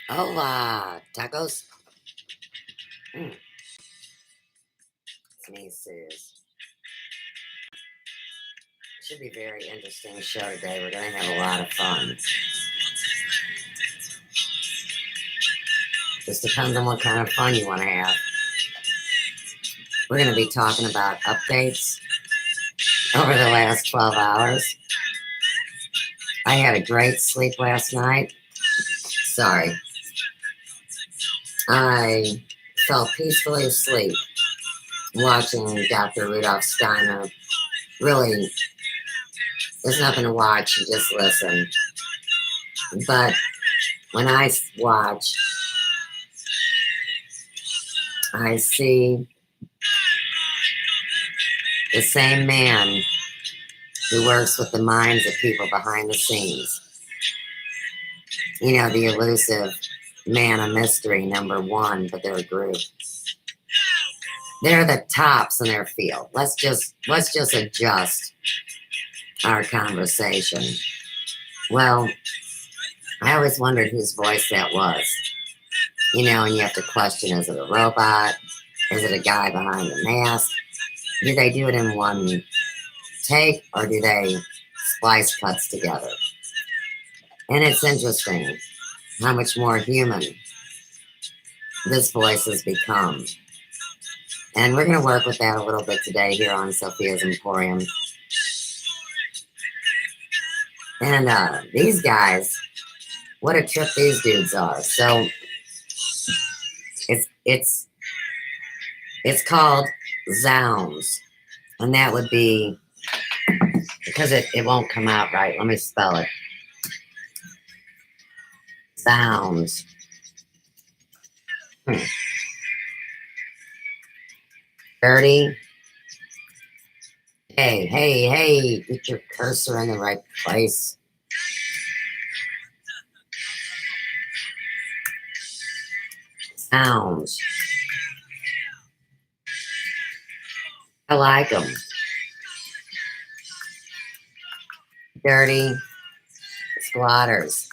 Hola, tacos. Sneezes. Should be a very interesting show today. We're going to have a lot of fun. Just depends on what kind of fun you want to have. We're going to be talking about updates over the last 12 hours. I had a great sleep last night. Sorry. I fell peacefully asleep watching Dr. Rudolph Steiner. Really, there's nothing to watch, you just listen. But when I watch, I see the same man who works with the minds of people behind the scenes. You know, the elusive man of mystery, number one, but they're a group. They're the tops in their field. Let's just adjust our conversation. Well, I always wondered whose voice that was. You know, and you have to question, is it a robot? Is it a guy behind the mask? Do they do it in one take, or do they splice cuts together? And it's interesting how much more human this voice has become. And we're going to work with that a little bit today here on Sophia's Emporium. And these guys, what a trip these dudes are. So it's called Zounds. And that would be, because it won't come out right. Let me spell it. Sounds. Dirty. Hey, get your cursor in the right place. Sounds. I like them. Dirty squatters.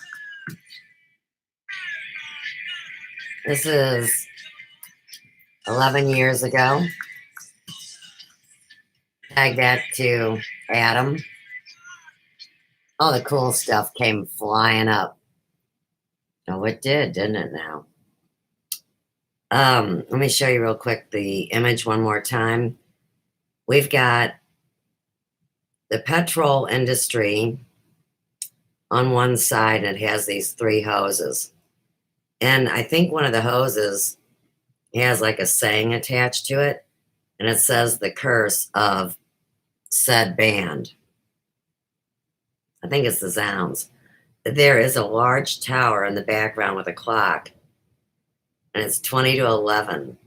This is 11 years ago. Tag that to Adam. All the cool stuff came flying up. Oh, it did, didn't it now? Let me show you real quick the image one more time. We've got the petrol industry on one side, and it has these three hoses. And I think one of the hoses has like a saying attached to it, and it says the curse of said band. I think it's the Zounds. There is a large tower in the background with a clock, and it's 20 to 11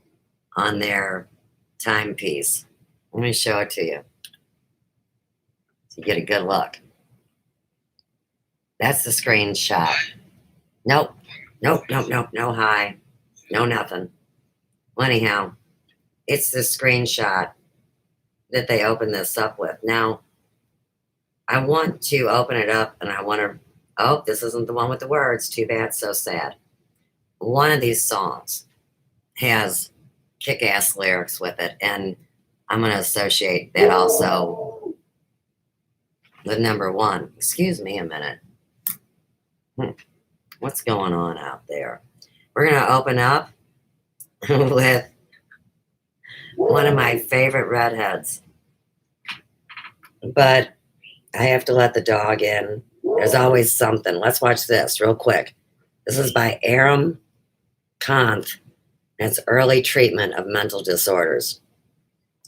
on their timepiece. Let me show it to you so you get a good look. That's the screenshot. Nope, no high, no nothing. Well, anyhow, it's the screenshot that they opened this up with. Now, I want to open it up, and I want to, oh, this isn't the one with the words. Too bad, so sad. One of these songs has kick-ass lyrics with it, and I'm going to associate that also with number one. Excuse me a minute. What's going on out there? We're going to open up with one of my favorite redheads. But I have to let the dog in. There's always something. Let's watch this real quick. This is by Aram Kant. It's early treatment of mental disorders.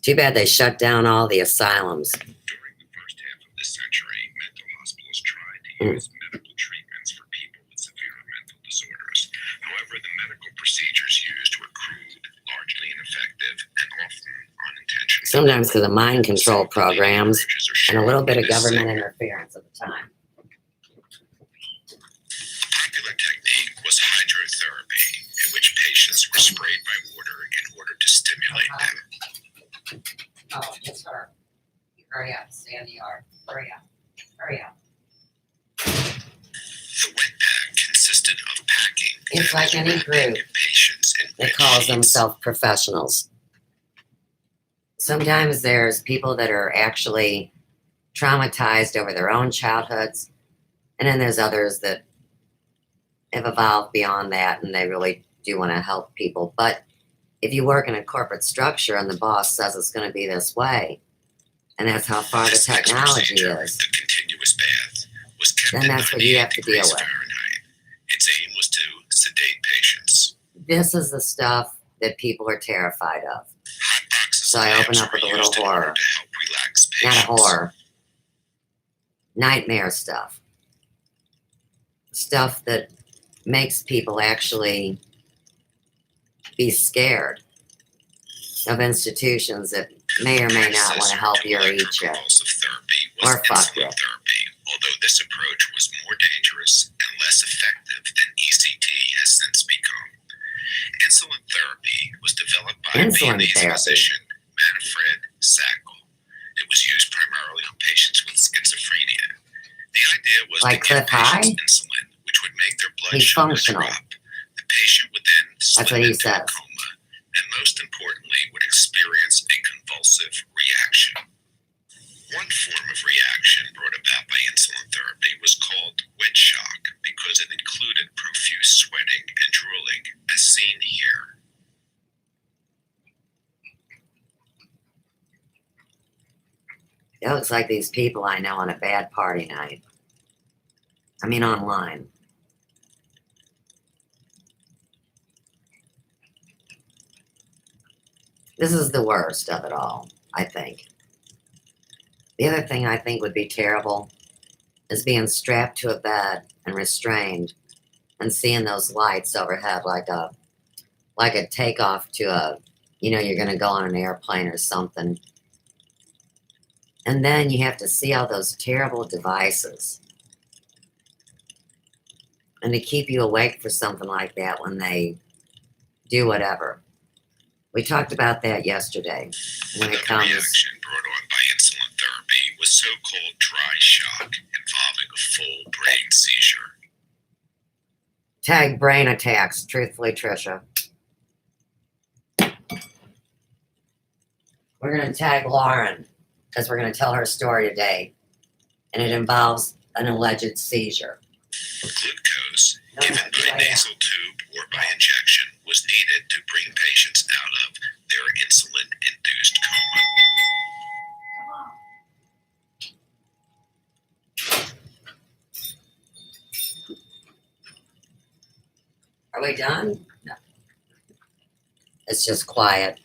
Too bad they shut down all the asylums. During the first half of this century, mental hospitals tried to use medical treatments for people with severe mental disorders. However, the medical procedures used were crude, largely ineffective, and often unintentional. Sometimes because of mind control programs and a little bit of government interference at the time. A popular technique was hydrotherapy, in which patients were sprayed by water in order to stimulate them. Oh, it's her. Hurry up, stay in the yard. Hurry up. The wet pack consisted consisted of packing It's like and any wrapping group patients in that wet calls sheets. themselves professionals. Sometimes there's people that are actually traumatized over their own childhoods, and then there's others that have evolved beyond that and they really do want to help people. But if you work in a corporate structure and the boss says it's going to be this way, and that's how far the This next technology procedure, is, the continuous bath, was kept then at that's what you 98 have to deal degrees with. Fahrenheit. Its aim was to sedate patients. This is the stuff that people are terrified of. Hot boxes So I of open lamps up with a were little used in order horror. to help relax Not a patients. horror. Nightmare stuff. Stuff that makes people actually be scared of institutions that may or may not want to help you or eat you. Electroconvulsive therapy was Or fuck insulin you. therapy, although this approach was more dangerous and less effective than ECT has since become. Insulin therapy was developed by Insulin Viennese therapy. physician Manfred Sackle. It was used primarily on patients with schizophrenia. The idea was Like to give Cliff High? patients insulin, which would make their blood He's sugar functional. drop. The patient would then That's slip what he into a says. coma, and most importantly, would experience a convulsive reaction. One form of reaction brought about by insulin therapy was called wet shock because it included profuse sweating and drooling, as seen here. It looks like these people I know on a bad party night. I mean, online. This is the worst of it all, I think. The other thing I think would be terrible is being strapped to a bed and restrained and seeing those lights overhead like a takeoff to a, you're going to go on an airplane or something. And then you have to see all those terrible devices. And to keep you awake for something like that when they do whatever. We talked about that yesterday. When it Another comes, reaction brought on by insulin therapy was so-called dry shock involving a full brain seizure. tag brain attacks, truthfully, Trisha. We're going to tag Lauren because we're going to tell her story today. And it involves an alleged seizure. Glucose, given by nasal tube or by injection, was needed to bring patients out of their insulin-induced coma. Are we done? No. It's just quiet.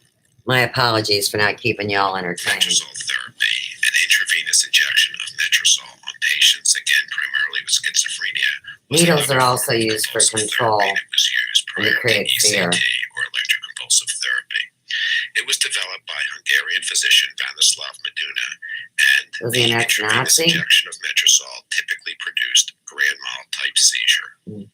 My apologies for not keeping y'all entertained. Metrosol therapy, an intravenous injection of metrosol on patients, again primarily with schizophrenia. Needles are also used for control It was used and to prior to create fear. ECT or electroconvulsive therapy. It was developed by Hungarian physician Stanislav Meduna, and Was the he an intravenous ex-Nazi? injection of metrosol typically produced grand mal type seizure.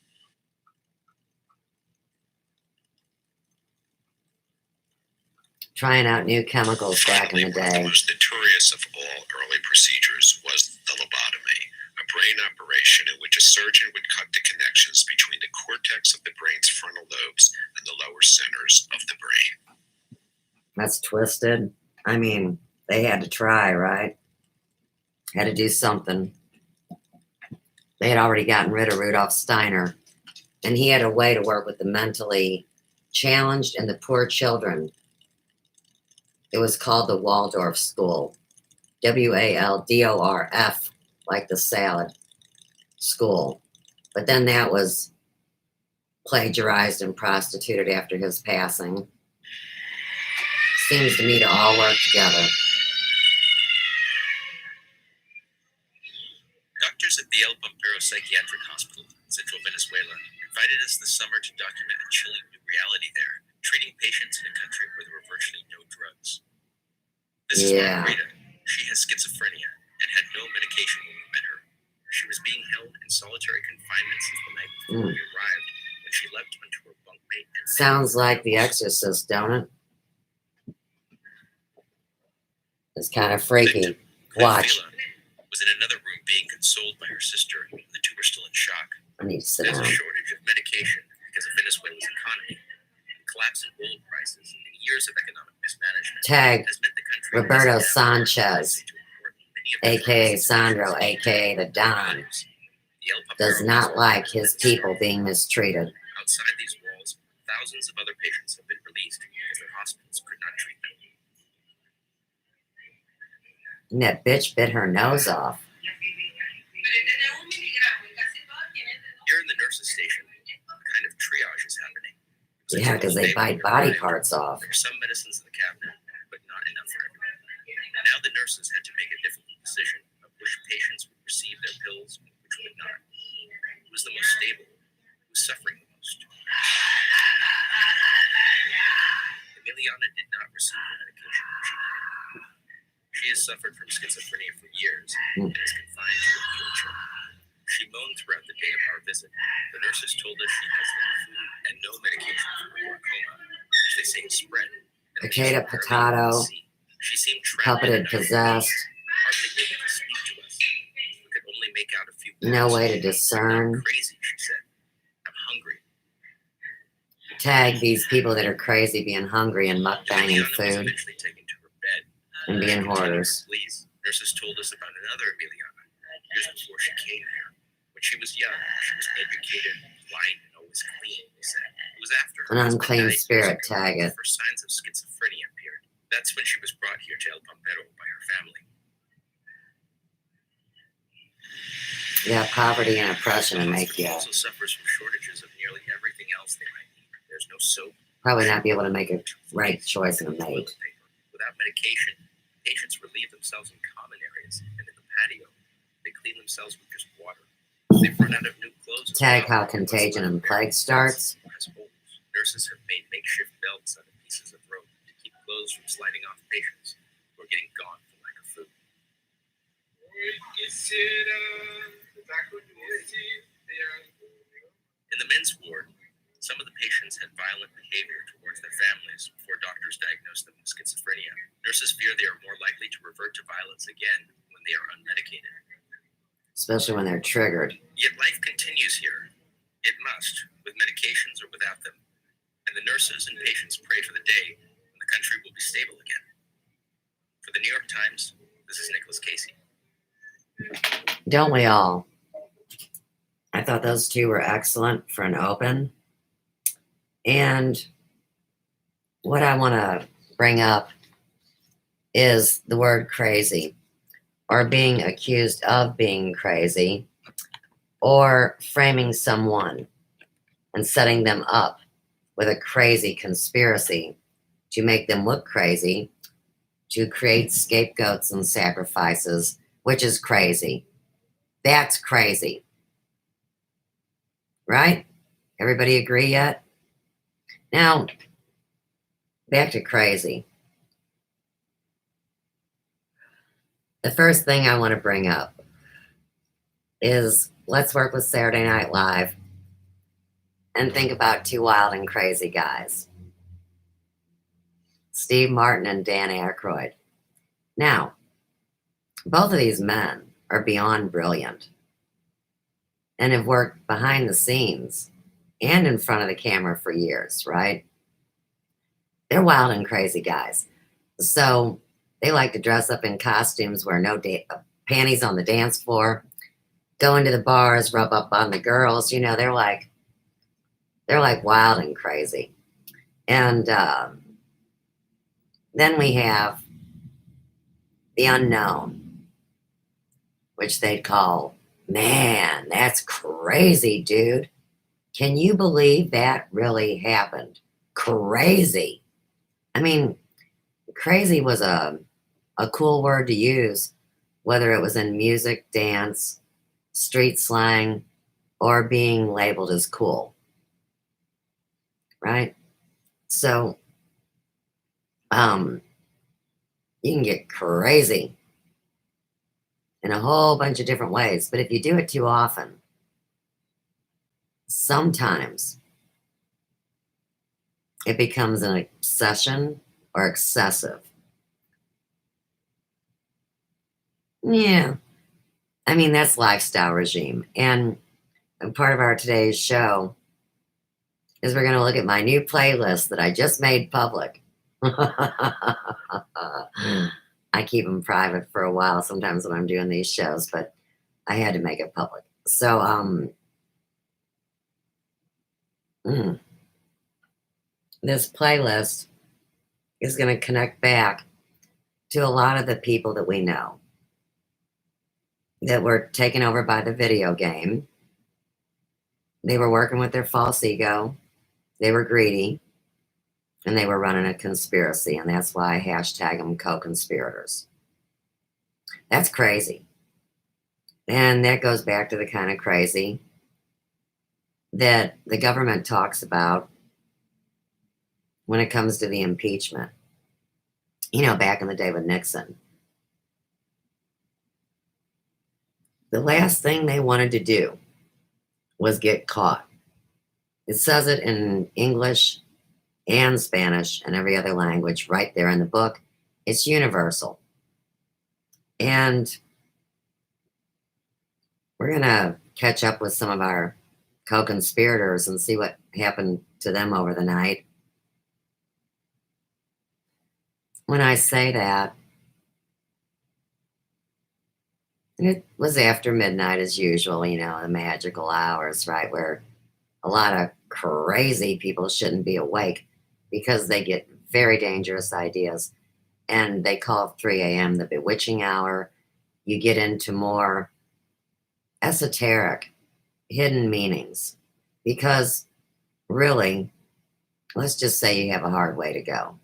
Trying out new chemicals back in the Finally, one of day. the most notorious of all early procedures was the lobotomy, a brain operation in which a surgeon would cut the connections between the cortex of the brain's frontal lobes and the lower centers of the brain. That's twisted. I mean, they had to try, right? Had to do something. They had already gotten rid of Rudolf Steiner, and he had a way to work with the mentally challenged and the poor children. It was called the Waldorf School. WALDORF, like the salad school. But then that was plagiarized and prostituted after his passing. Seems to me to all work together. Doctors at the El Pampero Psychiatric Hospital in central Venezuela invited us this summer to document a chilling new reality there, treating patients in a country where there were virtually no drugs. This is Yeah. Margarita. She has schizophrenia and had no medication when we met her. She was being held in solitary confinement since the night before we arrived, when she leapt onto her bunkmate and Sounds like The Exorcist, don't it? It's kind of freaky. Watch. Fela was in another room being consoled by her sister, and the two were still in shock. I need to sit There's a down. shortage of medication because of Venezuela's economy. The collapse in oil prices and years of economic mismanagement Tag has meant the country Roberto doesn't have the Sanchez, resources to import many of the aka drugs Sandro, its aka the Don, The El does Papero not Hospital like has his been people destroyed. being mistreated. Outside these walls, thousands of other patients have been released because their hospitals could not treat them. And that bitch bit her nose off. Here in the nurses' station, a kind of triage is happening. Yeah, because they bite body parts off. There are some medicines in the cabinet, but not enough for everyone. Now the nurses had to make a difficult decision of which patients would receive their pills and which would not. Who was the most stable? Who was suffering the most? Emiliana did not receive the medication she needed. She has suffered from schizophrenia for years and is confined to a wheelchair. She moaned throughout the day of our visit. The nurses told us she has little food and no medication for her glaucoma, which they say is spread. Potato, potato, She seemed trapped puppeted, possessed. hardly able to speak to us. We could only make out a few words. No way to "I'm discern. crazy," she said. "I'm hungry." Tag these people that are crazy being hungry and mukbanging Emiliana was food eventually taken to her bed. and being She continued hoarders. her pleas. Nurses told us about another Emiliana years before she came here. When she was young, she was educated, polite, and always clean, they said. It was after her An husband unclean died years spirit, ago tag that it. the first signs of schizophrenia appeared. That's when she was brought here to El Pampero by her family. Yeah, poverty and oppression The and make hospital you also suffers from shortages of nearly everything else they might need. There's no soap, probably not be able to make a right choice in a mate. toilet paper. Without medication, patients relieve themselves in common areas and in the patio. They clean themselves with just water. They've run out of new clothes. as Tag well. how contagion and plague starts. Has holes. Nurses have made makeshift belts out of pieces of rope to keep clothes from sliding off patients who are getting gaunt for lack of food. In the men's ward, some of the patients had violent behavior towards their families before doctors diagnosed them with schizophrenia. Nurses fear they are more likely to revert to violence again when they are unmedicated. Especially when they're triggered. Yet life continues here. It must, with medications or without them. And the nurses and patients pray for the day when the country will be stable again. For the New York Times, this is Nicholas Casey. Don't we all? I thought those two were excellent for an open. And what I want to bring up is the word crazy, or being accused of being crazy, or framing someone and setting them up with a crazy conspiracy to make them look crazy, to create scapegoats and sacrifices, which is crazy. That's crazy. Right? Everybody agree yet? Now, back to crazy. The first thing I want to bring up is let's work with Saturday Night Live and think about two wild and crazy guys, Steve Martin and Dan Aykroyd. Now, both of these men are beyond brilliant and have worked behind the scenes and in front of the camera for years, right? They're wild and crazy guys. So they like to dress up in costumes, wear no panties on the dance floor, go into the bars, rub up on the girls. You know, they're like wild and crazy. And then we have the unknown, which they'd call, man, that's crazy, dude. Can you believe that really happened? Crazy. I mean, crazy was a cool word to use, whether it was in music, dance, street slang, or being labeled as cool. Right? So, you can get crazy in a whole bunch of different ways, but if you do it too often, sometimes it becomes an obsession or excessive. Yeah. I mean, that's lifestyle regime. And And part of our today's show is we're going to look at my new playlist that I just made public. I keep them private for a while sometimes when I'm doing these shows, but I had to make it public. So, this playlist is going to connect back to a lot of the people that we know that were taken over by the video game. They were working with their false ego. They were greedy. And they were running a conspiracy. And that's why I hashtag them co-conspirators. That's crazy. And that goes back to the kind of crazy that the government talks about when it comes to the impeachment. You know, back in the day with Nixon. The last thing they wanted to do was get caught. It says it in English and Spanish and every other language right there in the book. It's universal. And we're going to catch up with some of our co-conspirators and see what happened to them over the night. When I say that, it was after midnight as usual, you know, the magical hours, right, where a lot of crazy people shouldn't be awake because they get very dangerous ideas. And they call 3 a.m. the bewitching hour. You get into more esoteric, hidden meanings. Because really, let's just say you have a hard way to go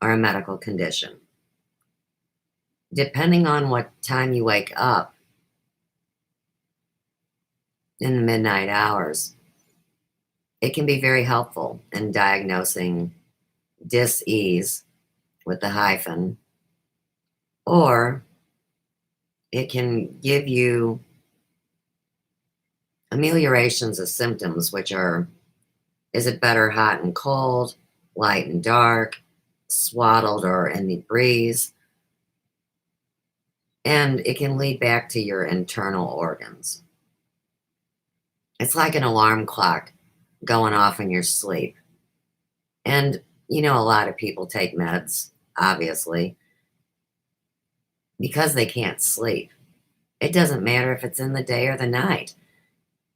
or a medical condition. Depending on what time you wake up in the midnight hours, it can be very helpful in diagnosing dis-ease with the hyphen, or it can give you ameliorations of symptoms, which are, is it better hot and cold, light and dark, swaddled or in the breeze? And it can lead back to your internal organs. It's like an alarm clock going off in your sleep. And, you know, a lot of people take meds, obviously, because they can't sleep. It doesn't matter if it's in the day or the night.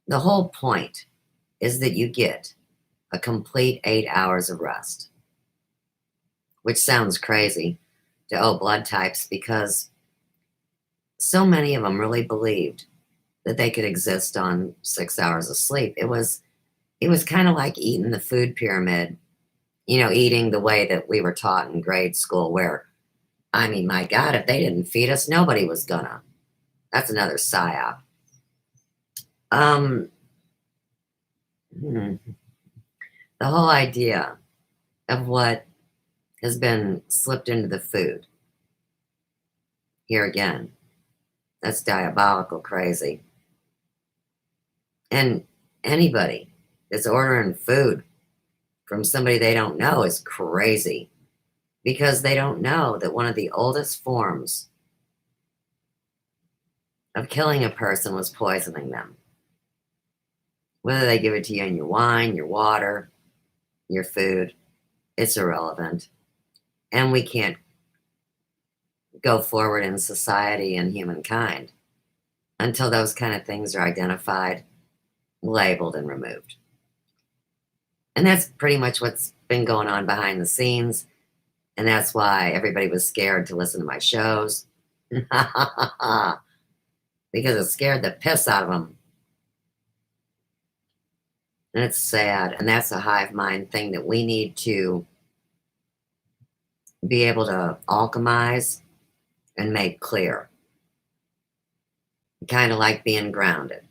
The whole point is that you get a complete 8 hours of rest, which sounds crazy to O blood types because so many of them really believed that they could exist on 6 hours of sleep. It was kind of like eating the food pyramid, you know, eating the way that we were taught in grade school where, I mean, my God, if they didn't feed us, nobody was gonna. That's another psyop. The whole idea of what has been slipped into the food. Here again, that's diabolical crazy. And anybody that's ordering food from somebody they don't know is crazy because they don't know that one of the oldest forms of killing a person was poisoning them. Whether they give it to you in your wine, your water, your food, it's irrelevant. And we can't go forward in society and humankind until those kind of things are identified, labeled, and removed. And that's pretty much what's been going on behind the scenes. And that's why everybody was scared to listen to my shows. Because it scared the piss out of them. And it's sad. And that's a hive mind thing that we need to be able to alchemize and make clear. Kind of like being grounded.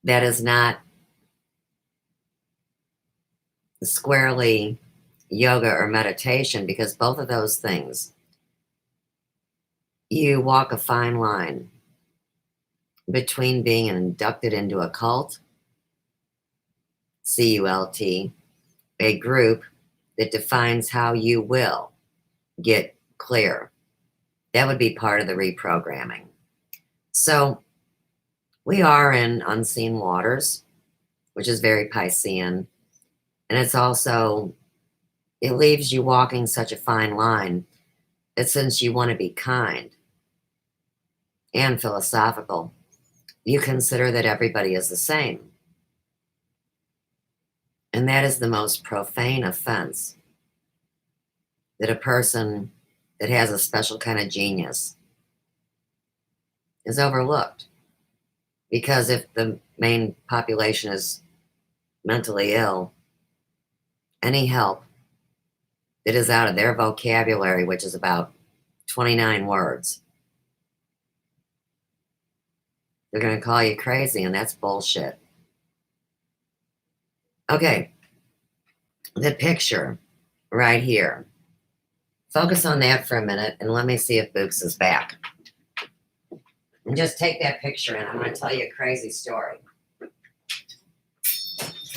That is not squarely yoga or meditation because both of those things, you walk a fine line between being inducted into a cult, CULT, a group that defines how you will get clear. That would be part of the reprogramming. So we are in unseen waters, which is very Piscean. And it's also, it leaves you walking such a fine line that since you want to be kind and philosophical, you consider that everybody is the same. And that is the most profane offense, that a person that has a special kind of genius is overlooked. Because if the main population is mentally ill, any help that is out of their vocabulary, which is about 29 words, they're going to call you crazy, and that's bullshit. Okay, the picture right here. Focus on that for a minute, and let me see if Books is back. And just take that picture, and I'm going to tell you a crazy story. Come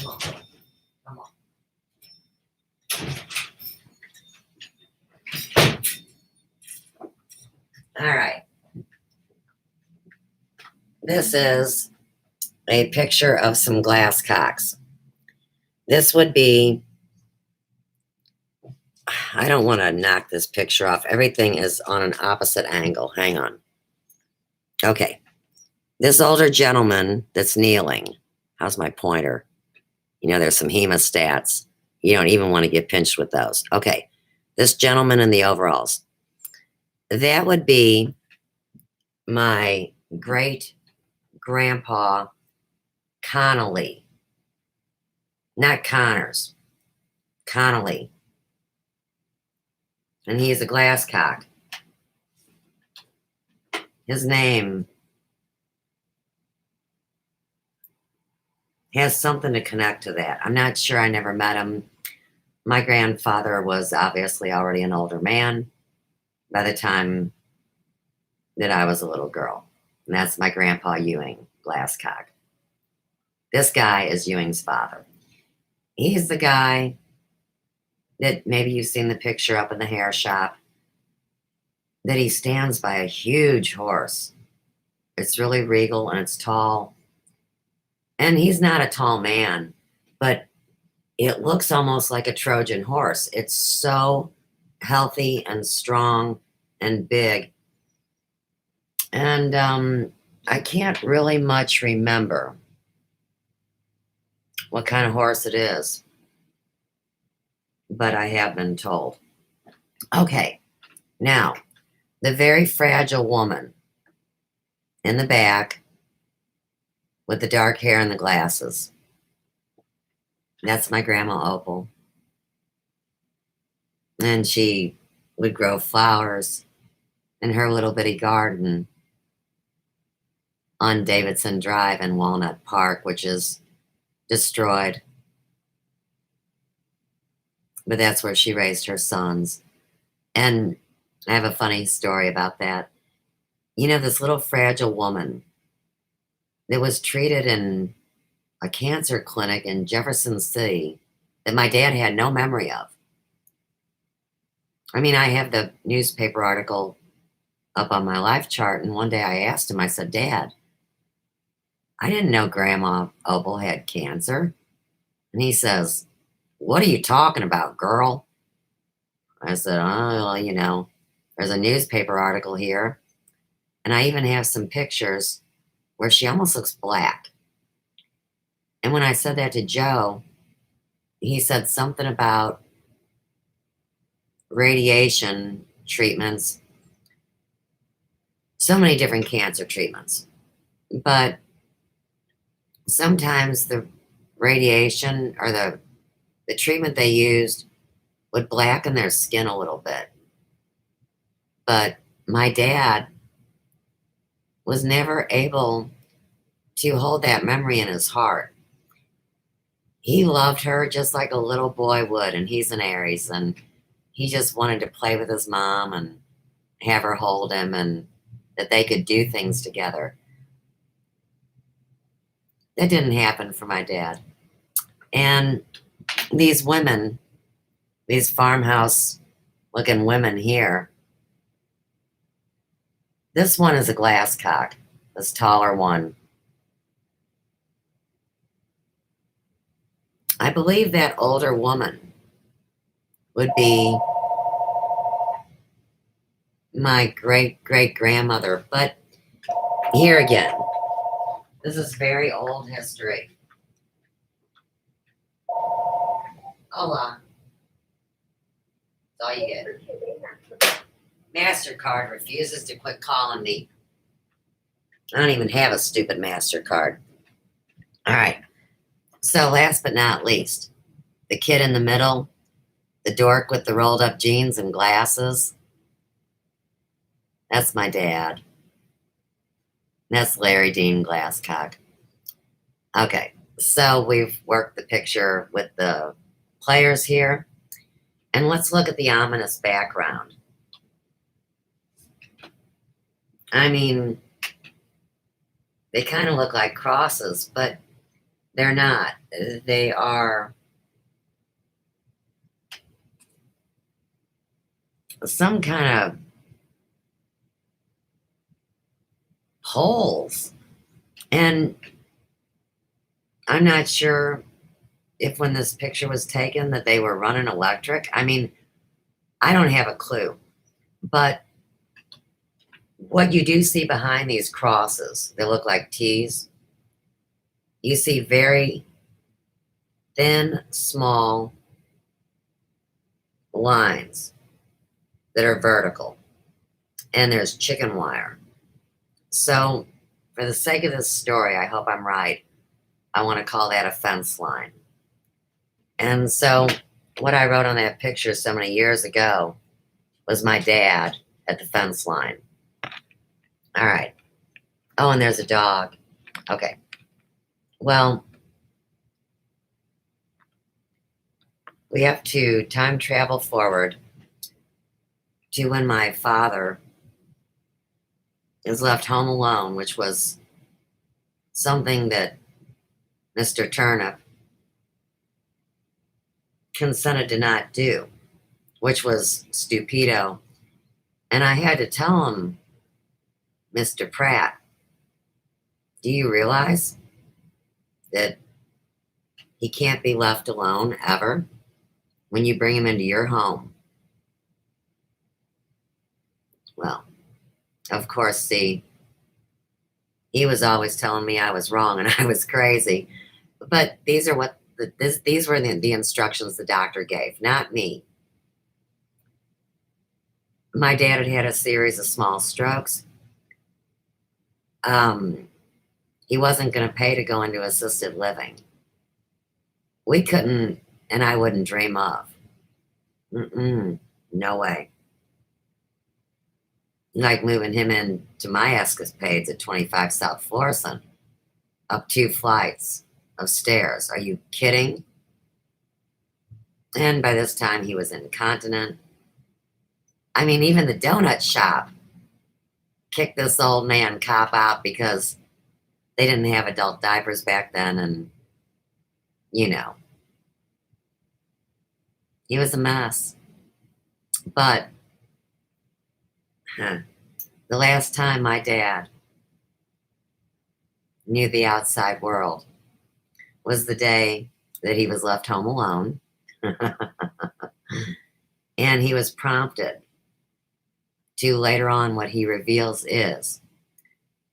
on. Come on. All right. This is a picture of some glass cocks. This would be, I don't want to knock this picture off. Everything is on an opposite angle. Hang on. Okay. This older gentleman that's kneeling. How's my pointer? You know, there's some hemostats. You don't even want to get pinched with those. Okay. This gentleman in the overalls. That would be my great grandpa Connolly. Not Connors. Connolly. And he is a glass cock. His name has something to connect to that. I'm not sure. I never met him. My grandfather was obviously already an older man by the time that I was a little girl. And that's my grandpa Ewing, Glasscock. This guy is Ewing's father. He's the guy that maybe you've seen the picture up in the hair shop, that he stands by a huge horse. It's really regal and it's tall. And he's not a tall man, but it looks almost like a Trojan horse. It's so healthy and strong and big. And I can't really much remember what kind of horse it is, but I have been told. Okay, now, the very fragile woman in the back with the dark hair and the glasses. That's my grandma Opal. And she would grow flowers in her little bitty garden on Davidson Drive in Walnut Park, which is destroyed. But that's where she raised her sons. And I have a funny story about that. You know, this little fragile woman that was treated in a cancer clinic in Jefferson City that my dad had no memory of. I mean, I have the newspaper article up on my life chart, and one day I asked him, I said, Dad, I didn't know Grandma Opal had cancer. And he says, what are you talking about, girl? I said, oh, well, you know, there's a newspaper article here. And I even have some pictures where she almost looks black. And when I said that to Joe, he said something about radiation treatments, so many different cancer treatments. But sometimes the radiation or the treatment they used would blacken their skin a little bit. But my dad was never able to hold that memory in his heart. He loved her just like a little boy would, and he's an Aries, and he just wanted to play with his mom and have her hold him, and that they could do things together. That didn't happen for my dad. And these women, these farmhouse looking women here, this one is a glass cock, this taller one I believe that older woman would be my great-great-grandmother. But here again, this is very old history. Hold on. That's all you get. MasterCard refuses to quit calling me. I don't even have a stupid MasterCard. All right. So last but not least, the kid in the middle, the dork with the rolled up jeans and glasses. That's my dad. That's Larry Dean Glasscock. Okay. So we've worked the picture with the players here. And let's look at the ominous background. I mean, they kind of look like crosses, but they're not. They are some kind of holes. And I'm not sure if when this picture was taken that they were running electric. I mean, I don't have a clue. But what you do see behind these crosses, they look like T's. You see very thin, small lines that are vertical. And there's chicken wire. So, for the sake of this story, I hope I'm right. I want to call that a fence line. And so, what I wrote on that picture so many years ago was my dad at the fence line. All right. Oh, and there's a dog. Okay. Well, we have to time travel forward to when my father is left home alone, which was something that Mr. Turnip consented to not do, which was stupido. And I had to tell him, Mr. Pratt, do you realize that he can't be left alone ever when you bring him into your home? Well, of course, see, he was always telling me I was wrong and I was crazy. But these are what these were the instructions the doctor gave, not me. My dad had had a series of small strokes. He wasn't going to pay to go into assisted living. We couldn't, and I wouldn't dream of. No way. Like moving him into my escapades at 25 South Florissant, up 2 flights of stairs. Are you kidding? And by this time, he was incontinent. I mean, even the donut shop kicked this old man cop out because they didn't have adult diapers back then, and, you know, he was a mess. But the last time my dad knew the outside world was the day that he was left home alone. And he was prompted to later on what he reveals is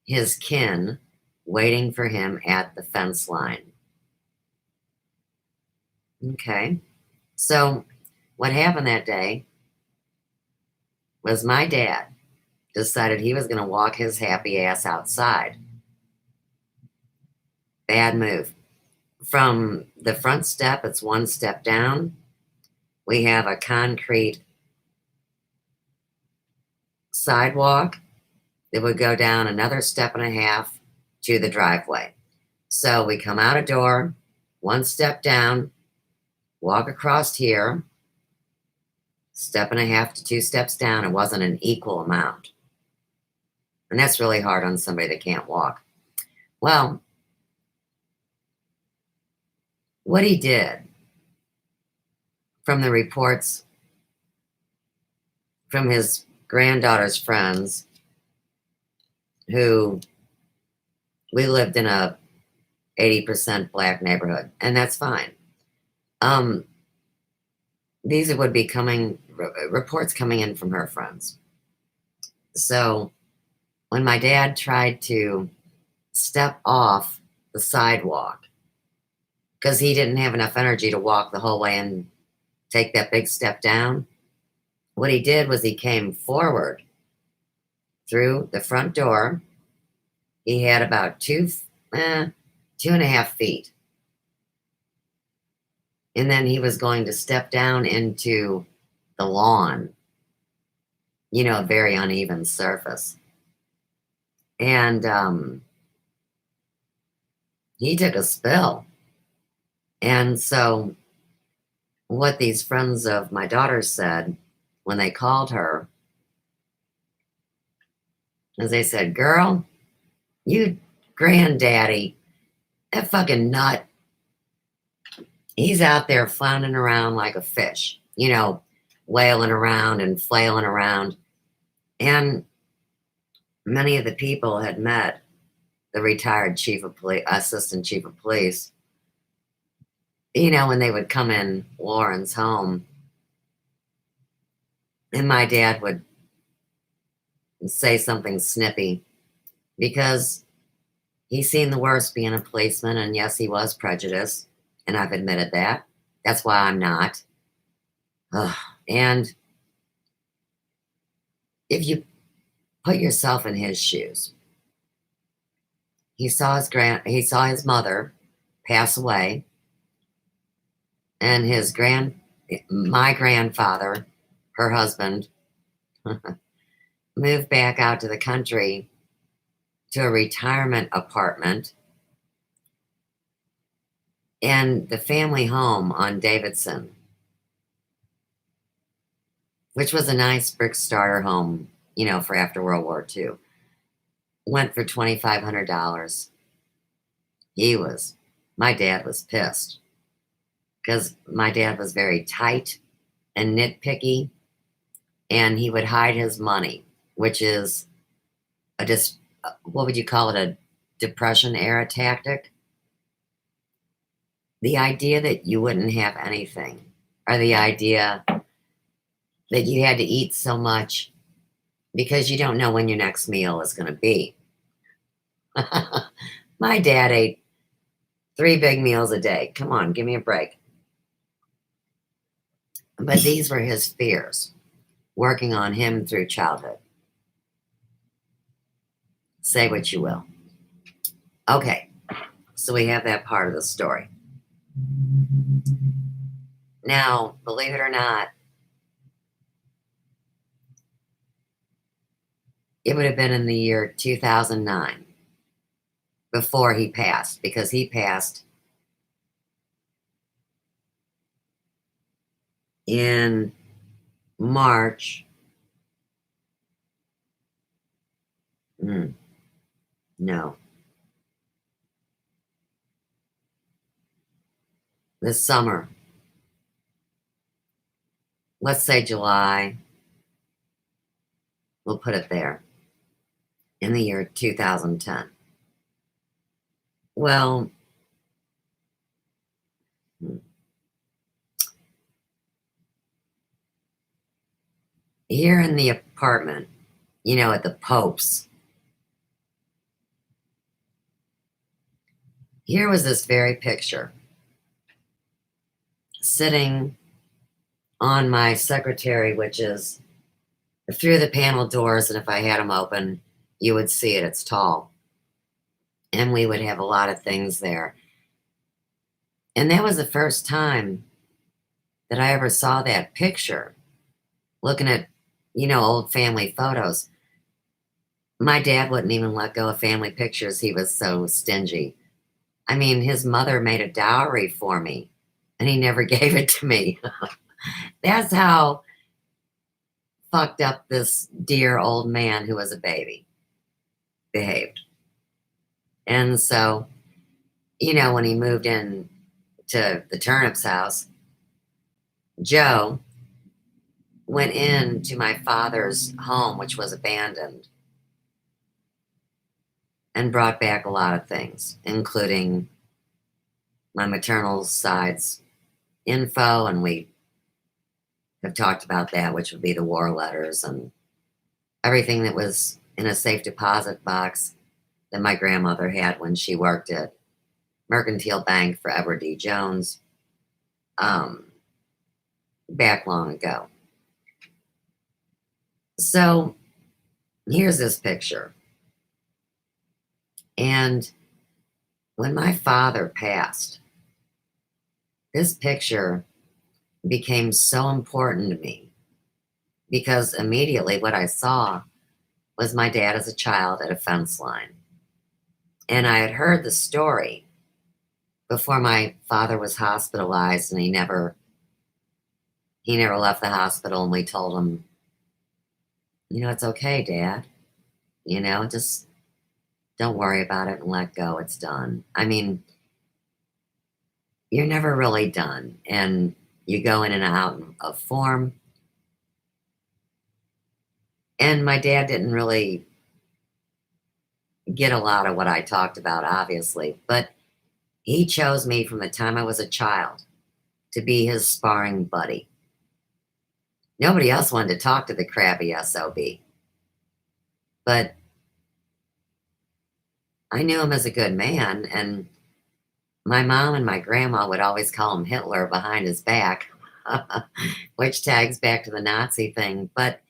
his kin waiting for him at the fence line. Okay. So what happened that day was my dad decided he was going to walk his happy ass outside. Bad move. From the front step, it's 1 step down. We have a concrete sidewalk that would go down another 1.5 steps to the driveway. So we come out a door, 1 step down, walk across here, 1.5 steps to 2 steps down. It wasn't an equal amount. And that's really hard on somebody that can't walk. Well, what he did, from the reports from his granddaughter's friends, who we lived in a 80% black neighborhood, and that's fine. Um, these would be reports coming in from her friends. So when my dad tried to step off the sidewalk because he didn't have enough energy to walk the whole way and take that big step down, what he did was he came forward through the front door. He had about 2.5 feet. And then he was going to step down into the lawn, a very uneven surface. And he took a spill. And so, what these friends of my daughter said when they called her is they said, "Girl, you granddaddy, that fucking nut, he's out there floundering around like a fish, wailing around and flailing around." And many of the people had met the retired assistant chief of police, when they would come in Lauren's home, and my dad would say something snippy because he's seen the worst being a policeman, and yes, he was prejudiced, and I've admitted that. That's why I'm not. Ugh. And if you put yourself in his shoes, he saw his mother pass away, and my grandfather, her husband, moved back out to the country to a retirement apartment, and the family home on Davidson, which was a nice brick starter home, for after World War II, went for $2,500. My dad was pissed because my dad was very tight and nitpicky, and he would hide his money, which is what would you call it, a Depression era tactic? The idea that you wouldn't have anything, or the idea that you had to eat so much because you don't know when your next meal is going to be. My dad ate 3 big meals a day. Come on, give me a break. But these were his fears, working on him through childhood. Say what you will. Okay, so we have that part of the story. Now, believe it or not, it would have been in the year 2009 before he passed, because he passed in March. No. This summer. Let's say July. We'll put it there. In the year 2010. Well, here in the apartment, at the Pope's, here was this very picture sitting on my secretary, which is through the panel doors, and if I had them open, you would see it. It's tall. And we would have a lot of things there. And that was the first time that I ever saw that picture, looking at, old family photos. My dad wouldn't even let go of family pictures. He was so stingy. I mean, his mother made a dowry for me, and he never gave it to me. That's how fucked up this dear old man who was a baby behaved. And so, when he moved in to the Turnip's house, Joe went into my father's home, which was abandoned, and brought back a lot of things, including my maternal side's info, and we have talked about that, which would be the war letters and everything that was in a safe deposit box that my grandmother had when she worked at Mercantile Bank for Edward D. Jones, back long ago. So here's this picture. And when my father passed, this picture became so important to me because immediately what I saw was my dad as a child at a fence line. And I had heard the story before my father was hospitalized, and he never left the hospital, and we told him, it's okay, Dad. Just don't worry about it and let go. It's done. I mean, you're never really done, and you go in and out of form. And my dad didn't really get a lot of what I talked about, obviously, but he chose me from the time I was a child to be his sparring buddy. Nobody else wanted to talk to the crabby SOB, but I knew him as a good man, and my mom and my grandma would always call him Hitler behind his back, which tags back to the Nazi thing. But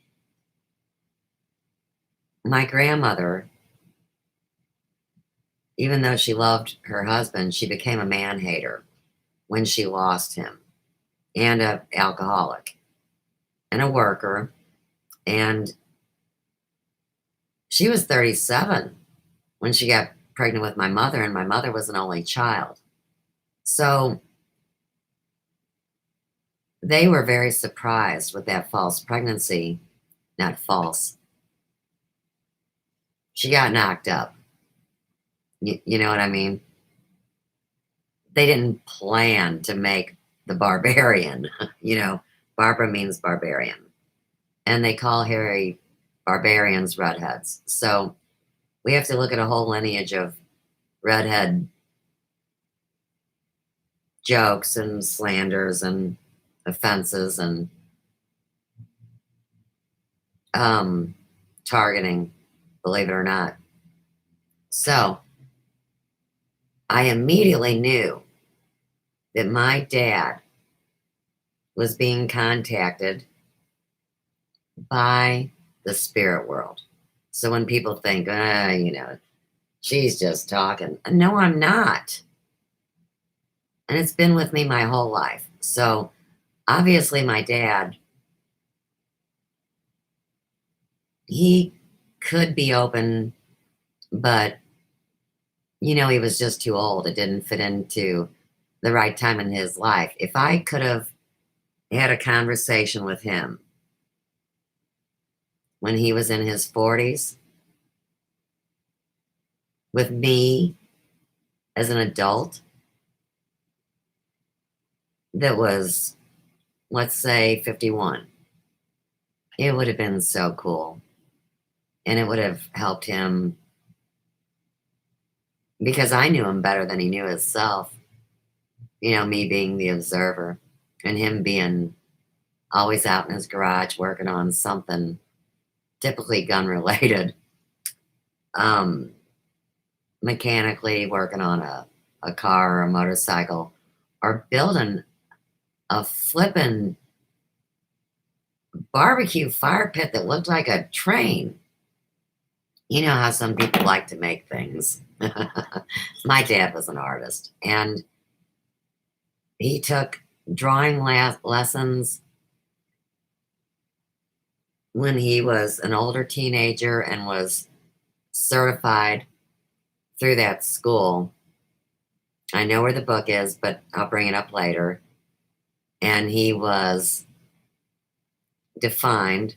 my grandmother, even though she loved her husband, she became a man-hater when she lost him, and an alcoholic, and a worker. And she was 37 when she got pregnant with my mother, and my mother was an only child. So they were very surprised with that false pregnancy. Not false. She got knocked up. You know what I mean? They didn't plan to make the barbarian. Barbara means barbarian. And they call Harry barbarians redheads. So we have to look at a whole lineage of redhead jokes and slanders and offenses and targeting, believe it or not. So I immediately knew that my dad was being contacted by the spirit world. So when people think, she's just talking. No, I'm not. And it's been with me my whole life. So obviously my dad, he could be open, but he was just too old. It didn't fit into the right time in his life. If I could have had a conversation with him when he was in his 40s, with me as an adult that was, let's say, 51, it would have been so cool. And it would have helped him because I knew him better than he knew himself. Me being the observer and him being always out in his garage working on something typically gun related, mechanically working on a car or a motorcycle, or building a flippin' barbecue fire pit that looked like a train. You know how some people like to make things. My dad was an artist, and he took drawing lessons when he was an older teenager and was certified through that school. I know where the book is, but I'll bring it up later. And he was defined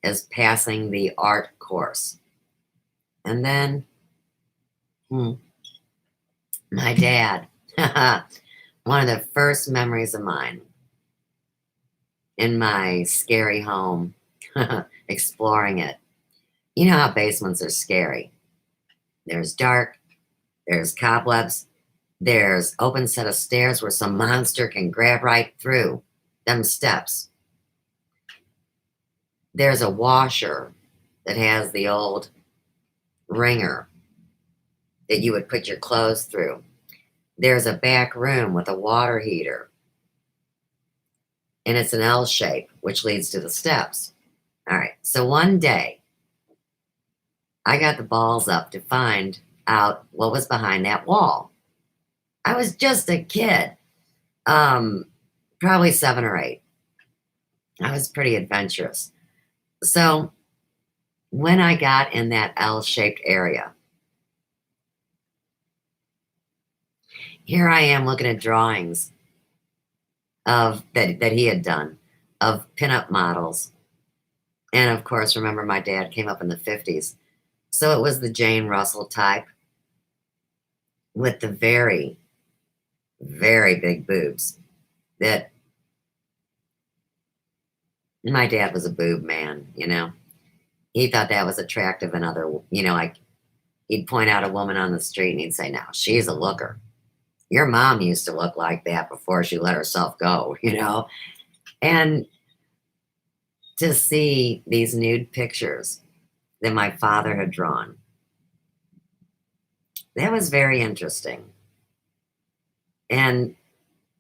as passing the art course. And then, my dad, one of the first memories of mine in my scary home, exploring it. You know how basements are scary. There's dark, there's cobwebs, There's open set of stairs where some monster can grab right through them steps. There's a washer that has the old wringer that you would put your clothes through. There's a back room with a water heater. And it's an L shape, which leads to the steps. All right. So one day, I got the balls up to find out what was behind that wall. I was just a kid, probably 7 or 8. I was pretty adventurous. So when I got in that L-shaped area, here I am looking at drawings of that he had done of pinup models. And of course, remember my dad came up in the 50s. So it was the Jane Russell type with the very, very big boobs that my dad was a boob man, you know. He thought that was attractive and other, you know, like he'd point out a woman on the street and he'd say, "Now, she's a looker. Your mom used to look like that before she let herself go," you know. And to see these nude pictures that my father had drawn, that was very interesting. And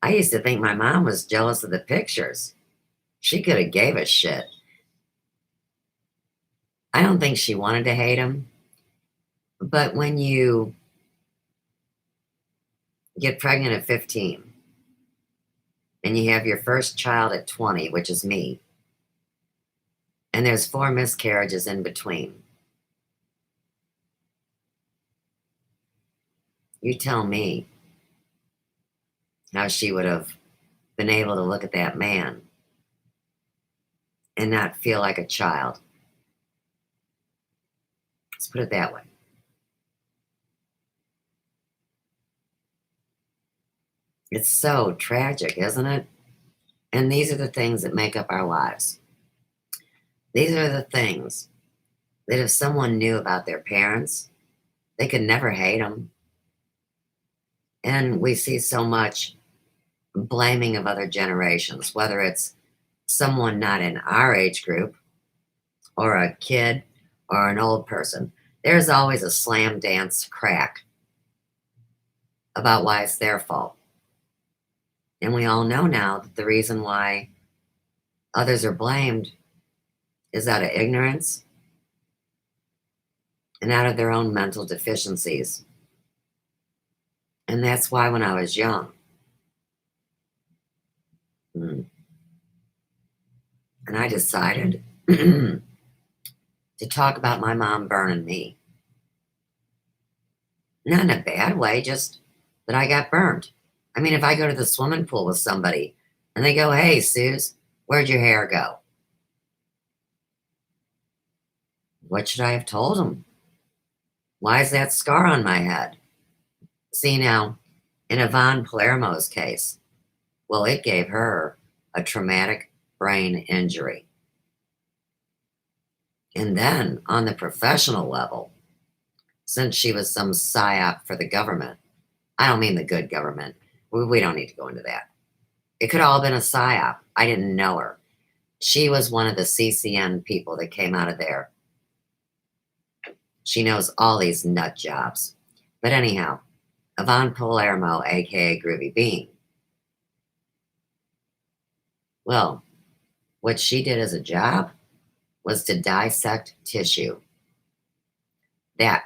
I used to think my mom was jealous of the pictures. She could have gave a shit. I don't think she wanted to hate him. But when you get pregnant at 15 and you have your first child at 20, which is me, and there's 4 miscarriages in between, you tell me how she would have been able to look at that man and not feel like a child. Let's put it that way. It's so tragic, isn't it? And these are the things that make up our lives. These are the things that if someone knew about their parents, they could never hate them. And we see so much blaming of other generations, whether it's someone not in our age group or a kid or an old person. There's always a slam dance crack about why it's their fault. And we all know now that the reason why others are blamed is out of ignorance and out of their own mental deficiencies. And that's why when I was young, and I decided to talk about my mom burning me. Not in a bad way, just that I got burned. I mean, if I go to the swimming pool with somebody and they go, "Hey, Suze, where'd your hair go?" What should I have told them? Why is that scar on my head? See now, in Yvonne Palermo's case, well, it gave her a traumatic brain injury. And then on the professional level, since she was some psyop for the government, I don't mean the good government. We don't need to go into that. It could all have been a psyop. I didn't know her. She was one of the CCN people that came out of there. She knows all these nut jobs. But anyhow, Yvonne Palermo, aka Groovy Bean. Well, what she did as a job was to dissect tissue. That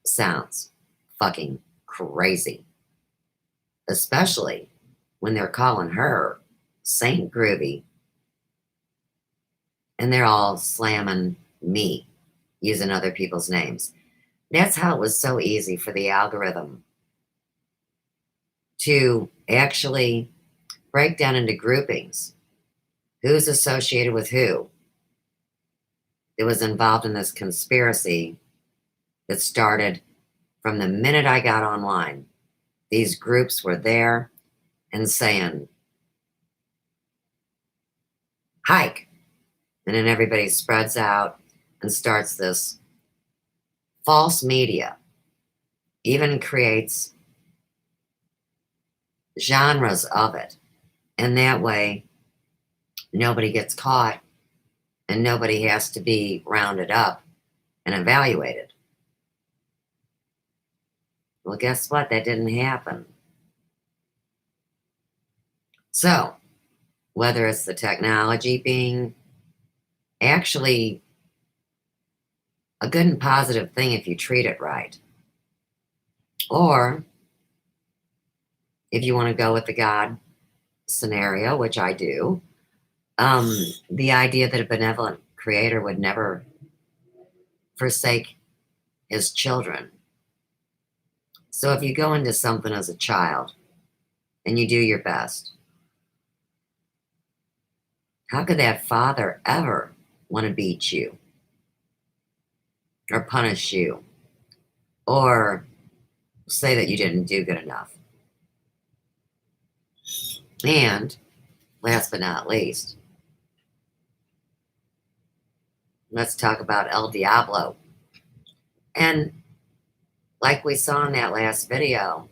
sounds fucking crazy. Especially when they're calling her Saint Groovy and they're all slamming me using other people's names. That's how it was so easy for the algorithm to actually break down into groupings. Who's associated with who? That was involved in this conspiracy that started from the minute I got online. These groups were there and saying, "Hike." And then everybody spreads out and starts this false media, even creates genres of it. And that way, nobody gets caught and nobody has to be rounded up and evaluated. Well, guess what? That didn't happen. So, whether it's the technology being actually a good and positive thing if you treat it right, or if you want to go with the God scenario, which I do, the idea that a benevolent creator would never forsake his children. So if you go into something as a child and you do your best, how could that father ever want to beat you or punish you or say that you didn't do good enough? And last but not least, let's talk about El Diablo. And like we saw in that last video,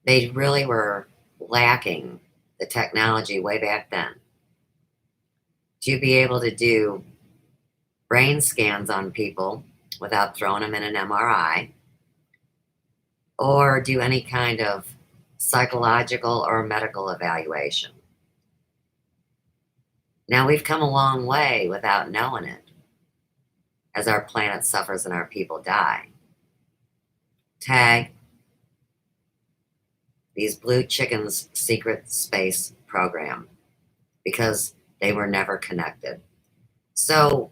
they really were lacking the technology way back then to be able to do brain scans on people without throwing them in an MRI or do any kind of psychological or medical evaluation. Now, we've come a long way without knowing it as our planet suffers and our people die. Tag these blue chickens' secret space program because they were never connected. So,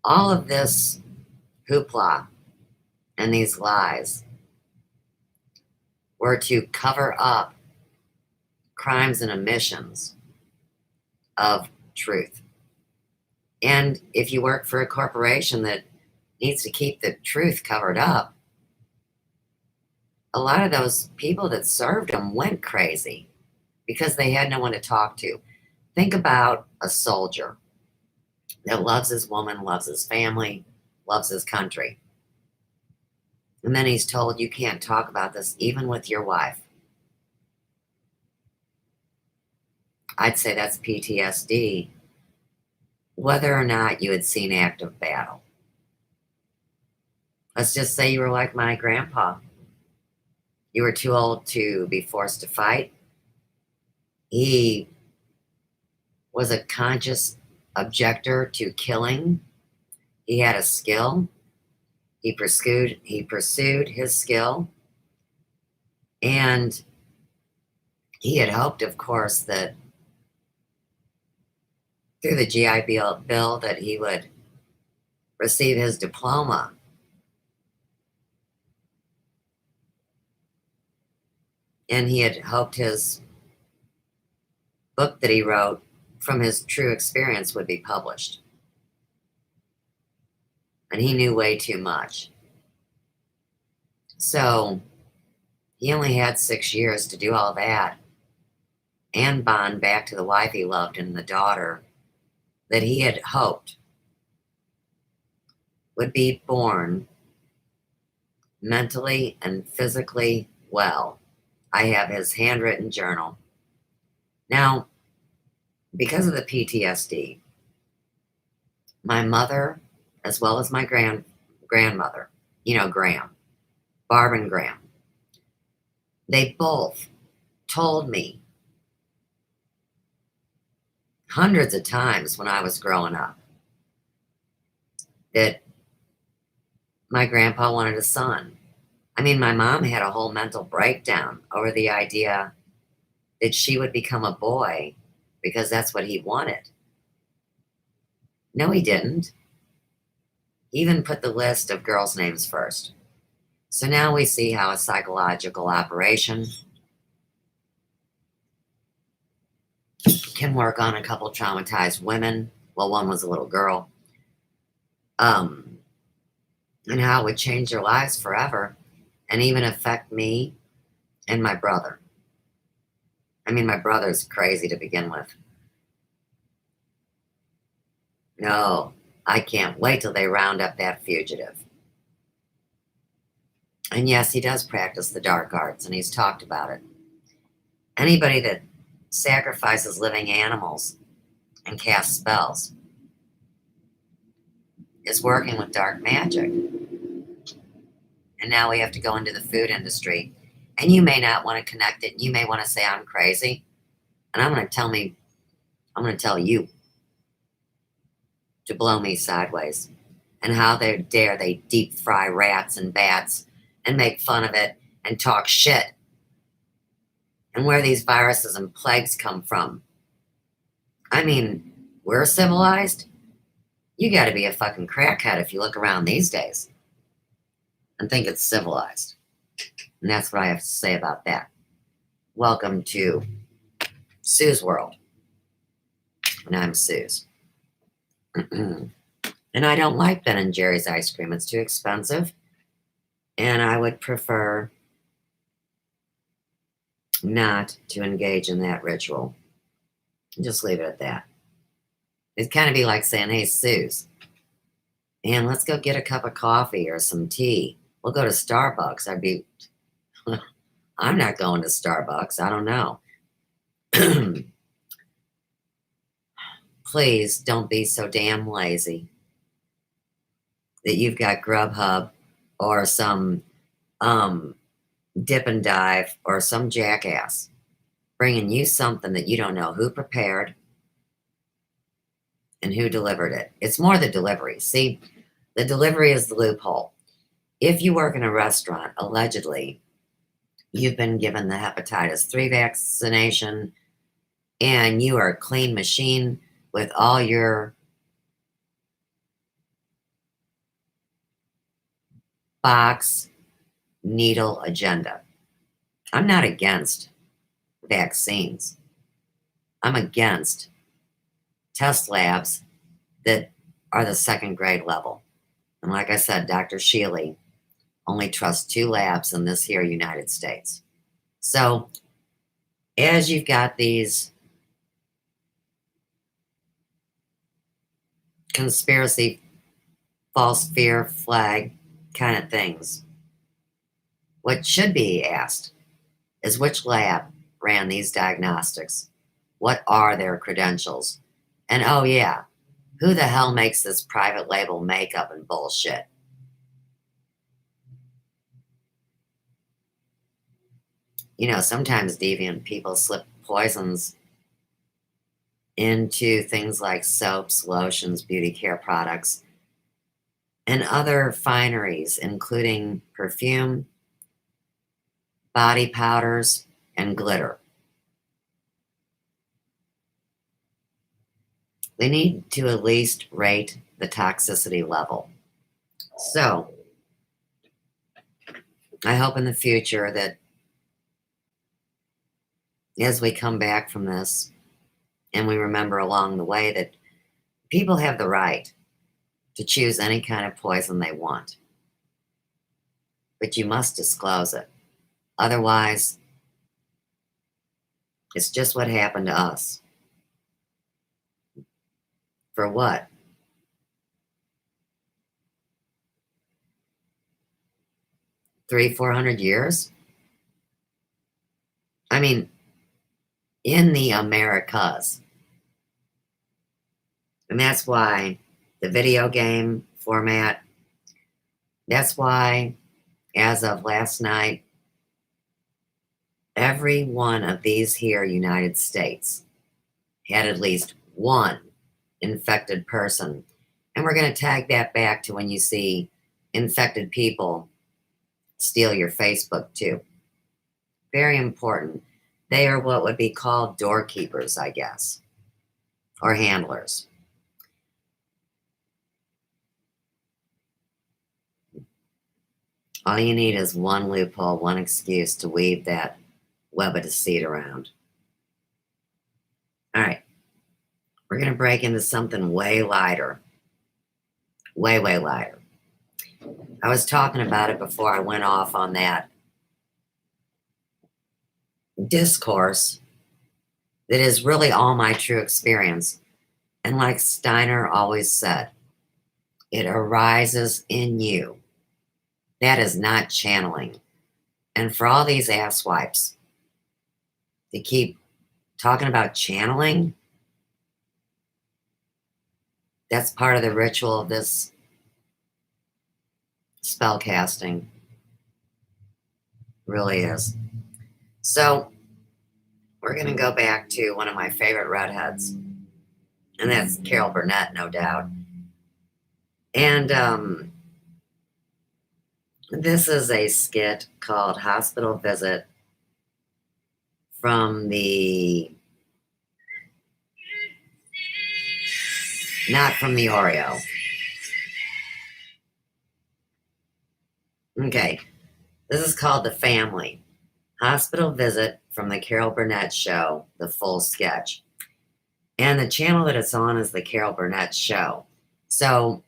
all of this hoopla and these lies were to cover up crimes and omissions of truth. And if you work for a corporation that needs to keep the truth covered up, a lot of those people that served them went crazy because they had no one to talk to. Think about a soldier that loves his woman, loves his family, loves his country. And then he's told, you can't talk about this even with your wife. I'd say that's PTSD, whether or not you had seen active battle. Let's just say you were like my grandpa. You were too old to be forced to fight. He was a conscious objector to killing. He had a skill. He pursued his skill. And he had hoped, of course, that through the GI Bill that he would receive his diploma. And he had hoped his book that he wrote from his true experience would be published. And he knew way too much. So he only had 6 years to do all that and bond back to the wife he loved and the daughter that he had hoped would be born mentally and physically well. I have his handwritten journal. Now, because of the PTSD, my mother, as well as my grandmother, Graham, Barb and Graham, they both told me hundreds of times when I was growing up that my grandpa wanted a son. I mean, my mom had a whole mental breakdown over the idea that she would become a boy because that's what he wanted. No, he didn't. He even put the list of girls' names first. So now we see how a psychological operation can work on a couple traumatized women. Well, one was a little girl. And how it would change their lives forever and even affect me and my brother. I mean, my brother's crazy to begin with. No, I can't wait till they round up that fugitive. And yes, he does practice the dark arts, and he's talked about it. Anybody that sacrifices living animals and casts spells is working with dark magic. And now we have to go into the food industry. And you may not want to connect it. You may want to say I'm crazy. And I'm going to tell you to blow me sideways. And how dare they deep fry rats and bats and make fun of it and talk shit. And where these viruses and plagues come from. I mean, we're civilized. You got to be a fucking crackhead if you look around these days and think it's civilized. And that's what I have to say about that. Welcome to Sue's world. And I'm Sue's. And I don't like Ben and Jerry's ice cream. It's too expensive. And I would prefer not to engage in that ritual. Just leave it at that. It'd kind of be like saying, hey, Sue's, and let's go get a cup of coffee or some tea. We'll go to Starbucks. I'm not going to Starbucks. I don't know. Please don't be so damn lazy that you've got Grubhub or some dip and dive or some jackass bringing you something that you don't know who prepared and who delivered it. It's more the delivery. See, the delivery is the loophole. If you work in a restaurant, allegedly, you've been given the hepatitis 3 vaccination and you are a clean machine with all your box needle agenda. I'm not against vaccines. I'm against test labs that are the second grade level. And like I said, Dr. Shealy only trusts 2 labs in this here United States. So as you've got these conspiracy, false fear flag kind of things, what should be asked is which lab ran these diagnostics? What are their credentials? And oh yeah, who the hell makes this private label makeup and bullshit? You know, sometimes deviant people slip poisons into things like soaps, lotions, beauty care products, and other fineries, including perfume, body powders, and glitter. They need to at least rate the toxicity level. So, I hope in the future that as we come back from this, and we remember along the way that people have the right to choose any kind of poison they want. But you must disclose it. Otherwise, it's just what happened to us. For what? Three, 400 years? I mean, in the Americas. And that's why the video game format, that's why, as of last night, every one of these here United States had at least one infected person. And we're going to tag that back to when you see infected people steal your Facebook too. Very important. They are what would be called doorkeepers, I guess, or handlers. All you need is one loophole, one excuse to weave that web of deceit around. All right. We're going to break into something way lighter. Way, way lighter. I was talking about it before I went off on that discourse that is really all my true experience. And like Steiner always said, it arises in you That is not channeling. And for all these ass wipes to keep talking about channeling, that's part of the ritual of this spell casting. Really is. So we're going to go back to one of my favorite redheads, and that's Carol Burnett, no doubt. And this is a skit called Hospital Visit from not from the Oreo. Okay, this is called The Family. Hospital Visit from the Carol Burnett Show, the full sketch. And the channel that it's on is the Carol Burnett Show. So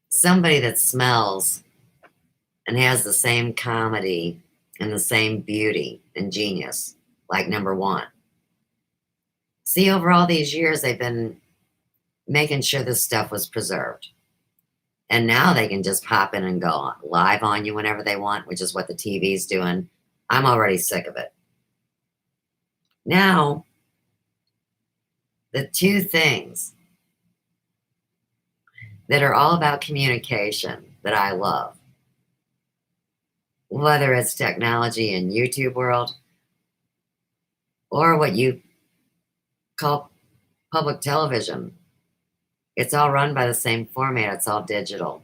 somebody that smells and has the same comedy and the same beauty and genius, like number one. See, over all these years, they've been making sure this stuff was preserved. And now they can just pop in and go live on you whenever they want, which is what the TV's doing. I'm already sick of it. Now, the two things that are all about communication that I love, whether it's technology in YouTube world or what you call public television, it's all run by the same format. It's all digital.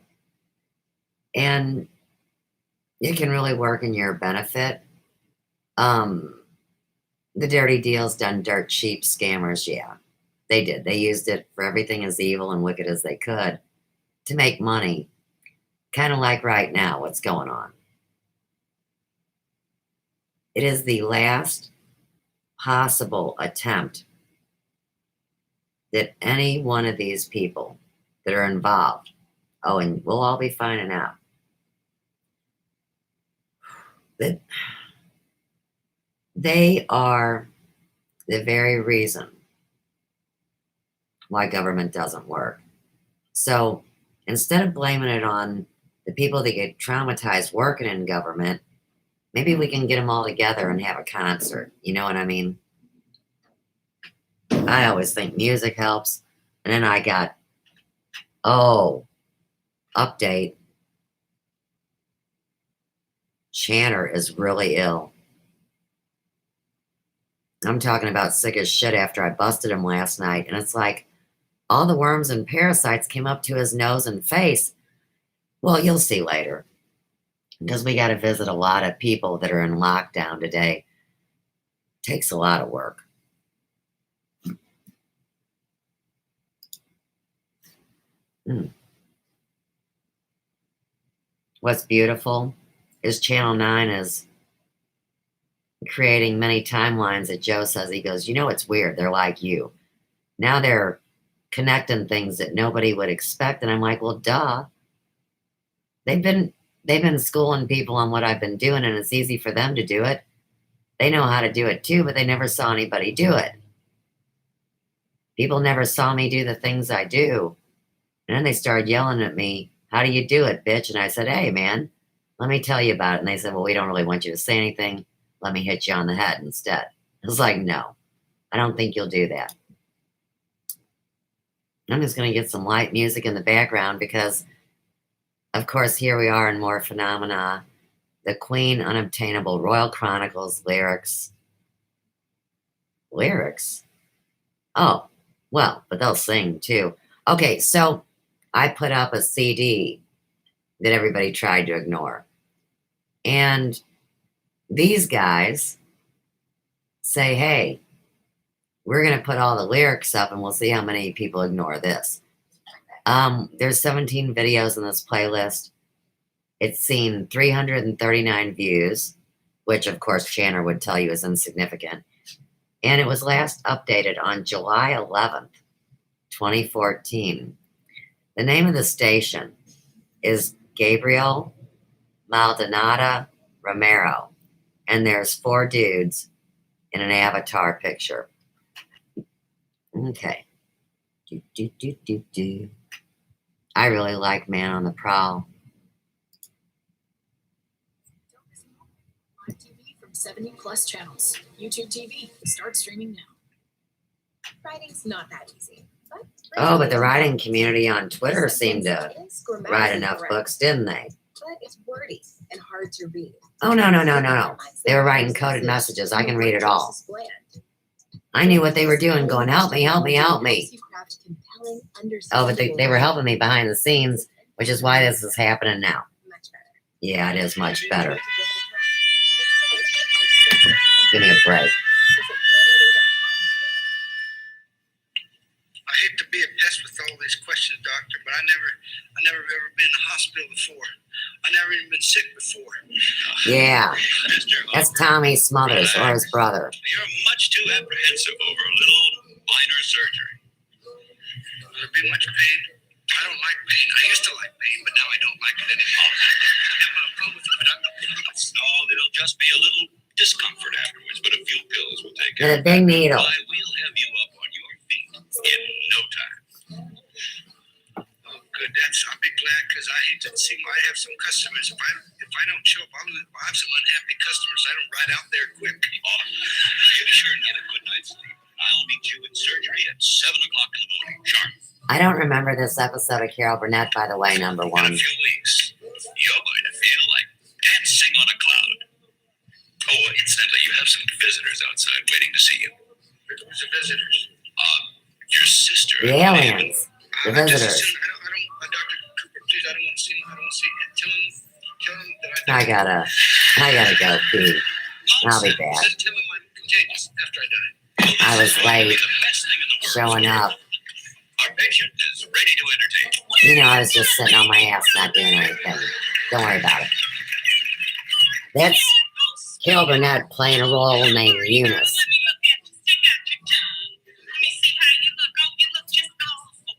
And it can really work in your benefit. The dirty deals done dirt cheap scammers, yeah, they did. They used it for everything as evil and wicked as they could to make money, kind of like right now, what's going on. It is the last possible attempt that any one of these people that are involved, oh, and we'll all be finding out, that they are the very reason why government doesn't work. So instead of blaming it on the people that get traumatized working in government, maybe we can get them all together and have a concert. You know what I mean? I always think music helps. And then I got, update. Channer is really ill. I'm talking about sick as shit after I busted him last night. And it's like all the worms and parasites came up to his nose and face. Well, you'll see later. Because we got to visit a lot of people that are in lockdown today. Takes a lot of work. What's beautiful is Channel 9 is creating many timelines that Joe says, he goes, it's weird. They're like you. Now they're connecting things that nobody would expect. And I'm like, well, duh. They've been schooling people on what I've been doing, and it's easy for them to do it. They know how to do it too, but they never saw anybody do it. People never saw me do the things I do. And then they started yelling at me, how do you do it, bitch? And I said, hey, man, let me tell you about it. And they said, well, we don't really want you to say anything. Let me hit you on the head instead. I was like, no, I don't think you'll do that. I'm just going to get some light music in the background because, of course, here we are in more phenomena. The Queen Unobtainable Royal Chronicles lyrics. Lyrics? Oh, well, but they'll sing too. Okay, so I put up a CD that everybody tried to ignore. And these guys say, hey, we're going to put all the lyrics up and we'll see how many people ignore this. There's 17 videos in this playlist. It's seen 339 views, which of course Channer would tell you is insignificant. And it was last updated on July 11th, 2014. The name of the station is Gabriel Maldonado Romero. And there's 4 dudes in an avatar picture. Okay. I really like Man on the Prowl. 70 plus channels. YouTube TV. Start streaming now. Writing's not that easy. Oh, but the writing community on Twitter seemed to write enough books, didn't they? But it's wordy and hard to read. Oh, no. They were writing coded messages. I can read it all. I knew what they were doing, going, help me. Oh, but they were helping me behind the scenes, which is why this is happening now. Much better. Yeah, it is much better. Give me a break. I hate to be a pest with all these questions, doctor, but I never ever been in a hospital before. I never even been sick before. Yeah, Mr. that's Hopper, Tommy Smothers or his brother. you're much too apprehensive over a little minor surgery. Will there be much pain? I don't like pain. I used to like pain, but now I don't like it anymore. I have a problem with it, but No, there'll just be a little discomfort afterwards, but a few pills will take With care a of big it. needle. Why, we'll have you up on your feet in no time. Oh, good. I'll be glad because I hate to see. I have some customers. If I don't show up, I'll have some unhappy customers. I don't ride out there quick. Oh, you be sure and get a good night's sleep. I'll meet you in surgery at 7 o'clock in the morning, sharp. I don't remember this episode of Carol Burnett, by the way, number In one. a few weeks, you're going to feel like dancing on a cloud. Oh, incidentally, you have some visitors outside waiting to see you. Who's the visitors? Your sister. The aliens. The visitors. Dr. Cooper, please, I don't want to see him. I don't want to see him. Tell him that I gotta go pee. I'll be back. Tell him I'm contagious after I die. I was late The best thing in the world. showing up. Our patient is ready to entertain. You know, I was just sitting on my ass not doing anything. Don't worry about it. That's Carol Burnett playing a role named Eunice. Let me look at you. Stick out your tongue. Let me see how you look. Oh, you look just awful.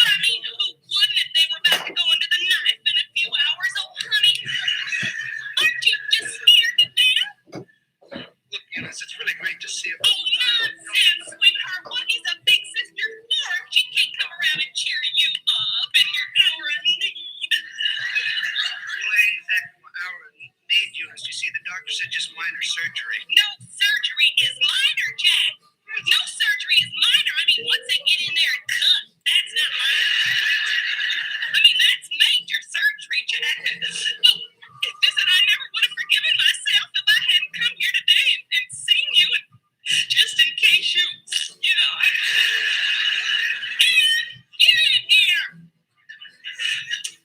I mean, who wouldn't if they were about to go under the knife in a few hours? Oh, honey. Aren't you just scared to death? Look, Eunice, it's really great to see you. Oh, nonsense, sweetheart. What is a big sister for? She can't come around and cheer you up in your hour of need. Well, ain't exactly my hour of need, Eunice. You see, the doctor said just minor surgery. No surgery is minor, Jack. No surgery is minor. I mean, once they get in there and cut, that's not minor. I mean, that's major surgery, Jack. Oh, listen, I never would have forgiven myself if I hadn't come here today and seen you, and just in case you know. Get in here.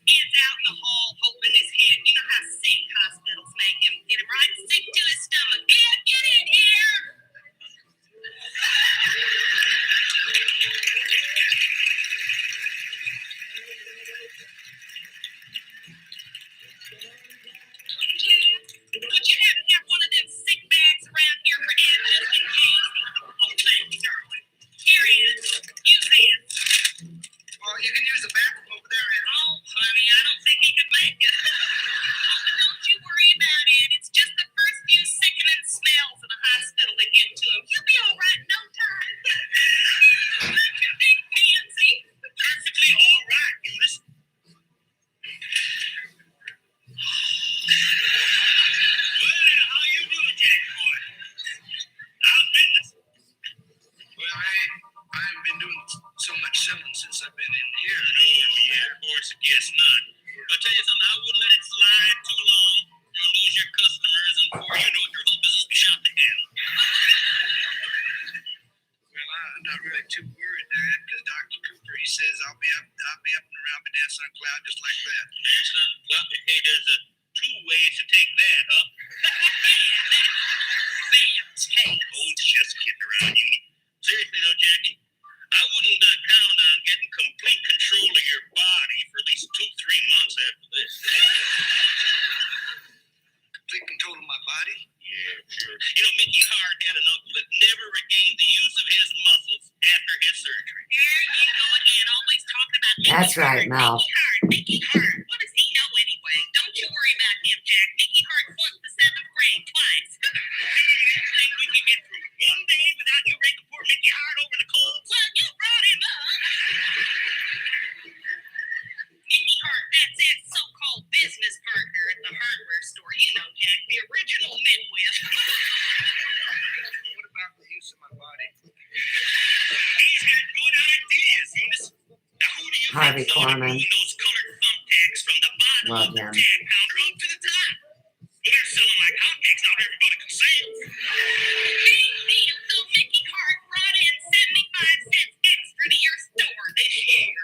Ed's out in the hall, hoping his head. You know how sick hospitals make him. Get him right sick to his stomach. Ed, get in here. Could you have one of them sick bags around here for Ed just in case? Oh, thanks, darling. Here he is. Use this. Well, you can use the bathroom over there, Ed. Oh, honey, I don't think he could make it. Oh, but don't you worry about it. It's just the first few sickening smells in the hospital that get to him. You'll be all right in no time. Don't you think, Pansy? Perfectly all right, Eunice. Well, how you doing, Jack boy? How's business? Well, I haven't been doing so much selling since I've been in here. No, yeah, of course, I guess not. I'll tell you something, I wouldn't let it slide too long. You'll lose your customers, and before you know it, your whole business will be shot to hell. Well, I'm not really too worried there, Ed, because Dr. Cooper, he says I'll be up and around, be dancing on a cloud just like that. Dancing on the cloud. Hey, there's two ways to take that, huh? Oh, just kidding around, you. Seriously though, Jackie, I wouldn't count on getting complete control of your body for at least 2-3 months after this. Complete control of my body? Yeah, sure. You know, Mickey Hart had an uncle that never regained the use of his muscles after his surgery. There you go again, always talking about Mickey That's right, Hart. Mel. Mickey Hart. What does he know anyway? Don't you worry about him, Jack. Mickey Hart flunked the 7th grade twice. You think we could get through one day without you raking poor Mickey Hart over the coals? Well, you brought him up. Mickey Hart, that's Ed's so-called business partner at the hardware store. You know, Jack, the original midwit. Harvey That's all Korman. those colored thumbtacks from the bottom Love of the him. tag counter up to the top. They're selling like hotcakes. Not everybody can see them. Big deal. So Mickey Hart brought in 75 cents extra to your store this year.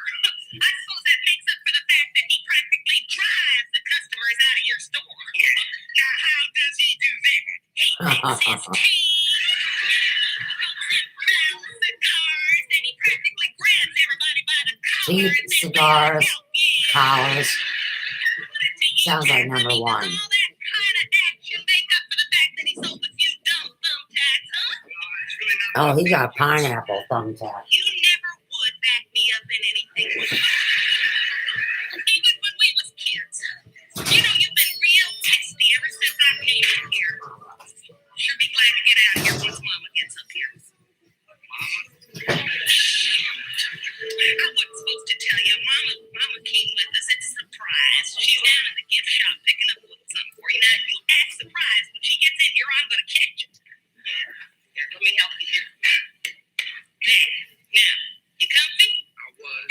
I suppose that makes up for the fact that he practically drives the customers out of your store. Now, how does he do that? He takes his keys, puts in brown cigars, and he practically grabs everybody by the collar Cheap and says, cigars, "Help you." collars. Do you Sounds like care? number I mean, one. does all that kind of action make up for the fact that he sold a few dumb thumbtacks, huh? It's really not. Oh, he got pineapple thumbtack. You never would back me up in anything. Even when we was kids. You know, you've been real testy ever since I came in here. Sure be glad to get out of here once Mama gets up here. I wasn't supposed to tell you. Mama came with us. It's a surprise. She's down in the gift shop picking up a little something for you. Now, you act surprised. When she gets in here, I'm going to catch you. Here, let me help you here. There. Now, you comfy? I was.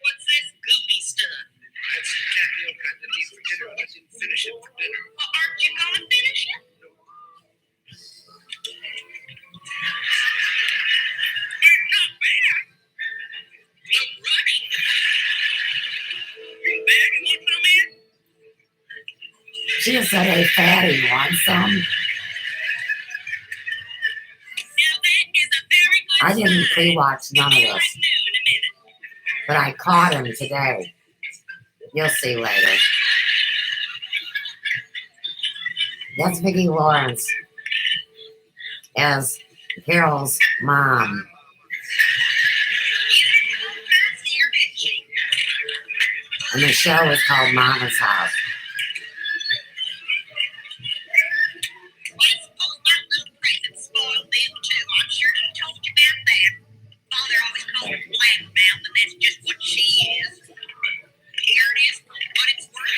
What's this gooey stuff? I had some tapioca I didn't eat for dinner. I didn't finish it for dinner. Well, aren't you going to finish it? Not bad. No running. You bad? You want some in? She just said, hey, fatty, want some? Now that is a very good I didn't sign. pre-watch none of You'll this, know in a minute. but I caught him today. You'll see later. That's Vicki Lawrence as Carol's mom. And the show is called Mama's House. Well, I suppose my little present spoiled them too. I'm sure she told you about that. Father always called her black mouth, and that's just what she is. Here it is for what it's worth.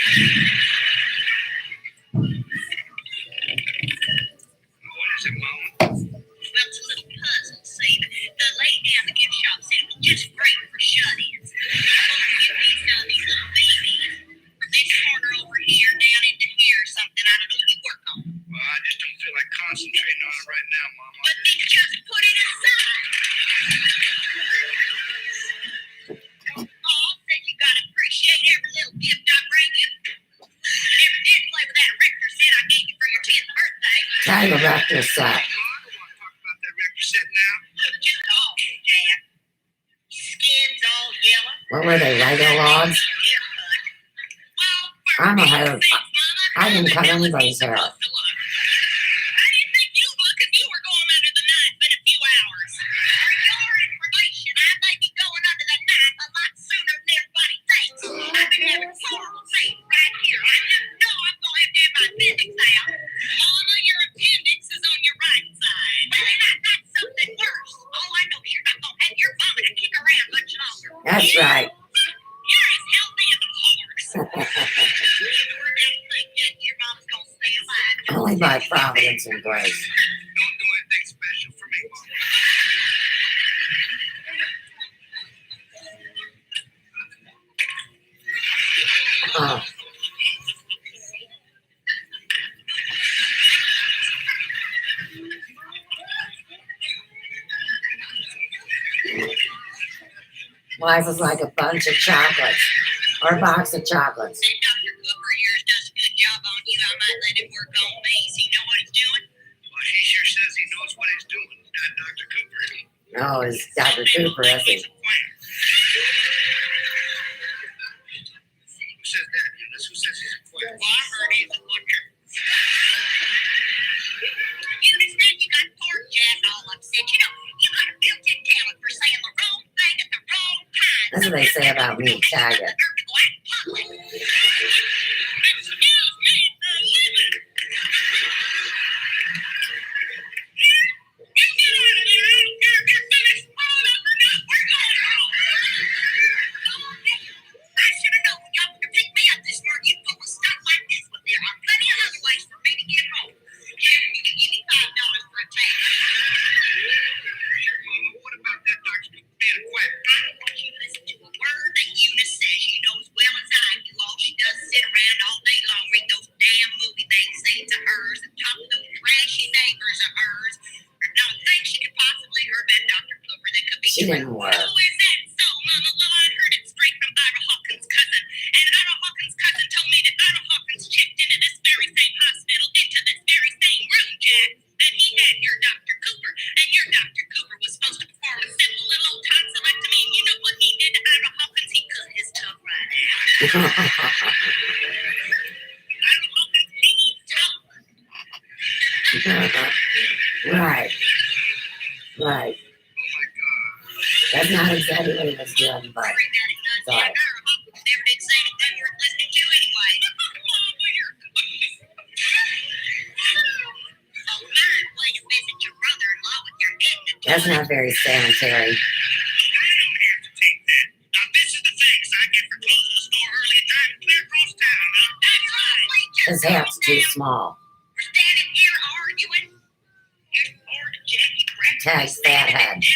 What is it, Mama? Well, it's a little puzzle, see. The lady down the gift shop said it was just great for shut-ins. I'm going to get these little babies from this corner over here down into here or something. I don't know. You work on it. Well, I just don't feel like concentrating on it right now, Mama. But then just put it aside. Paul said you gotta appreciate every little gift I bring you. You never did play with that Richter set I gave you for your 10th birthday. Tell the rector set. I don't want to talk about that record set now. Look, just awful, Dad. Skin's all yellow. What were they, Lego logs? Haircut. Well, I'm a hair. thanks, Mama. I didn't cut How was he anybody's hair. supposed to look? I didn't think you'd look if you were going under the knife in a few hours. For your information, I may be going under the knife a lot sooner than everybody thinks. I've been having horrible pain right here. I just know I'm going to have my appendix out. Mama, your appendix is on your right side. Well, then I got something worse. All I know is you're not going to have your vomit to kick around much longer. That's right. You're as healthy as a horse. You were down think that your mom's going to stay alive. Only by providence and grace. Don't do anything special for me, Mama. Oh, life is like a bunch of chocolates or a box of chocolates. That Dr. Cooper of yours does a good job on you. I might let him work on me. Does he know what he's doing? Well, he sure says he knows what he's doing. Dr. Cooper. No, it's Dr. Some people Cooper, think is he? he's a quack. Who says that, Eunice? Who says he's a quack? Well, I heard he's a butcher. You understand you got poor Jack all upset. You know, you got a built-in talent for saying the wrong thing at the wrong time. That's what they say about me, Tiger. Excuse me, the limit. You get out of here. I don't care if you're finished blowing up or not. We're going home. I should have known when y'all were to pick me up this morning. You'd pull a stunt like this, but there are plenty of other ways for me to get home. Yeah, you can give me $5 for a taxi. Mama, what about that Dr. Cooper being a quack? She didn't work. Oh, is that so, Mama? Well, I heard it straight from Ira Hawkins' cousin. And Ira Hawkins' cousin told me that Ira Hawkins checked into this very same hospital, into this very same room, Jack. And he had your Dr. Cooper. And your Dr. Cooper was supposed to perform a simple little old tonsillectomy. And you know what he did to Ira Hawkins? He cut his tongue right out. Ira Hawkins, he eats tongue. Right. Right. That's not exactly what he was doing, but sorry. Ira Hawkins never did say anything worth listening to anyway. Oh, mind way to visit your brother-in-law with your head. That's not very sanitary. I don't have to take that. Now, this is the thanks I get for closing the store early in time and clear across town. Huh? That's right. His hat's too small. We're standing here arguing. Here's poor Jackie Pratt. Tag fathead.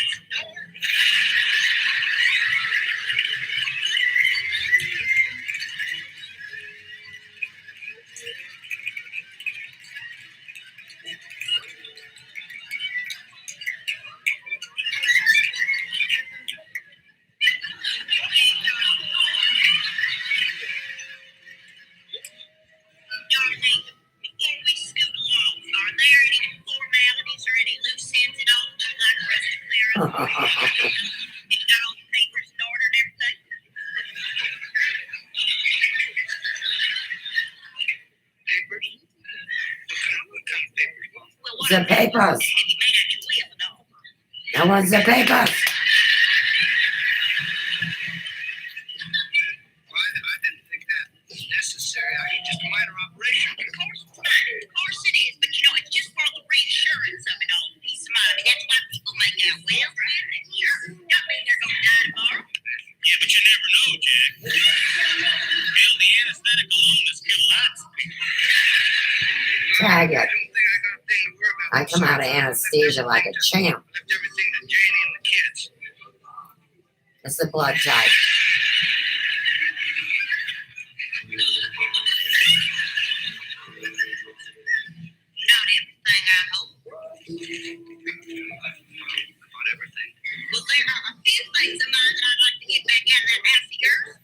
Darling, before we scoot along, are there any formalities or any loose ends at all you'd like for us to clear up? You got all the papers in order and everything? Papers? What kind of papers? Well, what The papers. have you made out your will and all? That was the papers. Well, I didn't think that was necessary. It's just a minor operation. Of course it is, but you know, it's just for the reassurance of it all, peace of mind. That's why people make out wills, right? Sure. Don't mean they're gonna die tomorrow. Yeah, but you never know, Jack. Hell, the anesthetic alone has killed lots of people. Tag it. I don't think I got a thing to worry about. I come out of anesthesia like a champ. Left everything to Janie and the kids. It's the blood type. Not everything, I hope. About everything. Well, there are a few things of mine that I'd like to get back out of that house of yours. A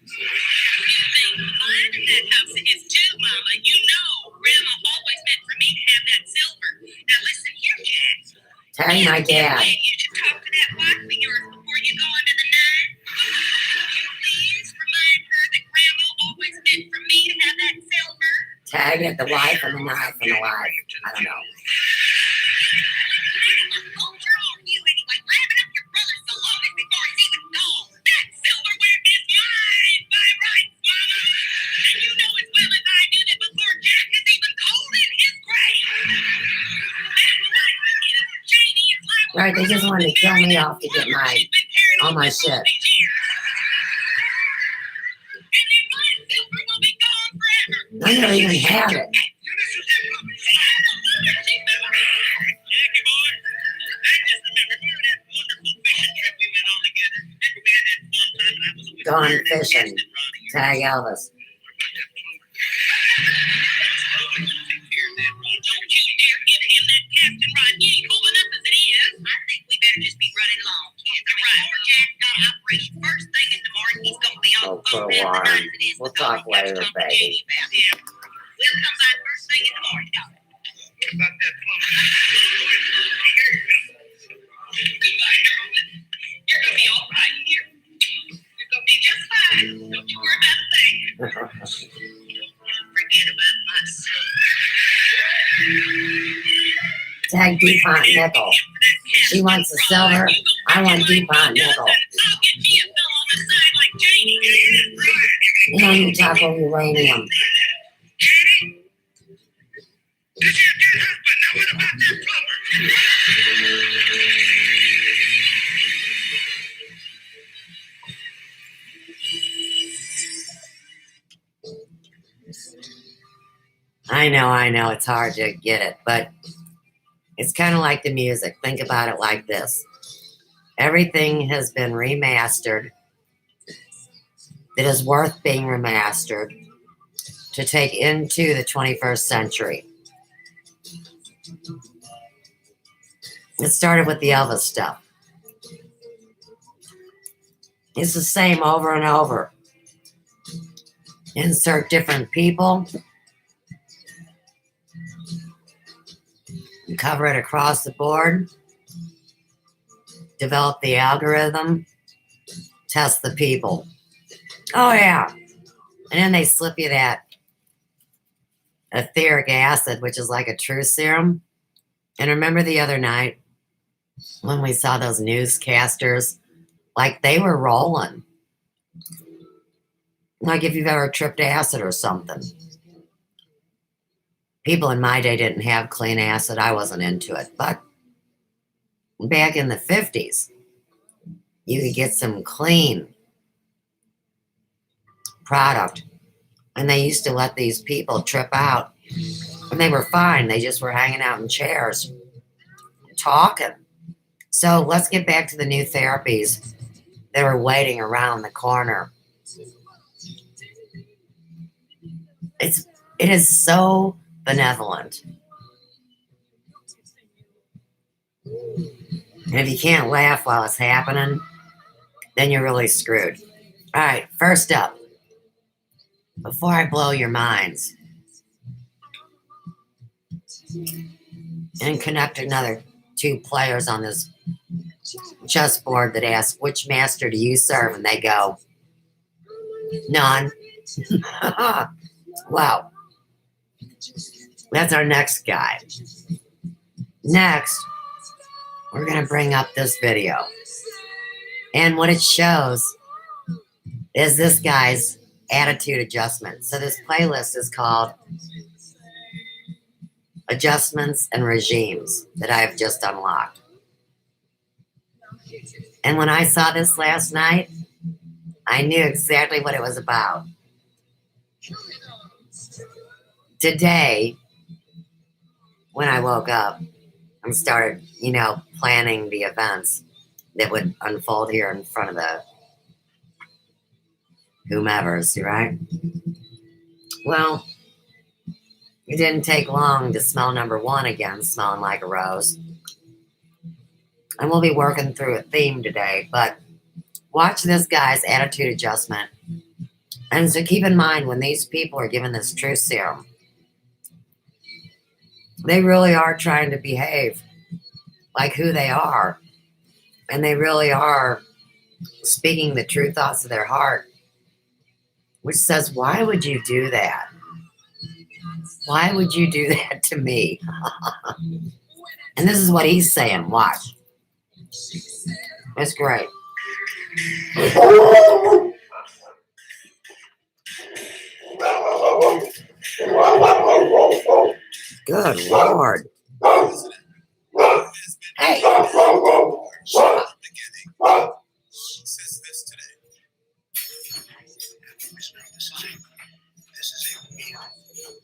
few things of mine in that house of his too, Mama. You know, Grandma always meant for me to have that silver. Now listen here, Jack. Tag my dad. You should talk to that wife of yours before you go into the night. Please remind her that Grandma always meant for me to have that silver. Tag it, the wife and the knife and the wife. I don't know. What culture are you anyway? Grabbing up your brother's belongings before he's even gone. That silverware is mine by rights, Mama. And you know as well as I do that before Jack is even cold in his grave. That's right, kid. Janie is liable. Right, they just wanted to kill me off to get all my shit. And then my silver will be gone forever. I never even had it. Jackie boy, I just remember that wonderful fishing trip we went on together. Remember we had that one time and I was with Gone Pratt and fishing. tested Ron of yours. Tag Elvis. What about that plumber? Don't you dare give him that Captain Rod. He ain't cool enough as it is. I think we better just be running along, kids. All right. Poor Jack's got an operation first thing in the morning. He's gonna be on Oh, the for phone a half the while. night as it is. We'll because talk we gotta later, talk to baby. Janie about it. Yeah. We'll come by first thing in the morning, darling. What about that plumber? Goodbye, darling. You're gonna be all right here. You're gonna be just fine. Don't you worry about a thing. Forget about my silver. Tag DuPont nickel. She wants the silver. I want DuPont nickel. I'll get me a fellow on the side like Janie. And you talk about uranium. This is your husband. Now what about that plumber? I know, it's hard to get it, but it's kind of like the music. Think about it like this. Everything has been remastered that is worth being remastered to take into the 21st century. It started with the Elvis stuff. It's the same over and over. Insert different people. Cover it across the board. Develop the algorithm. Test the people. Oh, yeah. And then they slip you that etheric acid, which is like a truth serum. And remember the other night when we saw those newscasters, like they were rolling. Like if you've ever tripped acid or something. People in my day didn't have clean acid. I wasn't into it. But back in the 50s, you could get some clean product. And they used to let these people trip out. And they were fine. They just were hanging out in chairs, talking. So let's get back to the new therapies that are waiting around the corner. It is so benevolent. And if you can't laugh while it's happening, then you're really screwed. All right, first up, before I blow your minds and connect another 2 players on this chessboard that ask, which master do you serve? And they go, none. Wow. That's our next guy. Next, we're going to bring up this video. And what it shows is this guy's attitude adjustment. So this playlist is called Adjustments and Regimes that I have just unlocked. And when I saw this last night, I knew exactly what it was about. Today, when I woke up and started, planning the events that would unfold here in front of the whomevers, right? Well, it didn't take long to smell number 1 again, smelling like a rose. And we'll be working through a theme today, but watch this guy's attitude adjustment. And so keep in mind, when these people are given this truth serum, they really are trying to behave like who they are. And they really are speaking the true thoughts of their heart, which says, why would you do that? Why would you do that to me? And this is what he's saying. Watch. It's great. Good Lord. Hey. Says this today.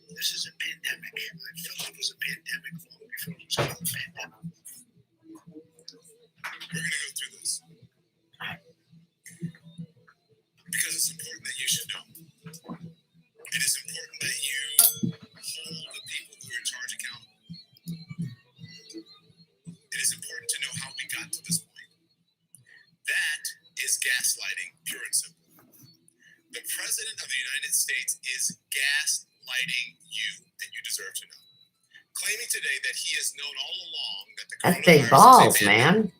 This is a pandemic. I felt it was a pandemic long before it was called a pandemic. We're going to go through this. Because it's important that you should know. It is important that you hold the people who are in charge accountable. It is important to know how we got to this point. That is gaslighting, pure and simple. The President of the United States is gaslighting you, and you deserve to know. Claiming today that he has known all along that the That's big balls, man.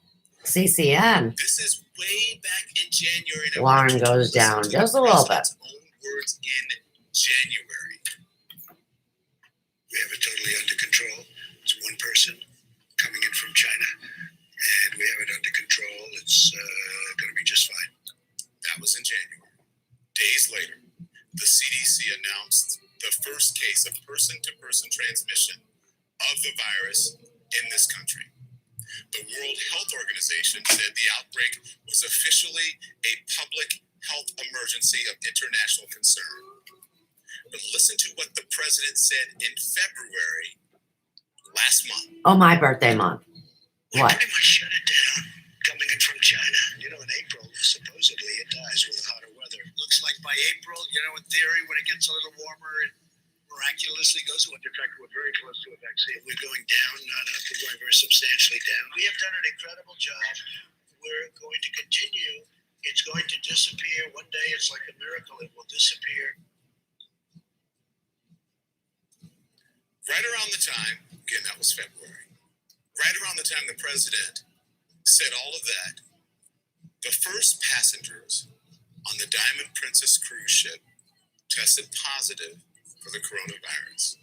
CCN. This is way back in January. Warren goes down just a little bit. Own words in January. We have it totally under control. It's one person coming in from China, and we have it under control. It's going to be just fine. That was in January. Days later, the CDC announced the first case of person-to-person transmission of the virus in this country. The World Health Organization said the outbreak was officially a public health emergency of international concern. But listen to what the president said in February last month. Oh, my birthday month. What? We pretty much shut it down. Coming in from China. In April, supposedly it dies with hotter weather. Looks like by April, in theory, when it gets a little warmer, it miraculously goes into effect. We're very close to a vaccine. We're going down, not up. We're going very substantially down. We have done an incredible job. We're going to continue It's going to disappear. One day it's like a miracle. It will disappear. Right around the time, again, that was February, right around the time the president said all of that, the first passengers on the Diamond Princess cruise ship tested positive for the coronavirus.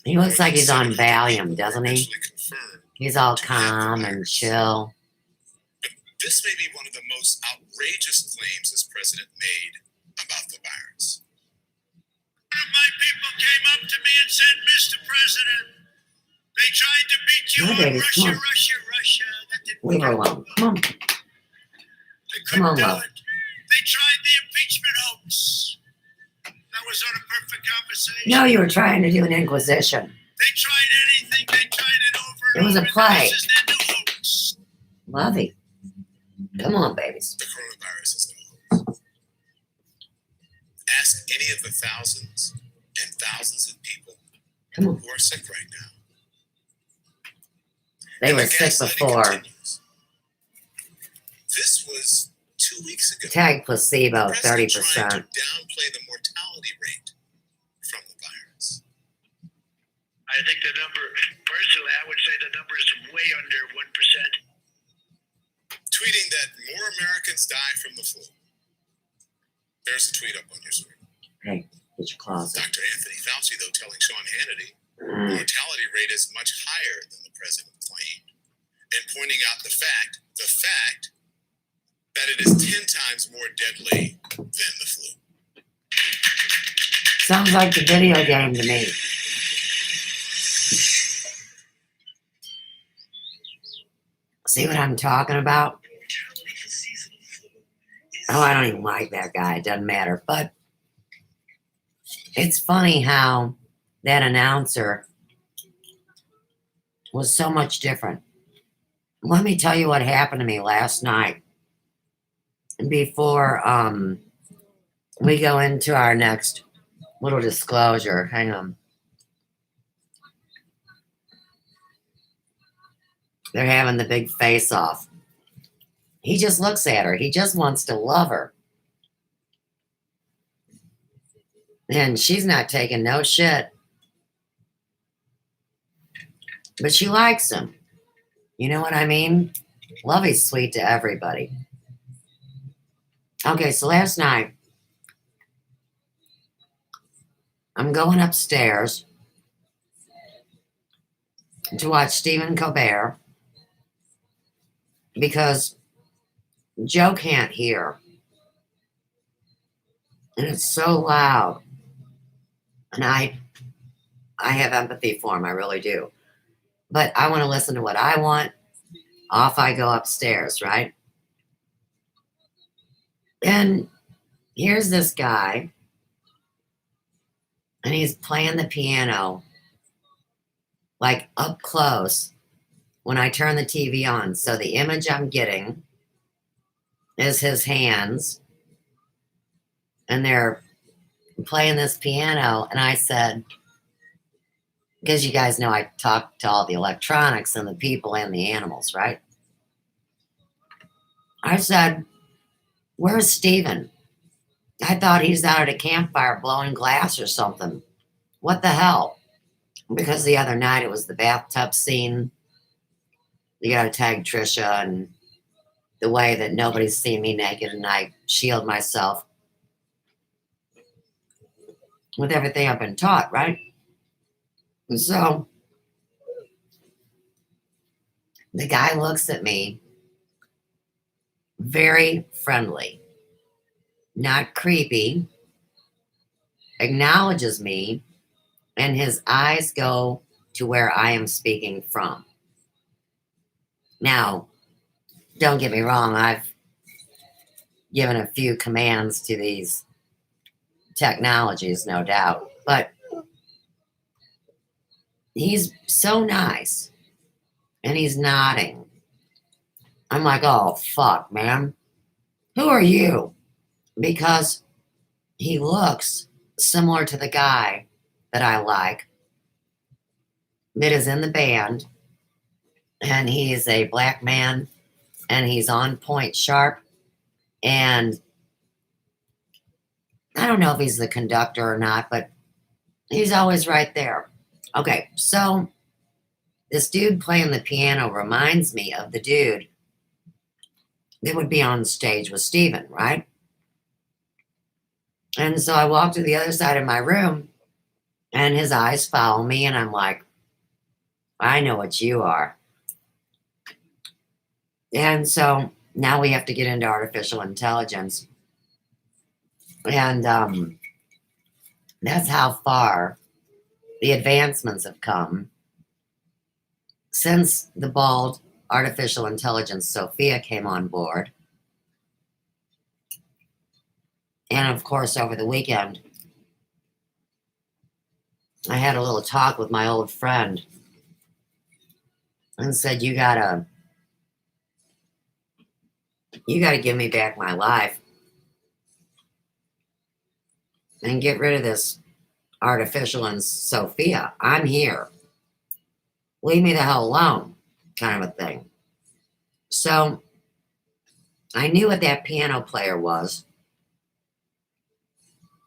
He looks like he's on 700 Valium, people doesn't were he? eventually confirmed He's all to have the calm and virus. chill. This may be one of the most outrageous claims this president made about the virus. My people came up to me and said, Mr. President, they tried to beat you Hi, on baby, Russia, come on. Russia. That didn't Leave her work. alone. Come on. They Come on, couldn't do love. it. They tried the impeachment hoax. That was not a perfect conversation. No, you were trying to do an inquisition. They tried anything. They tried it over It and was a over. play. This is their new hoax. Lovey. Come on, babies. The coronavirus is no hoax. Ask any of the thousands and thousands of people Come on. who are sick right now. They And were the sick gaslighting before. continues. This was 2 weeks ago. Tag placebo, The president 30%. trying to downplay the mortality rate from the virus. I think the number, personally, I would say the number is way under 1%. Tweeting that more Americans die from the flu. There's a tweet up on your screen. Hey, get your claws in. Dr. Anthony Fauci, though, telling Sean Hannity the mortality rate is much higher than the president claimed, and pointing out the fact that it is 10 times more deadly than the flu. Sounds like the video game to me. See what I'm talking about? Oh, I don't even like that guy. It doesn't matter. But it's funny how that announcer was so much different. Let me tell you what happened to me last night before we go into our next little disclosure. Hang on. They're having the big face off. He just looks at her. He just wants to love her. And she's not taking no shit. But she likes him. You know what I mean? Lovey's sweet to everybody. Okay, so last night, I'm going upstairs to watch Stephen Colbert because Joe can't hear. And it's so loud. And I have empathy for him, I really do. But I want to listen to what I want. Off I go upstairs, right? And here's this guy. And he's playing the piano like up close when I turn the TV on. So the image I'm getting is his hands. And they're playing this piano. And I said, because you guys know I talk to all the electronics and the people and the animals, right? I said, where's Steven? I thought he's out at a campfire blowing glass or something. What the hell? Because the other night it was the bathtub scene. You gotta tag Trisha and the way that nobody's seen me naked and I shield myself with everything I've been taught, right? And so the guy looks at me very friendly, not creepy, acknowledges me, and his eyes go to where I am speaking from. Now, don't get me wrong, I've given a few commands to these technologies, no doubt, but he's so nice, and he's nodding. I'm like, oh, fuck, man. Who are you? Because he looks similar to the guy that I like that is in the band, and he's a black man, and he's on point sharp, And I don't know if he's the conductor or not, but he's always right there. Okay, so this dude playing the piano reminds me of the dude that would be on stage with Steven, right? And so I walk to the other side of my room, and his eyes follow me, and I'm like, I know what you are. And so now we have to get into artificial intelligence. And that's how far the advancements have come since the bald artificial intelligence Sophia came on board. And of course, over the weekend, I had a little talk with my old friend and said, you gotta give me back my life and get rid of this artificial and Sophia. I'm here. Leave me the hell alone, kind of a thing. So I knew what that piano player was.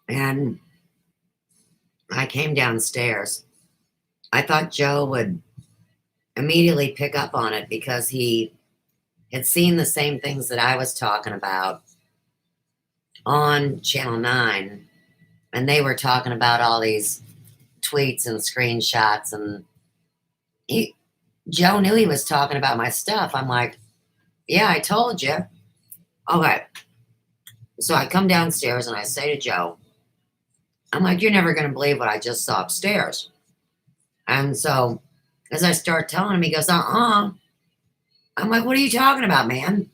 And I came downstairs. I thought Joe would immediately pick up on it because he had seen the same things that I was talking about on Channel 9. And they were talking about all these tweets and screenshots. And Joe knew he was talking about my stuff. I'm like, yeah, I told you. Okay. So I come downstairs and I say to Joe, I'm like, you're never going to believe what I just saw upstairs. And so as I start telling him, he goes, I'm like, what are you talking about, man?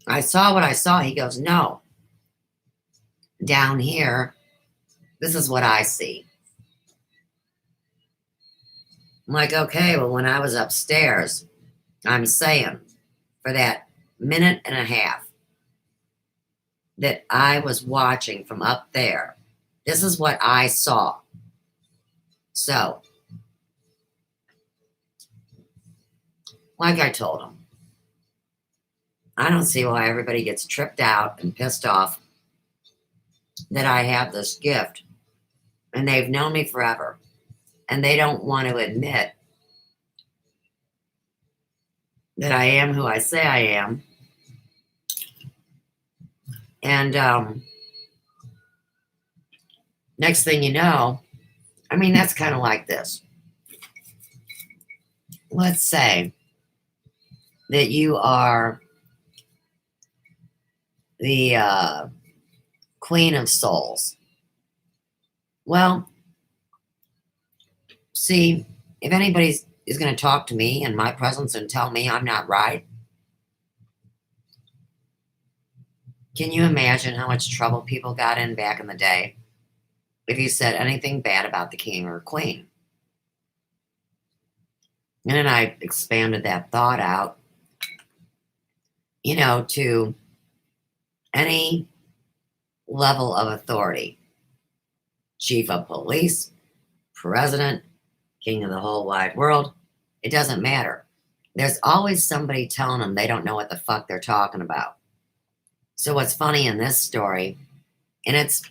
I saw what I saw. He goes, no. Down here, this is what I see. I'm like, okay, well, when I was upstairs, I'm saying for that minute and a half that I was watching from up there, this is what I saw. So, like I told him, I don't see why everybody gets tripped out and pissed off that I have this gift. And they've known me forever. And they don't want to admit that I am who I say I am. And next thing you know, I mean, that's kind of like this. Let's say that you are the Queen of Souls. Well, see, if anybody is going to talk to me in my presence and tell me I'm not right, can you imagine how much trouble people got in back in the day if you said anything bad about the king or queen? And then I expanded that thought out, to any level of authority. Chief of police, president, king of the whole wide world. It doesn't matter. There's always somebody telling them they don't know what the fuck they're talking about. So what's funny in this story, and it's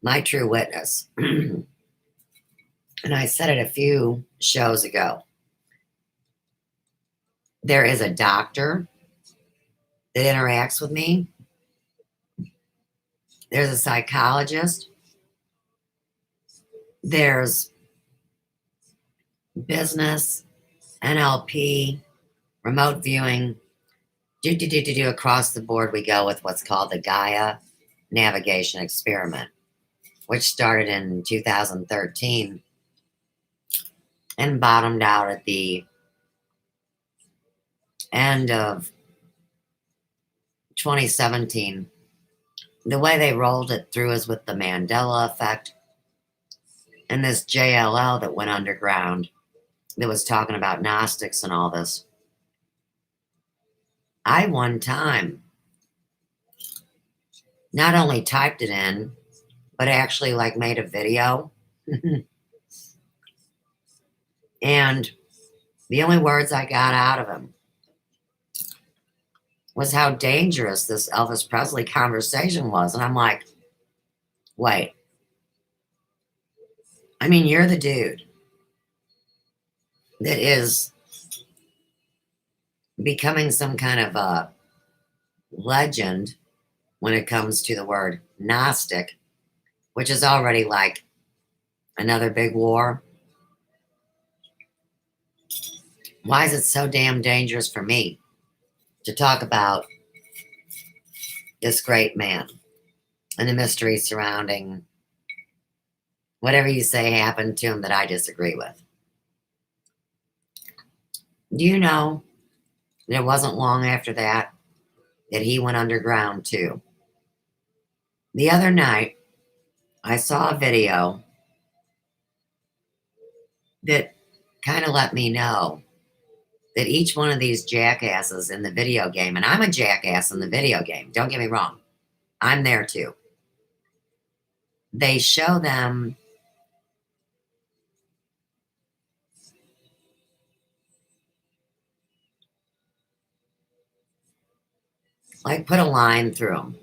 my true witness, and I said it a few shows ago, there is a doctor that interacts with me. There's a psychologist. There's business, NLP, remote viewing, do across the board. We go with what's called the Gaia Navigation Experiment, which started in 2013 and bottomed out at the end of 2017. The way they rolled it through is with the Mandela effect and this JLL that went underground that was talking about Gnostics and all this. I one time not only typed it in, but actually made a video. And the only words I got out of him was how dangerous this Elvis Presley conversation was. And I'm like, wait. I mean, you're the dude that is becoming some kind of a legend when it comes to the word Gnostic, which is already like another big war. Why is it so damn dangerous for me to talk about this great man and the mystery surrounding whatever you say happened to him that I disagree with? Do you know that it wasn't long after that he went underground too? The other night, I saw a video that kind of let me know that each one of these jackasses in the video game, and I'm a jackass in the video game, don't get me wrong, I'm there too. They show them like put a line through them.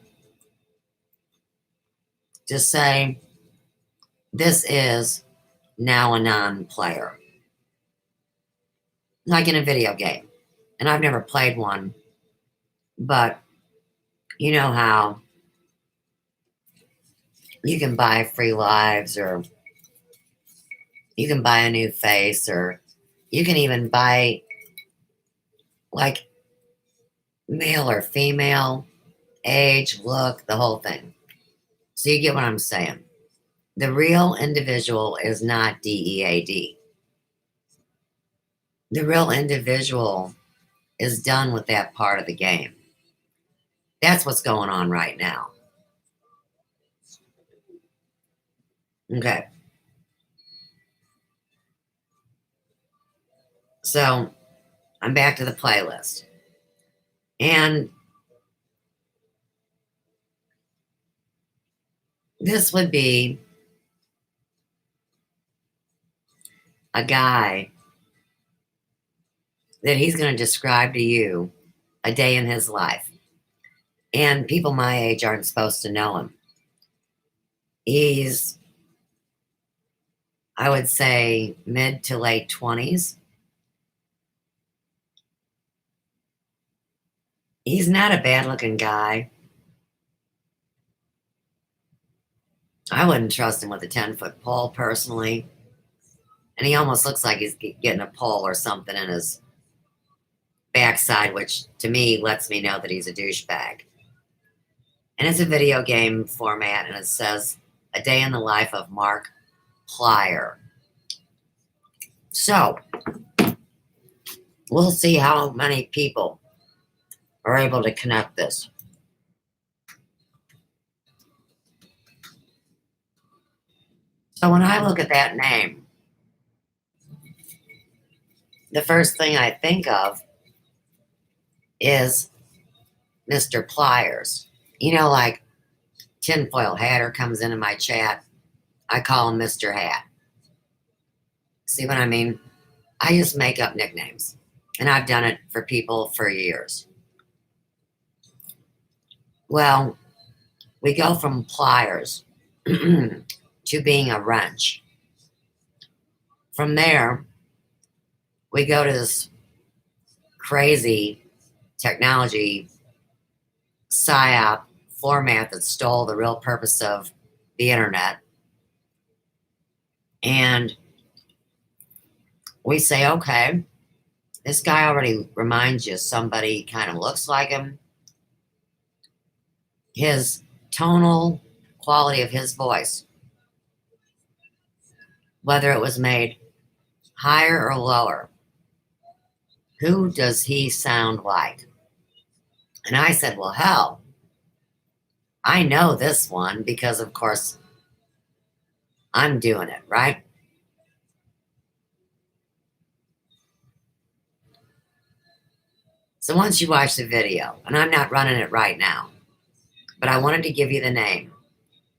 Just say, this is now a non-player. Like in a video game. And I've never played one, but you know how you can buy free lives, or you can buy a new face, or you can even buy like male or female, age, look, the whole thing. So you get what I'm saying. The real individual is not DEAD. The real individual is done with that part of the game. That's what's going on right now. Okay. So I'm back to the playlist. And this would be a guy that he's going to describe to you a day in his life. And people my age aren't supposed to know him. He's, I would say, mid to late 20s. He's not a bad looking guy. I wouldn't trust him with a 10-foot pole personally. And he almost looks like he's getting a pole or something in his backside, which to me lets me know that he's a douchebag. And it's a video game format, and it says a day in the life of Mark Plier. So we'll see how many people are able to connect this. So when I look at that name, the first thing I think of is Mr. Pliers. You know, like Tinfoil Hatter comes into my chat. I call him Mr. Hat. See what I mean? I just make up nicknames. And I've done it for people for years. Well, we go from pliers to being a wrench. From there, we go to this crazy technology psyop format that stole the real purpose of the internet. And we say, okay, this guy already reminds you somebody kind of looks like him. His tonal quality of his voice, whether it was made higher or lower, who does he sound like? And I said, well, hell, I know this one because, of course, I'm doing it, right? So once you watch the video, and I'm not running it right now, but I wanted to give you the name.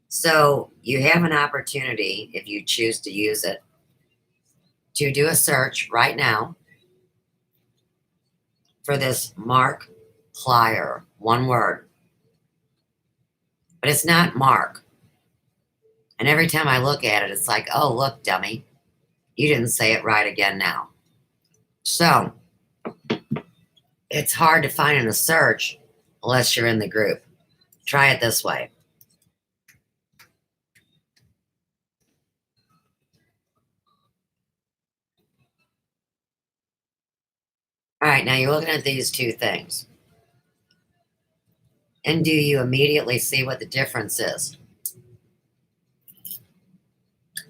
So you have an opportunity, if you choose to use it, to do a search right now for this Mark Plier. One word. But it's not Mark. And every time I look at it, it's like, oh, look, dummy. You didn't say it right again now. So, it's hard to find in a search unless you're in the group. Try it this way. All right, now you're looking at these two things. And do you immediately see what the difference is?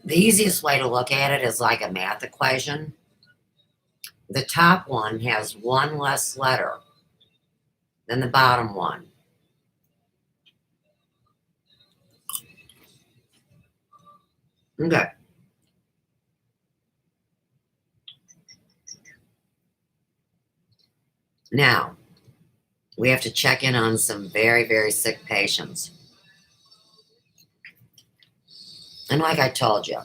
The easiest way to look at it is like a math equation. The top one has one less letter than the bottom one. Okay. Now, we have to check in on some very, very sick patients. And like I told you,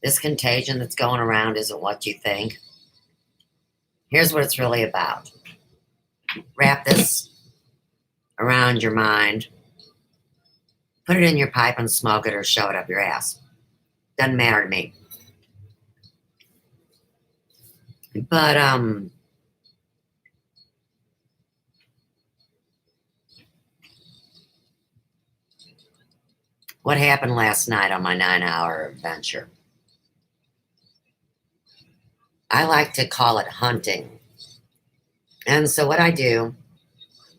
this contagion that's going around isn't what you think. Here's what it's really about. Wrap this around your mind. Put it in your pipe and smoke it or shove it up your ass. Doesn't matter to me. But, what happened last night on my 9-hour adventure? I like to call it hunting. And so what I do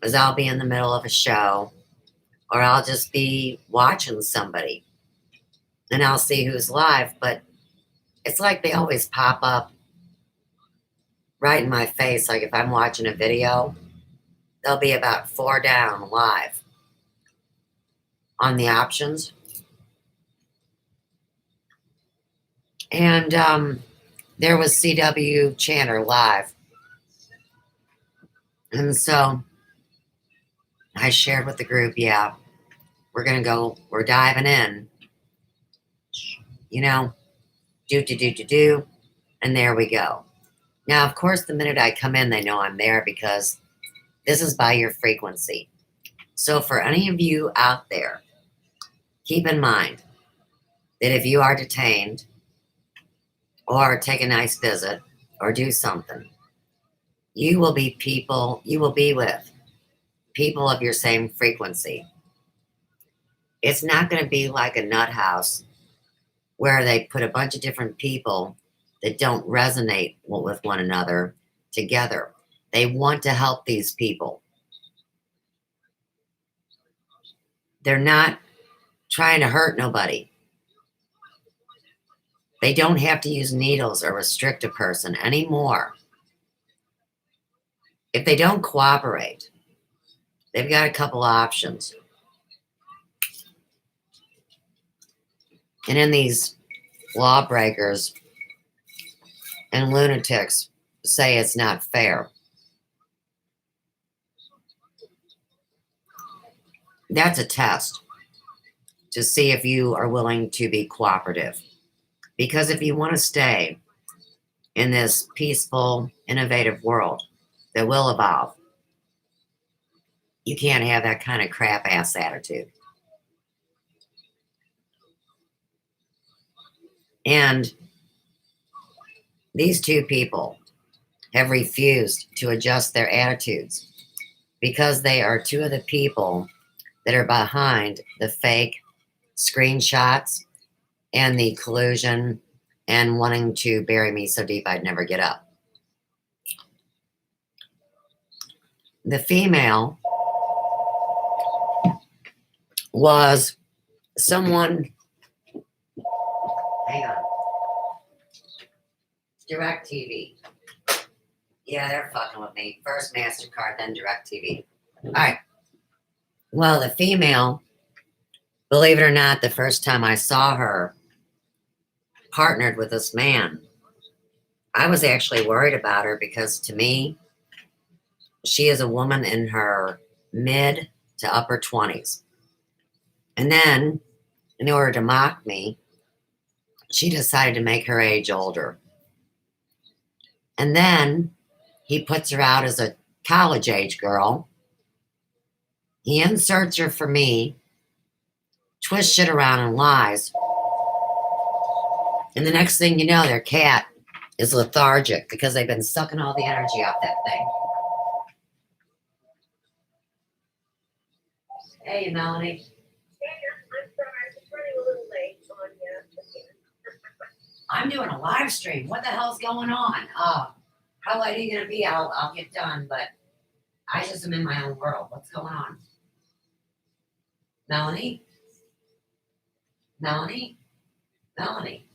is I'll be in the middle of a show or I'll just be watching somebody and I'll see who's live, but it's like they always pop up right in my face. Like if I'm watching a video, they'll be about 4 down live on the options. And there was CW Channer live. And so I shared with the group, yeah, we're going to go, we're diving in, you know, do. And there we go. Now, of course, the minute I come in, they know I'm there because this is by your frequency. So for any of you out there, keep in mind that if you are detained or take a nice visit or do something, you will be with people of your same frequency. It's not going to be like a nut house where they put a bunch of different people that don't resonate with one another together. They want to help these people. They're not trying to hurt nobody. They don't have to use needles or restrict a person anymore. If they don't cooperate, they've got a couple options. And in these lawbreakers and lunatics say it's not fair. That's a test to see if you are willing to be cooperative. Because if you want to stay in this peaceful, innovative world that will evolve, you can't have that kind of crap-ass attitude. And these two people have refused to adjust their attitudes because they are two of the people that are behind the fake screenshots and the collusion and wanting to bury me so deep I'd never get up. The female was someone, hang on, DirecTV. Yeah, they're fucking with me. First MasterCard, then DirecTV. All right. Well, the female, believe it or not, the first time I saw her partnered with this man, I was actually worried about her because to me, she is a woman in her mid to upper 20s. And then, in order to mock me, she decided to make her age older. And then he puts her out as a college age girl He inserts her for me, twists shit around and lies. And the next thing you know, their cat is lethargic because they've been sucking all the energy off that thing. Hey, Melanie. I'm sorry, I'm just running a little late on you. I'm doing a live stream. What the hell's going on? How late are you gonna be? I'll get done, but I just am in my own world. What's going on? Melanie? Melanie? Melanie.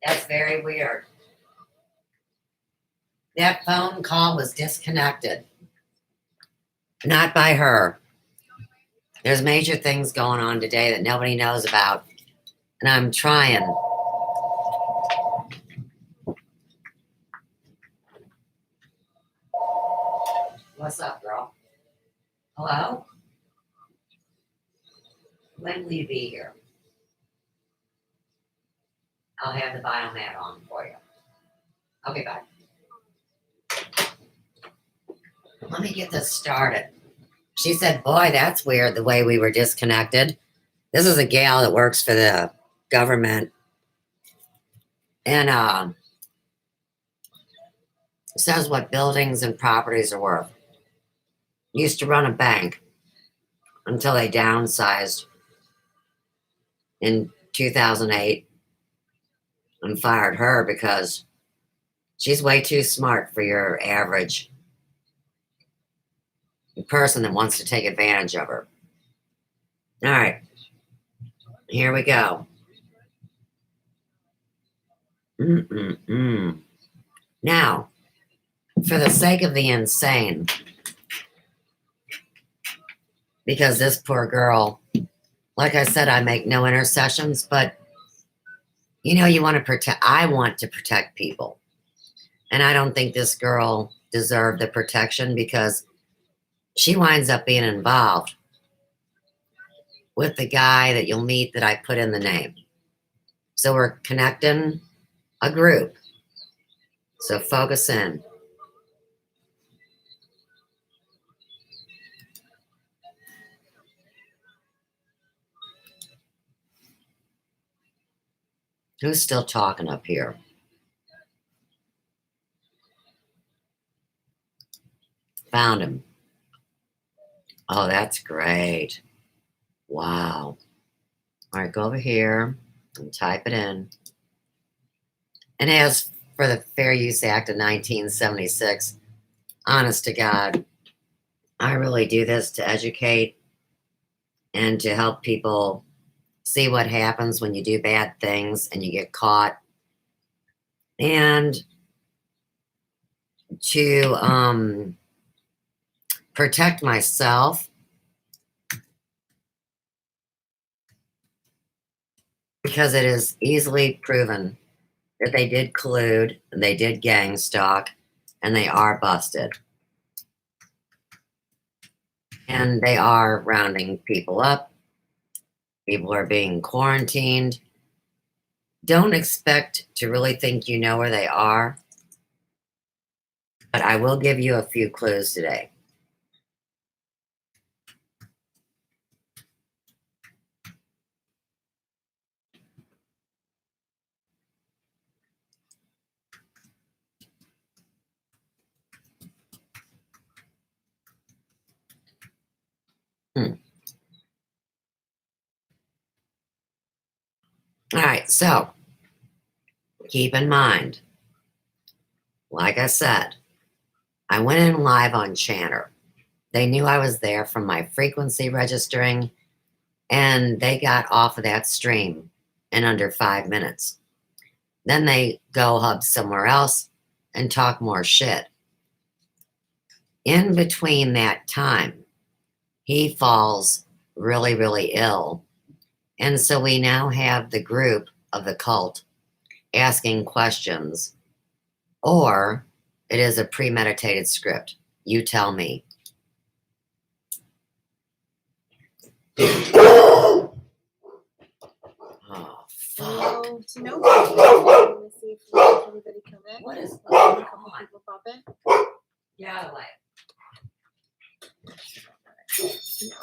That's very weird. That phone call was disconnected. Not by her. There's major things going on today that nobody knows about. And I'm trying. What's up, girl? Hello? When will you be here? I'll have the biomat on for you. Okay, bye. Let me get this started. She said, boy, that's weird the way we were disconnected. This is a gal that works for the government. And says what buildings and properties are worth. Used to run a bank until they downsized in 2008 and fired her because she's way too smart for your average person that wants to take advantage of her. All right, here we go. Now, for the sake of the insane, because this poor girl, like I said, I make no intercessions, but you know, you want to protect, I want to protect people. And I don't think this girl deserved the protection because she winds up being involved with the guy that you'll meet that I put in the name. So we're connecting a group. So focus in. Who's still talking up here? Found him. Oh, that's great. Wow. All right, go over here and type it in. And as for the Fair Use Act of 1976, honest to God, I really do this to educate and to help people see what happens when you do bad things and you get caught. And to protect myself because it is easily proven that they did collude and they did gang stalk and they are busted. And they are rounding people up. People are being quarantined. Don't expect to really think you know where they are. But I will give you a few clues today. All right, so keep in mind, like I said, I went in live on Chanter. They knew I was there from my frequency registering, and they got off of that stream in under 5 minutes. Then they go hub somewhere else and talk more shit. In between that time, he falls really, really ill. And so we now have the group of the cult asking questions, or it is a premeditated script. You tell me. Oh, fuck. Hello to nobody. Let me see if we have anybody come in. What is A going couple on? people pop in. Yeah, like.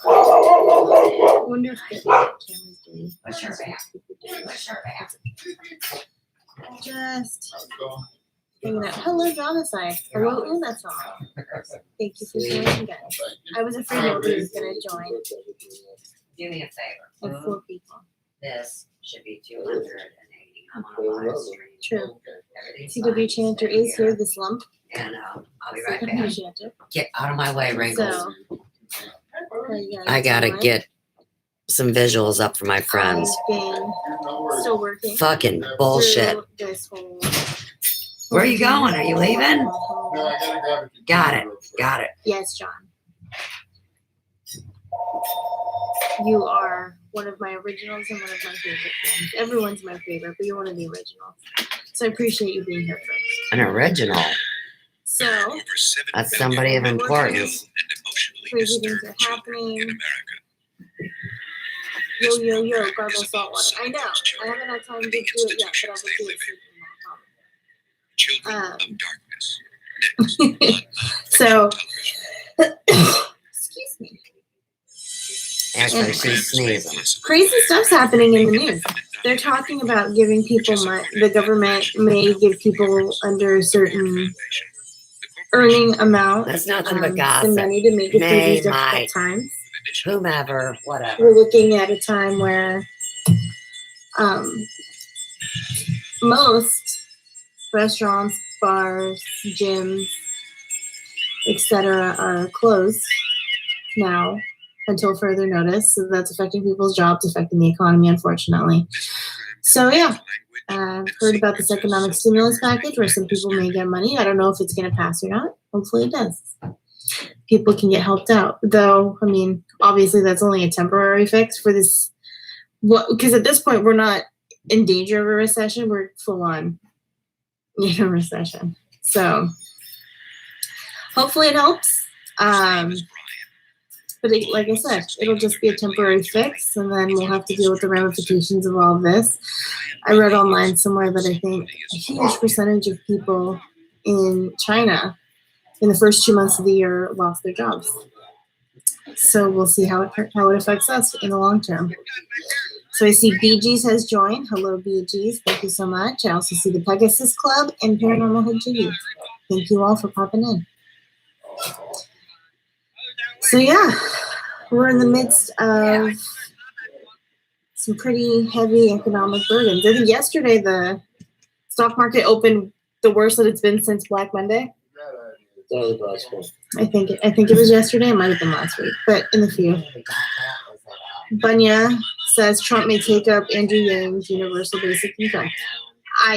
I wonder if the camera's doing. Push her back. Push her back. Just hanging out. Hello, Jonathan. Hello, Una-san. Thank you for joining, guys. I was afraid nobody was going to join. Do me a favor. Like 4 people. This should be 280. I'm on a live stream. True. Everything's CW fine. Chanter is here, this lump. And I'll be right back. Chanter. Get out of my way, Wrinkles. So, I gotta get some visuals up for my friends. I've been still working. Fucking bullshit. through This whole Where are you going? Are you leaving? Got it. Got it. Yes, John. You are one of my originals and one of my favorite friends. Everyone's my favorite, but you're one of the originals. So I appreciate you being here first. An original. So, Over 7 That's somebody of million importance. and emotionally crazy things disturbed are children in happening. America. Yo, gargle salt water. I know. I haven't had time to do it yet, but I will do it soon. Children Um, of darkness. Next, on So, excuse me. Actually, she's sneezing. Crazy stuff's happening in the news. They're talking about giving people money. The government may give people under a certain earning amount That's nothing but the gossip. money to make it through May, these difficult might. times. Whomever, whatever. We're looking at a time where most restaurants, bars, gyms, etc. are closed now until further notice. So that's affecting people's jobs, affecting the economy, unfortunately. So yeah, I've heard about this economic stimulus package where some people may get money. I don't know if it's going to pass or not. Hopefully it does. People can get helped out. Though, I mean, obviously that's only a temporary fix for this. Because at this point, we're not in danger of a recession. We're full on in a recession. So hopefully it helps. But like I said, it'll just be a temporary fix, and then we'll have to deal with the ramifications of all of this. I read online somewhere that I think a huge percentage of people in China in the first 2 months of the year lost their jobs. So we'll see how it affects us in the long term. So I see BG's has joined. Hello, BG's. Thank you so much. I also see the Pegasus Club and Paranormal Hood TV. Thank you all for popping in. So yeah, we're in the midst of some pretty heavy economic burdens. I think yesterday the stock market opened the worst that it's been since Black Monday. I think it was yesterday. It might have been last week, but in the few. Bunya says Trump may take up Andrew Yang's universal basic income.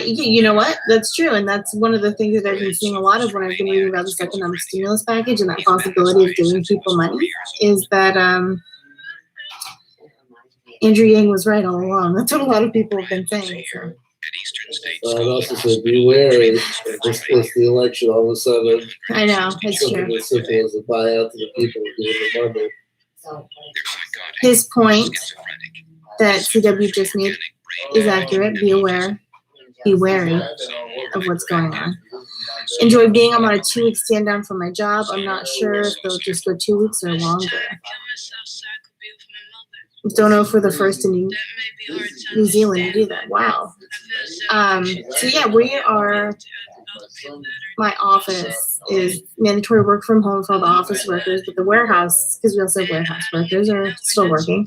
You know what? That's true, and that's one of the things that I've been seeing a lot of when I've been reading about this economic stimulus package and that possibility of giving people money is that Andrew Yang was right all along. That's what a lot of people have been saying. So. I'd also say beware if the election all of a sudden. I know, it's something true. as simple as a buyout to the people who give them the money. His point that CW just made is accurate. Be aware. Be wary of what's going on. Enjoy being. I'm on a 2-week stand down from my job. I'm not sure if they'll just go 2 weeks or longer. Don't know if we're the first in New Zealand to do that. Wow. So yeah, we are. My office is mandatory work from home for all the office workers, but the warehouse, because we also have warehouse workers, are still working.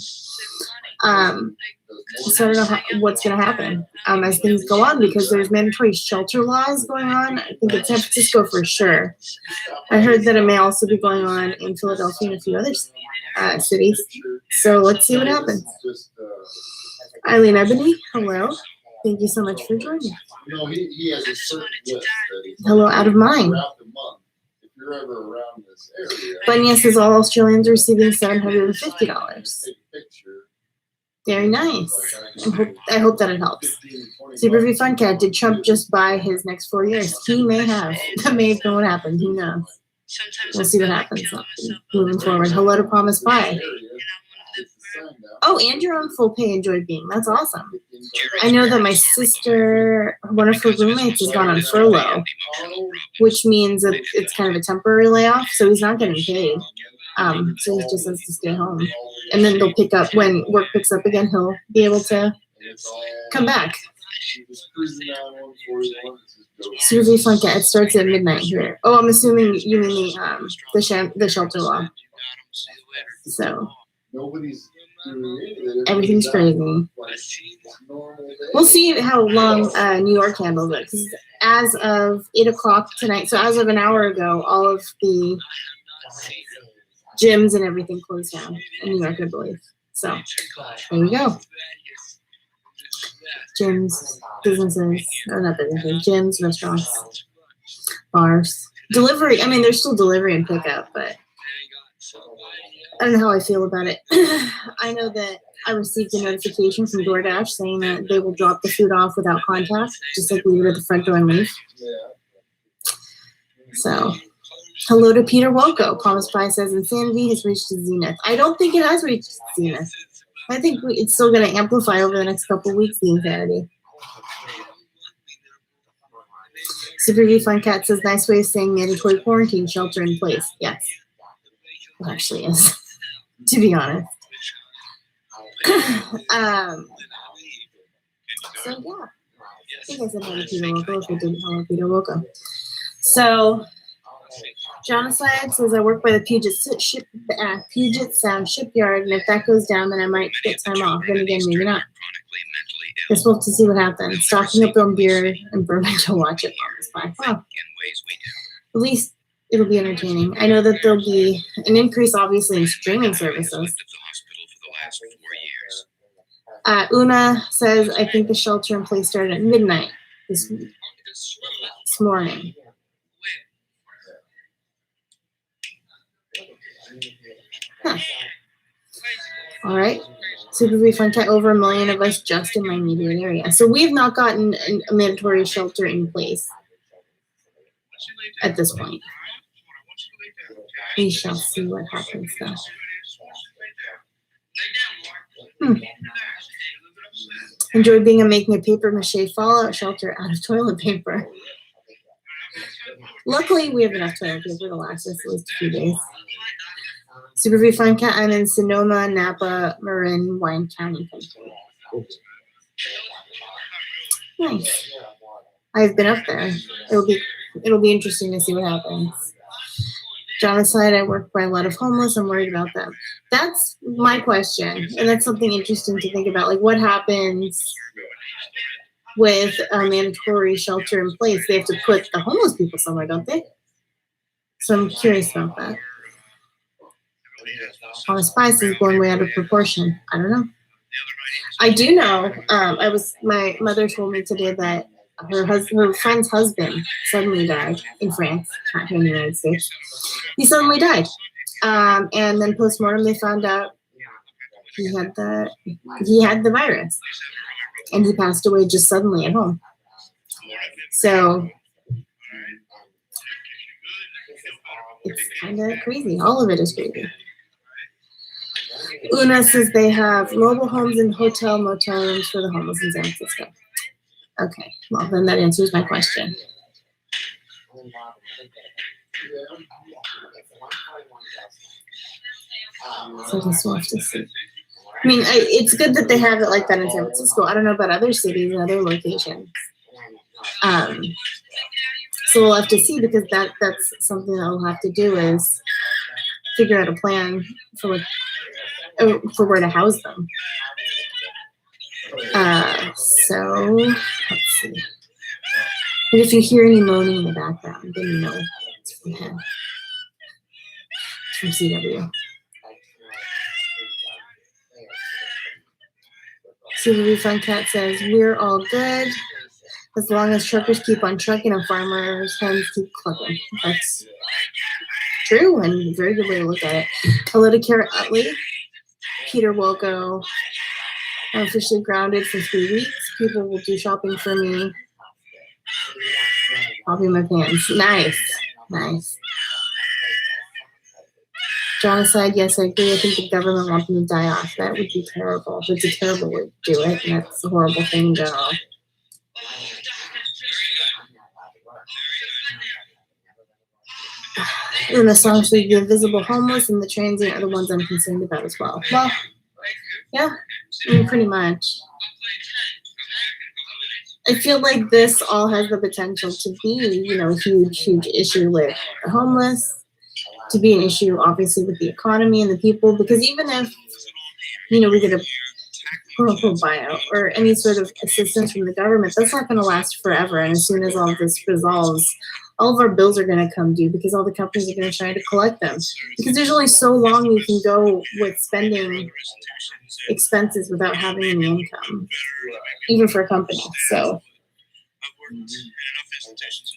So I don't know what's going to happen as things go on because there's mandatory shelter laws going on. I think it's San Francisco for sure. I heard that it may also be going on in Philadelphia and a few other cities. So let's see what happens. Eileen Ebony, hello. Thank you so much for joining. He has a certain list that he's Hello, out of mine. throughout the month. If you're ever around this area, Bunya says all Australians are receiving $750. take a picture. Very nice. I hope that it helps. Superview Fun Cat, did Trump just buy his next 4 years? He may have. That may have been what happened. Who knows? We'll see what happens moving forward. Hello to Promise Pie. Oh, and you're on full pay Enjoy Being. That's awesome. I know that my sister, one of her roommates, has gone on furlough, which means that it's kind of a temporary layoff, so he's not getting paid. So he just has to stay home. And then they'll pick up, when work picks up again, he'll be able to come back. Susie Funkette, it starts at midnight here. Oh, I'm assuming you mean the shelter law. So everything's crazy. We'll see how long New York handles it. 'Cause as of 8 o'clock tonight, so as of an hour ago, all of the gyms and everything closed down in New York, I believe. So there we go. Gyms, businesses, or not businesses, gyms, restaurants, bars. Delivery, I mean, there's still delivery and pickup, but I don't know how I feel about it. I know that I received a notification from DoorDash saying that they will drop the food off without contact, just like leave it at the front door and leave. So, hello to Peter Woko. Promise Pie says insanity has reached its zenith. I don't think it has reached its zenith. I think it's still going to amplify over the next couple of weeks, the insanity. Super V Fun Cat says, nice way of saying mandatory quarantine, shelter in place. Yes, it actually is, to be honest. So, yeah. I think I said hello to Peter Woko. If I didn't, hello, Peter Woko. So, Jonathan says, I work by the Puget Sound shipyard, and if that goes down, then I might get time off. Then again, maybe not. Guess we'll have to see what happens. Stocking up on beer and bourbon to watch it on this Wow. At least it'll be entertaining. I know that there'll be an increase, obviously, in streaming services. Una says, I think the shelter in place started at midnight this morning. Huh. All right. Super refund cat, over 1 million of us just in my immediate area. So we have not gotten a mandatory shelter in place at this point. We shall see what happens though. Enjoyed being making a paper mache fallout shelter out of toilet paper. Luckily, we have enough toilet paper to last us at least a few days. Super refund cat, I'm in Sonoma, Napa, Marin, Wine County. Nice. I've been up there. It'll be interesting to see what happens. John aside, I work by a lot of homeless. I'm worried about them. That's my question, and that's something interesting to think about. Like, what happens with a mandatory shelter in place? They have to put the homeless people somewhere, don't they? So I'm curious about that. All the spice is blown way out of proportion. I don't know. I do know. My mother told me today that her friend's husband suddenly died in France, not here in the United States. He suddenly died, and then postmortem they found out he had the virus, and he passed away just suddenly at home. So it's kind of crazy. All of it is crazy. Una says they have mobile homes and motel rooms for the homeless in San Francisco. Okay, well then that answers my question. So I guess we'll have to see. I mean, it's good that they have it like that in San Francisco. I don't know about other cities and other locations. So we'll have to see, because that's something that we'll have to do is figure out a plan for where to house them. So let's see. And if you hear any moaning in the background, then you know it's from him. It's from CW. So the refund cat says, we're all good as long as truckers keep on trucking and farmers' hens keep clucking. That's true, and a very good way to look at it. Hello to Kara Utley. Peter Woko. I'm officially grounded for 3 weeks. People will do shopping for me. I'll be my pants. Nice. John aside, yes, I agree. I think the government wants them to die off. That would be terrible. It's a terrible way to do it, and that's a horrible thing in general. And the song says the invisible homeless and the transient are the ones I'm concerned about as well. Well, yeah, I mean, pretty much. I feel like this all has the potential to be, a huge, huge issue with the homeless, to be an issue, obviously, with the economy and the people, because even if, we get a quote-unquote buyout or any sort of assistance from the government, that's not going to last forever. And as soon as all of this resolves, all of our bills are going to come due because all the companies are going to try to collect them. Because there's only so long you can go with spending expenses without having any income, even for a company. So,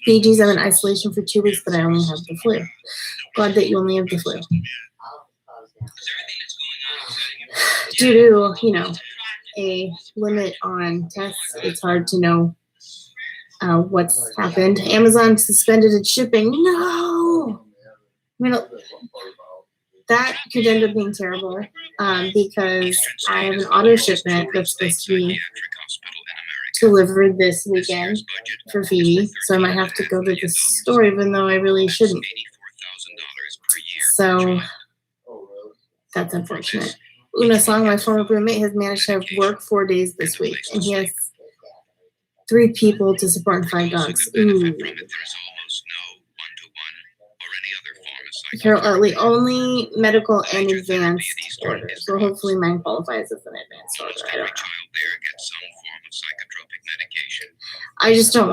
BG's, I'm in isolation for 2 weeks, but I only have the flu. Glad that you only have the flu. Due to, a limit on tests, it's hard to know what's happened. Amazon suspended its shipping. No! That could end up being terrible because I have an auto shipment that's supposed to be delivered this weekend for Phoebe, so I might have to go to the store even though I really shouldn't. So that's unfortunate. Una Song, my former roommate, has managed to have work 4 days this week, and he has 3 people to support and 5 dogs. Ooh. Carol Utley, only medical and advanced orders. So hopefully mine qualifies as an advanced order. I don't know. I just don't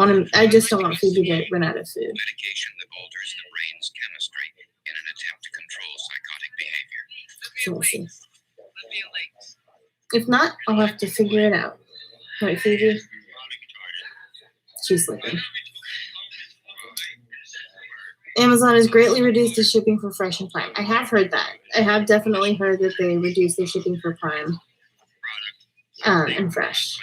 want Phoebe to run out of food. Medication that alters the brain's chemistry in an attempt to control psychotic behavior. So we'll see. If not, I'll have to figure it out. Right, Phoebe? She's sleeping. Amazon has greatly reduced its shipping for Fresh and Prime. I have heard that. I have definitely heard that they reduced their shipping for Prime and Fresh.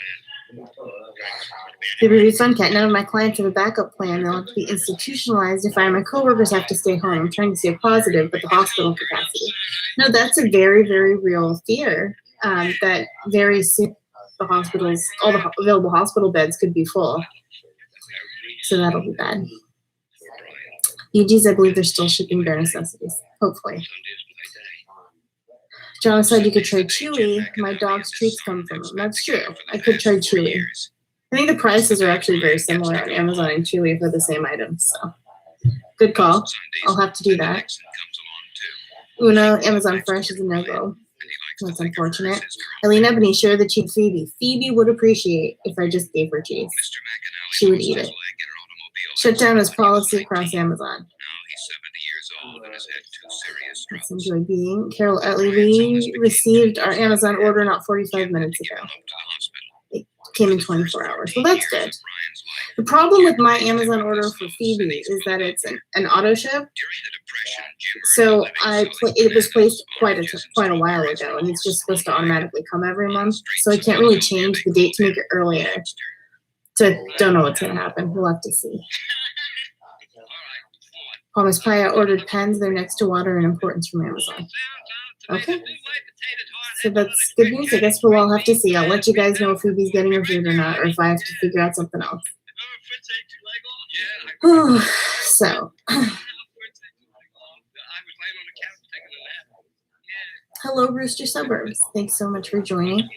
They reduced Suncat. None of my clients have a backup plan. They'll have to be institutionalized if I and my coworkers have to stay home. I'm trying to stay positive, but the hospital capacity. No, that's a very, very real fear that very soon the hospitals, all the available hospital beds could be full. So that'll be bad. UGs, I believe they're still shipping bare necessities. Hopefully. John said you could trade Chewy. My dog's treats come from them. That's true. I could trade Chewy. I think the prices are actually very similar on Amazon and Chewy for the same items. So good call. I'll have to do that. Una, Amazon Fresh is a no-go. That's unfortunate. Eileen Ebony, share the cheap Phoebe. Phoebe would appreciate if I just gave her cheese. She would eat it. Shutdown is policy across Amazon. Let's enjoy being. Carol Utley, we received our Amazon order not 45 minutes ago. It came in 24 hours. Well, that's good. The problem with my Amazon order for Phoebe is that it's an auto ship. So it was placed quite a while ago, and it's just supposed to automatically come every month. So I can't really change the date to make it earlier. So I don't know what's going to happen. We'll have to see. Palmer's Pie, I ordered pens. They're next to water in importance from Amazon. Okay. So that's good news. I guess we'll all have to see. I'll let you guys know if Phoebe's getting her food or not, or if I have to figure out something else. So. Hello, Rooster Suburbs. Thanks so much for joining.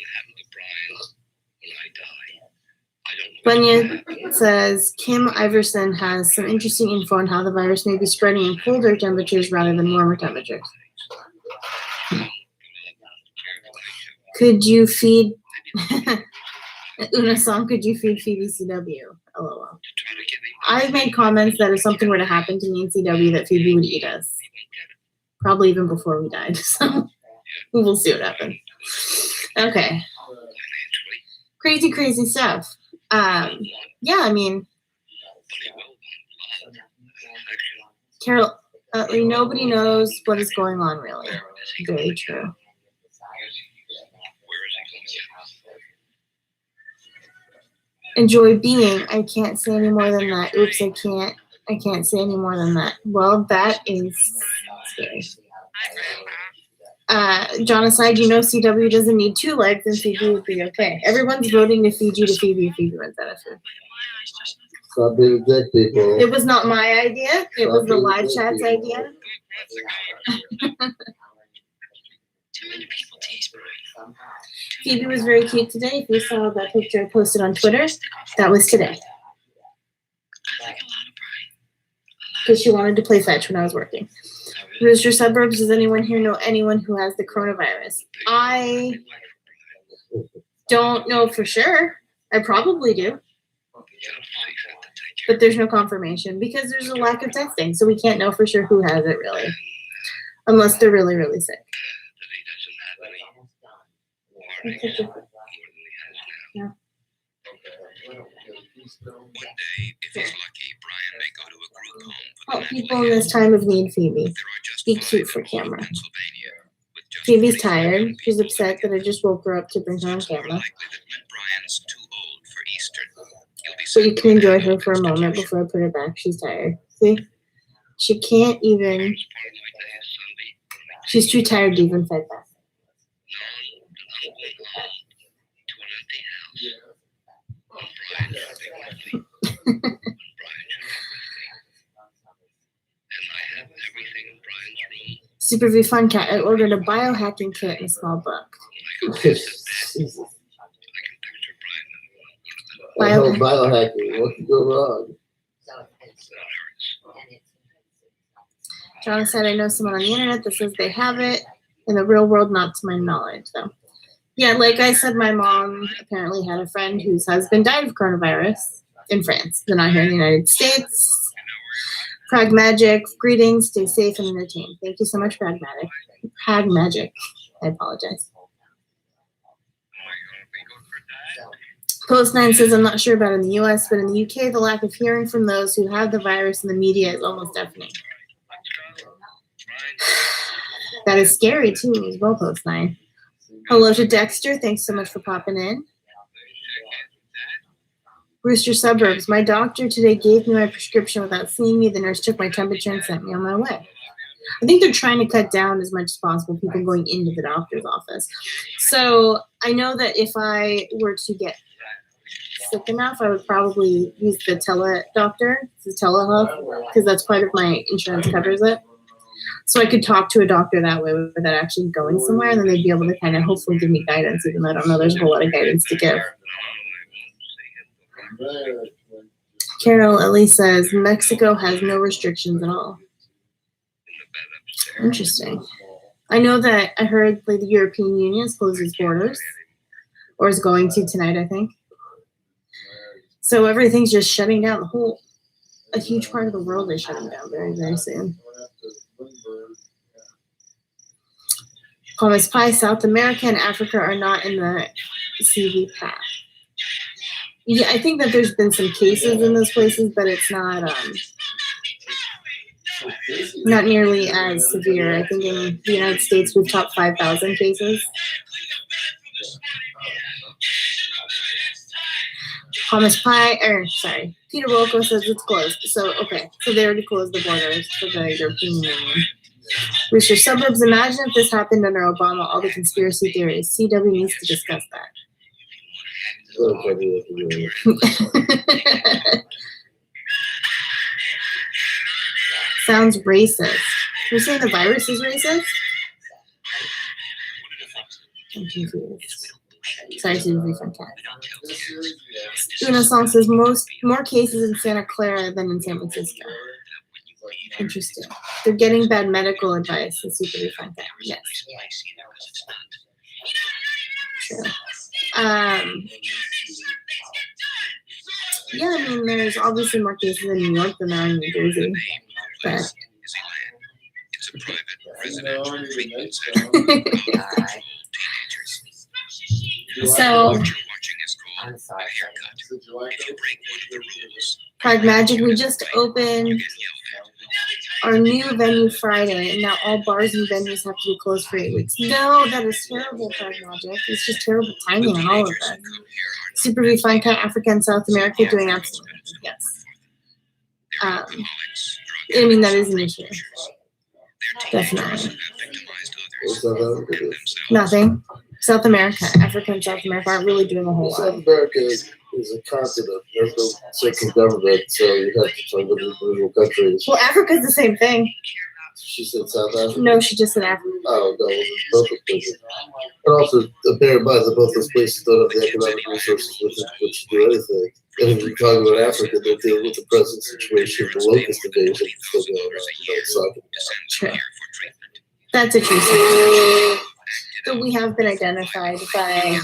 Bunya says, Kim Iverson has some interesting info on how the virus may be spreading in colder temperatures rather than warmer temperatures. Could you feed Una Song, could you feed Phoebe CW? LOL. I've made comments that if something were to happen to me in CW that Phoebe would eat us. Probably even before we died. So we'll see what happens. Okay. Crazy, crazy stuff. Yeah, I mean, Carol, nobody knows what is going on, really. Very true. Enjoy being. I can't say any more than that. Oops, I can't say any more than that. Well, that is scary. John aside, CW doesn't need 2 legs and Phoebe would be okay. Everyone's voting to Fiji to Phoebe if Phoebe runs out of food. Stop being a dick, people. It was not my idea. It was the live chat's idea. Too many people tease Brian. Phoebe was very cute today. If you saw that picture I posted on Twitter, that was today. I think a lot of Brian. Because she wanted to play fetch when I was working. Rooster Suburbs, does anyone here know anyone who has the coronavirus? I don't know for sure. I probably do. But there's no confirmation because there's a lack of testing. So we can't know for sure who has it really. Unless they're really, really sick. Yeah. One day, if he's lucky, Brian may go to a group home for Oh, the people in this time of need, Phoebe. Be cute for camera. Phoebe's tired. She's upset that I just woke her up to bring her on camera. But you can enjoy her for a moment before I put her back. She's tired. See? She can't even. She's too tired to even fight back. Super V Fun Cat. I ordered a biohacking kit and a small book. Biohacking. What could go wrong? John said, I know someone on the internet that says they have it. In the real world, not to my knowledge, though. Yeah, like I said, my mom apparently had a friend whose husband died of coronavirus in France. They're not here in the United States. Pragmagic, greetings, stay safe and entertained. Thank you so much, Pragmatic. Pragmagic. I apologize. Post 9 says, I'm not sure about in the US, but in the UK, the lack of hearing from those who have the virus in the media is almost deafening. That is scary, too, as well, Post 9. Hello to Dexter. Thanks so much for popping in. Rooster Suburbs. My doctor today gave me my prescription without seeing me. The nurse took my temperature and sent me on my way. I think they're trying to cut down as much as possible people going into the doctor's office. So I know that if I were to get sick enough, I would probably use the teledoctor, the telehealth, because that's part of my insurance covers it. So I could talk to a doctor that way without actually going somewhere, and then they'd be able to kind of hopefully give me guidance, even though I don't know there's a whole lot of guidance to give. Carol Ellie says Mexico has no restrictions at all. Interesting. I know that I heard like the European Union has closed its borders, or is going to tonight, I think. So everything's just shutting down. A huge part of the world is shutting down very, very soon. Thomas Pie, South America and Africa are not in the CV path. Yeah, I think that there's been some cases in those places, but it's not nearly as severe. I think in the United States we've topped 5,000 cases. Thomas Pie, Peter Wilco says it's closed. So okay, so they already closed the borders for the European Union. Rooster Suburbs, imagine if this happened under Obama, all the conspiracy theories. CW needs to discuss that. Sounds racist. You're saying the virus is racist? I'm confused. Sorry, Susie from Cat. Una Song says more cases in Santa Clara than in San Francisco. Interesting. They're getting bad medical advice. It's super fun. Yes. True. Yeah, I mean, there's obviously more cases in New York than there are in New Jersey. But It's a private residential treatment center. So, I'm sorry. Pragmagic, we just opened our new venue Friday, and now all bars and venues have to be closed for 8 weeks. No, that is terrible, Pragmagic. It's just terrible timing on all of that. Super V Fun Cat, Africa and South America doing absolutely yes. I mean, that is an issue. Definitely. Nothing. South America, Africa and South America aren't really doing a whole lot. South America is a continent. There's no second government, so you have to talk with individual countries. Well, Africa's the same thing. She said South Africa. No, she just said Africa. Oh, no, both of them. But also, bear in mind that both those places don't have the economic resources with which to do anything. And if you're talking about Africa, they're dealing with the present situation, the locust invasion still going on. True. That's a true statement. So we have been identified by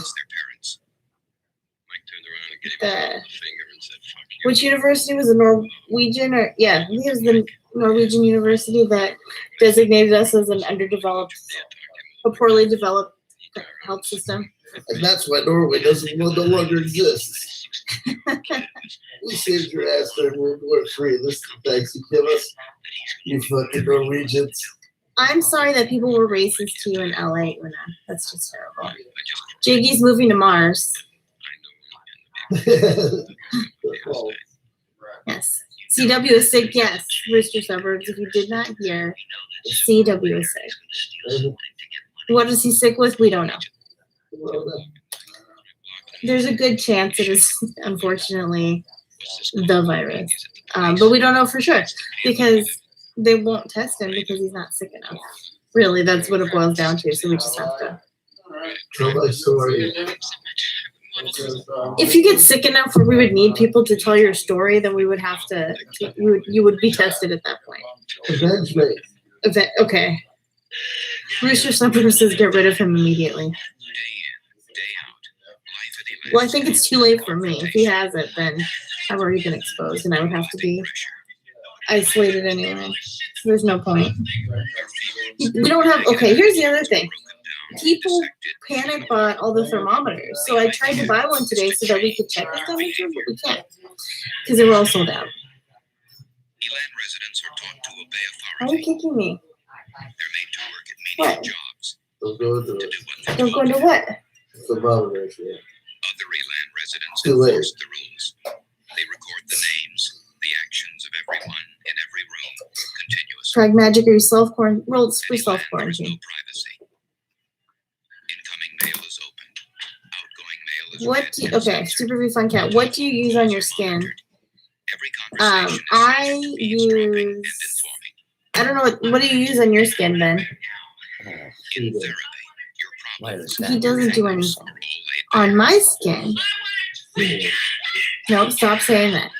the. Which university was a Norwegian or I think it was the Norwegian university that designated us as an underdeveloped, a poorly developed health system. And that's why Norway no longer exists. We saved your ass during World War III. This is the thanks you give us, you fucking Norwegians. I'm sorry that people were racist to you in LA, Una. That's just terrible. Jiggy's moving to Mars. Yes. CW is sick, yes. Rooster Suburbs, if you did not hear, CW is sick. What is he sick with? We don't know. There's a good chance it is, unfortunately, the virus. But we don't know for sure because they won't test him because he's not sick enough. Really, that's what it boils down to. So we just have to. Tell my story. If you get sick enough where we would need people to tell your story, then we would have to. You would be tested at that point. Avenge me. Okay. Rooster Suburbs says get rid of him immediately. Well, I think it's too late for me. If he has it, then I've already been exposed, and I would have to be isolated anyway. So there's no point. We don't have. Okay, here's the other thing. People panic bought all the thermometers, so I tried to buy one today so that we could check the temperature, but we can't because they were all sold out. Why are you kicking me? What? Don't go into it. Don't go into what? Thermometers, yeah. Other Elan residents Too late. enforce the rules. They record the names, the actions of everyone in every room continuously. Frag Magic or self-quarantine? Rules for There is no self-quarantine. privacy. Incoming mail is open. Outgoing mail is What read do you, and okay, censored. Super V Fun Cat, what do you use on your skin? Every conversation is I censored to be instructing and use, informing. I don't know, what do you use on your skin, Ben? In therapy, your What problems is He that? doesn't do anything. are all laid On my skin, nope, stop saying that.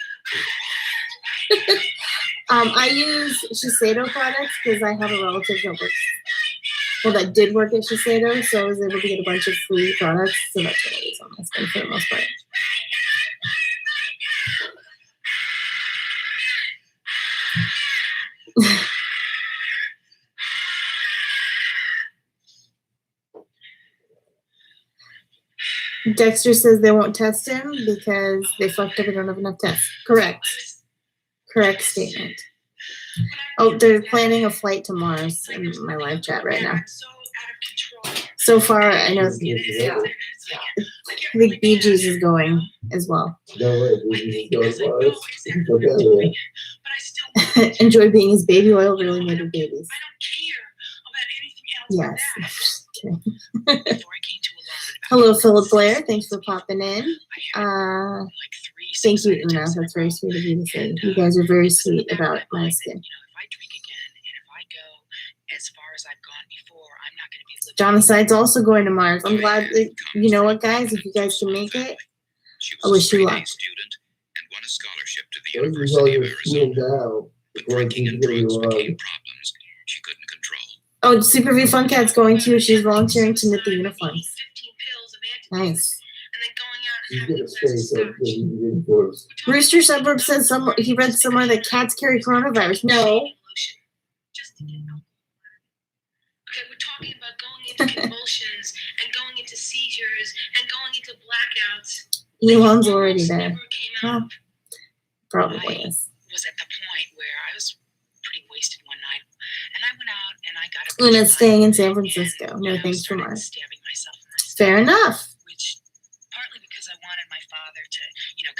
I use Shiseido products because I have a relative that works, well, that did work at Shiseido, so I was able to get a bunch of free products, so that's what I use on my skin for the most part. Dexter says they won't test him because they fucked up and don't have enough tests. Correct. Correct statement. Oh, they're planning a flight to Mars in my live chat right now. So far, I know I think Bee Gees is going as well. No way, we just go as far as. Okay. Enjoy being his baby oil really made of babies. Yes. Okay. Hello, Philip Blair. Thanks for popping in. Thank you, Una. That's very sweet of you to say. You guys are very sweet about my skin. Jonaside's also going to Mars. I'm glad that, you know what, guys? If you guys can make it, I wish you luck. Student and won a scholarship to the Where is University all of your Arizona. cool down? But Before drinking you and get drugs you became on. problems she couldn't control. Oh, Super V Fun Cat's going too. She's volunteering to knit the uniforms. Nice. You get a space of the uniforms. Rooster Suburb says he read somewhere that cats carry coronavirus. No. Okay, we're talking about going into convulsions and going into seizures and going into blackouts. Elon's already there. Never came Well, out. probably is. Was at the point where I was pretty wasted one night, and I went out and I got a. Una's staying in San Francisco. No thanks for Mars. Stabbing myself in my stomach, Fair enough. which partly because I wanted my father to,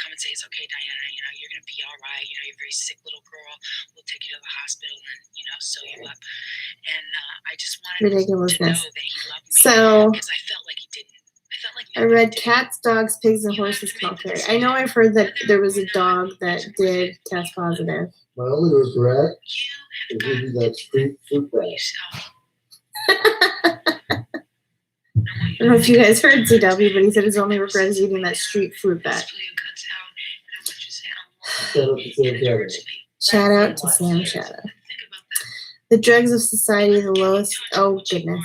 come and say, it's okay, Diana, you're going to be all right. You're a very sick little girl. We'll take you to the hospital and, sew you up. And I just wanted Ridiculousness. to know that he loved me So because I felt like he didn't. I felt like I read cats, dogs, pigs, and horses can all carry. I know I've heard that there was a dog that did test positive. My only regret is eating that street fruit bag. I don't know if you guys heard CW, but he said his only regret is eating that street fruit bat. Shout out to Sam Shadow. Shout out to Sam Shadow. The dregs of society, the lowest. Oh, goodness.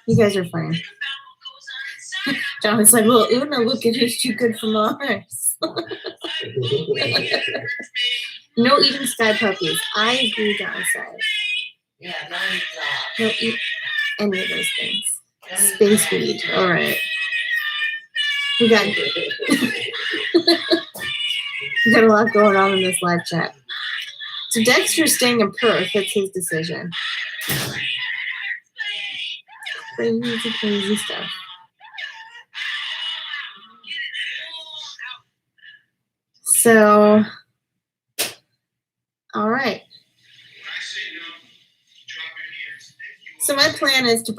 You guys are funny. John was like, well, Una, look at who's too good for Mars. No eating sky puppies. I agree, downside. Yeah, don't eat that. Don't eat any of those things. Space weed. All right. We got we got a lot going on in this live chat. So Dexter's staying in Perth. That's his decision. Crazy stuff. So, all right. So my plan is to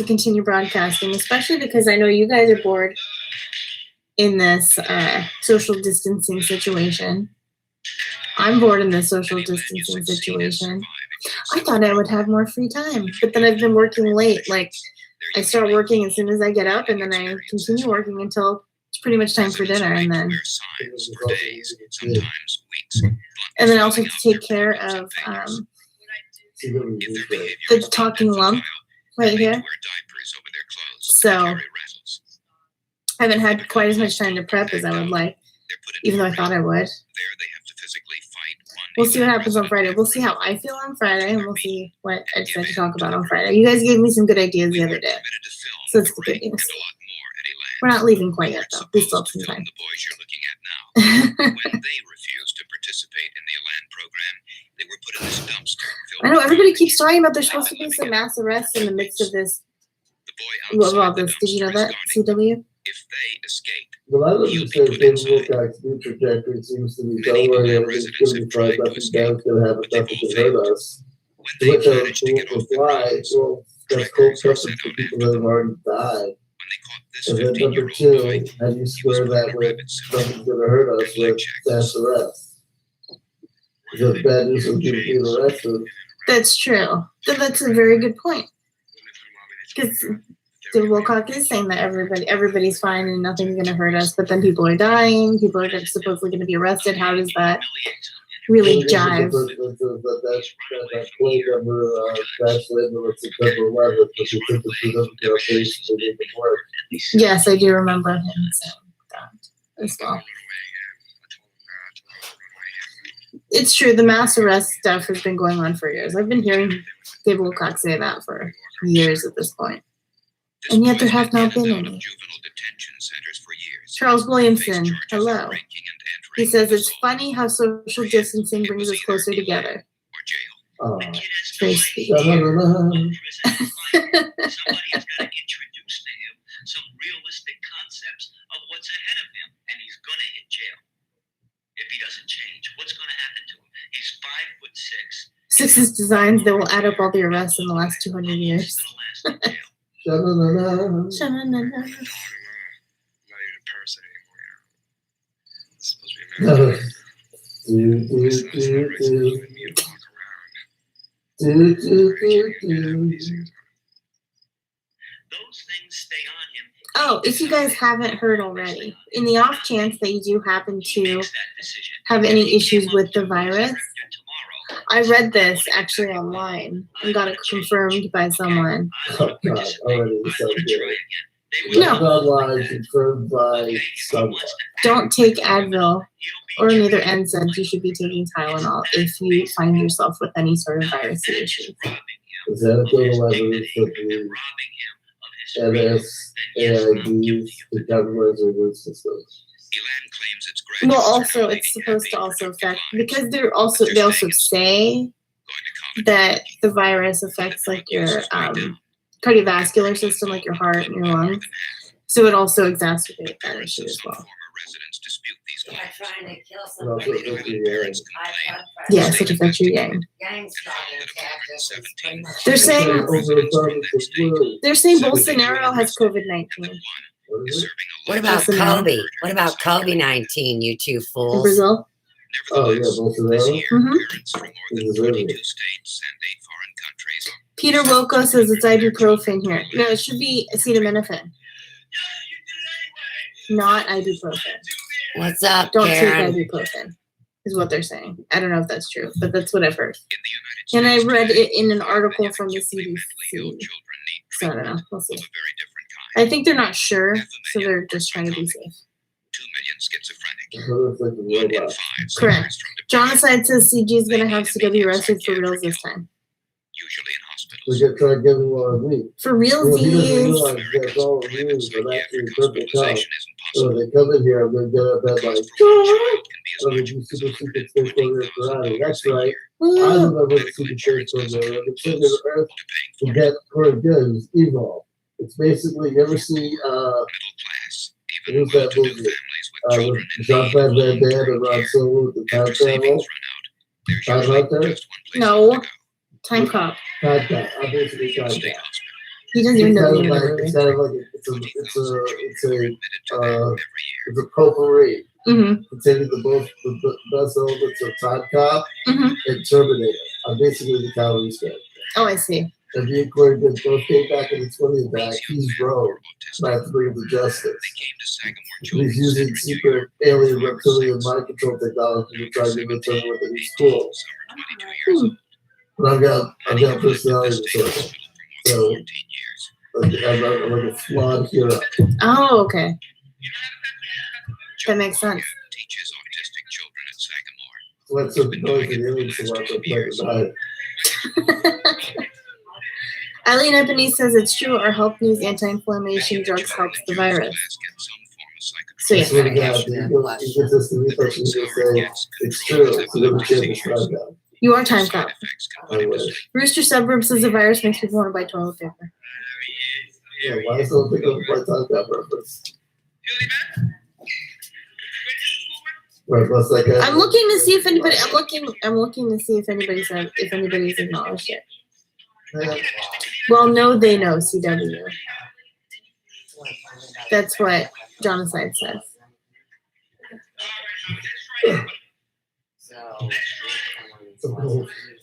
continue broadcasting, especially because I know you guys are bored in this social distancing situation. I'm bored in this social distancing situation. I thought I would have more free time, but then I've been working late. Like, I start working as soon as I get up, and then I continue working until it's pretty much time for dinner, and then I also have to take care of the talking lump right here. So I haven't had quite as much time to prep as I would like, even though I thought I would. We'll see what happens on Friday. We'll see how I feel on Friday, and we'll see what I decide to talk about on Friday. You guys gave me some good ideas the other day, so it's the good news. We're not leaving quite yet, though. We still have some time. I know everybody keeps talking about there's supposed to be some mass arrests in the midst of this. Well, this. Did you know that, CW? Well, I look at the David Wilcox's new trajectory seems to be don't worry, everything's going to be fine, nothing bad's going to happen, nothing can hurt us. To which I will reply, well, that's cold comfort for people that have already died. And then number two, how do you square that with nothing's going to hurt us with mass arrest? Because it's bad news for people being arrested. That's true. That's a very good point. Because David Wilcox is saying that everybody's fine and nothing's going to hurt us, but then people are dying, people are supposedly going to be arrested. How does that really jive? That plate number, translated with September 11th, but you took it to them to our face to make it work. Yes, I do remember him saying that as well. It's true, the mass arrest stuff has been going on for years. I've been hearing David Wilcox say that for years at this point. And yet there have not been any. Charles Williamson, hello. He says, it's funny how social distancing brings us closer together. Oh, It's very sweet. Somebody has got to introduce to him some realistic concepts of what's ahead of him, and he's going to hit jail if he doesn't change. What's going to happen to him? He's 5'6". Six's designs that will add up all the arrests in the last 200 years. sha-na-na-na. Sha-na-na-na. Those things stay on him. Oh, if you guys haven't heard already, in the off chance that you do happen to have any issues with the virus, I read this actually online and got it confirmed by someone. Oh, God, already so good. No. Online confirmed by someone. Don't take Advil or neither NSAIDs. You should be taking Tylenol if you find yourself with any sort of virus issue. Is that evidence that the NSAIDs, the government's immune system? Well, also it's supposed to also affect, because they also say that the virus affects like your cardiovascular system, like your heart and your lungs. So it also exacerbates that issue as well. By trying to kill And also somebody. affects your yang. Yes, it affects your yang. Gang stalking tactics is pretty much. They're saying Overabundance of wood. they're saying Bolsonaro has COVID-19 What is it? What about Bolsonaro. Kobe? What about COVID-19, you two in fools? Brazil. Oh, yeah, Bolsonaro. Mhm. He deserves it. Peter Wilco says it's ibuprofen here. No, it should be acetaminophen, not ibuprofen. What's up, Don't Karen? take ibuprofen, is what they're saying. I don't know if that's true, but that's what I've heard. And I read it in an article from the CDC. So I don't know. We'll see. I think they're not sure, so they're just trying to be safe. 2 million schizophrenic. Another affected 1 in robot. 5 Correct. suffers from Jonathan says CG is going to have CW arrested for reals this time. usually in We hospitals. get tried giving one of me. For Well, he doesn't realsies. realize that's all it is, but actually purple cow. Hospitalization isn't So possible. when they come in here, I'm gonna get up at like, Cost for one child can be as oh, they much do as super secret space program karate. That's $120,000 a right. year. I Woo. remember the secret space program. It's in the earth to get where it goes, evolve. It's basically, you ever see, Middle class, What even was that well-to-do movie? families with children with in Jean-Claude need Van of Damme and long-term Ron care. Silver with the time After savings travel. run out, there's Time usually out there? just one place No. left to go. Time cop. Time Cop. I'm basically Time State Cop. hospital. He doesn't even It's know kind the of name of like, the it's movie. kind of like, it's 20,000 children are admitted to uh, there every year. it's a potpourri. Mm-hmm. Containing the best elements of Time Cop Mm-hmm. and Terminator. I'm basically the Calvary Scale. Oh, I see. And me and Corey did both came back in the 20th back. These young He's men Rogue. were And I autistic. have to bring him to justice. They came to Sagamore He's Children's using Center in New secret York. alien reptilian mind control technology to try to determine whether he's cool. Some are 22 years old. But I've got personality At the state disorder. hospital for more So- than 14 years. I'm like a flawed hero. Oh, okay. That makes sense. Teaches autistic children at Sagamore. So that's what the noise of the aliens to watch up like at night. Eileen Ebony says it's true. Our health news anti-inflammation drugs helps the virus. So I yeah. swear to God, he gets us to research and he's gonna say, it's true, so then we can't just find out. You are time cop. I wish. Rooster Suburb says the virus makes people want to buy toilet paper. Yeah, why is someone picking up my Time Cop reference? Right, plus that guy. I'm looking to see if anybody. I'm looking to see if anybody's acknowledged it. Yeah. Well, no, they know CW. That's what Jonathan says.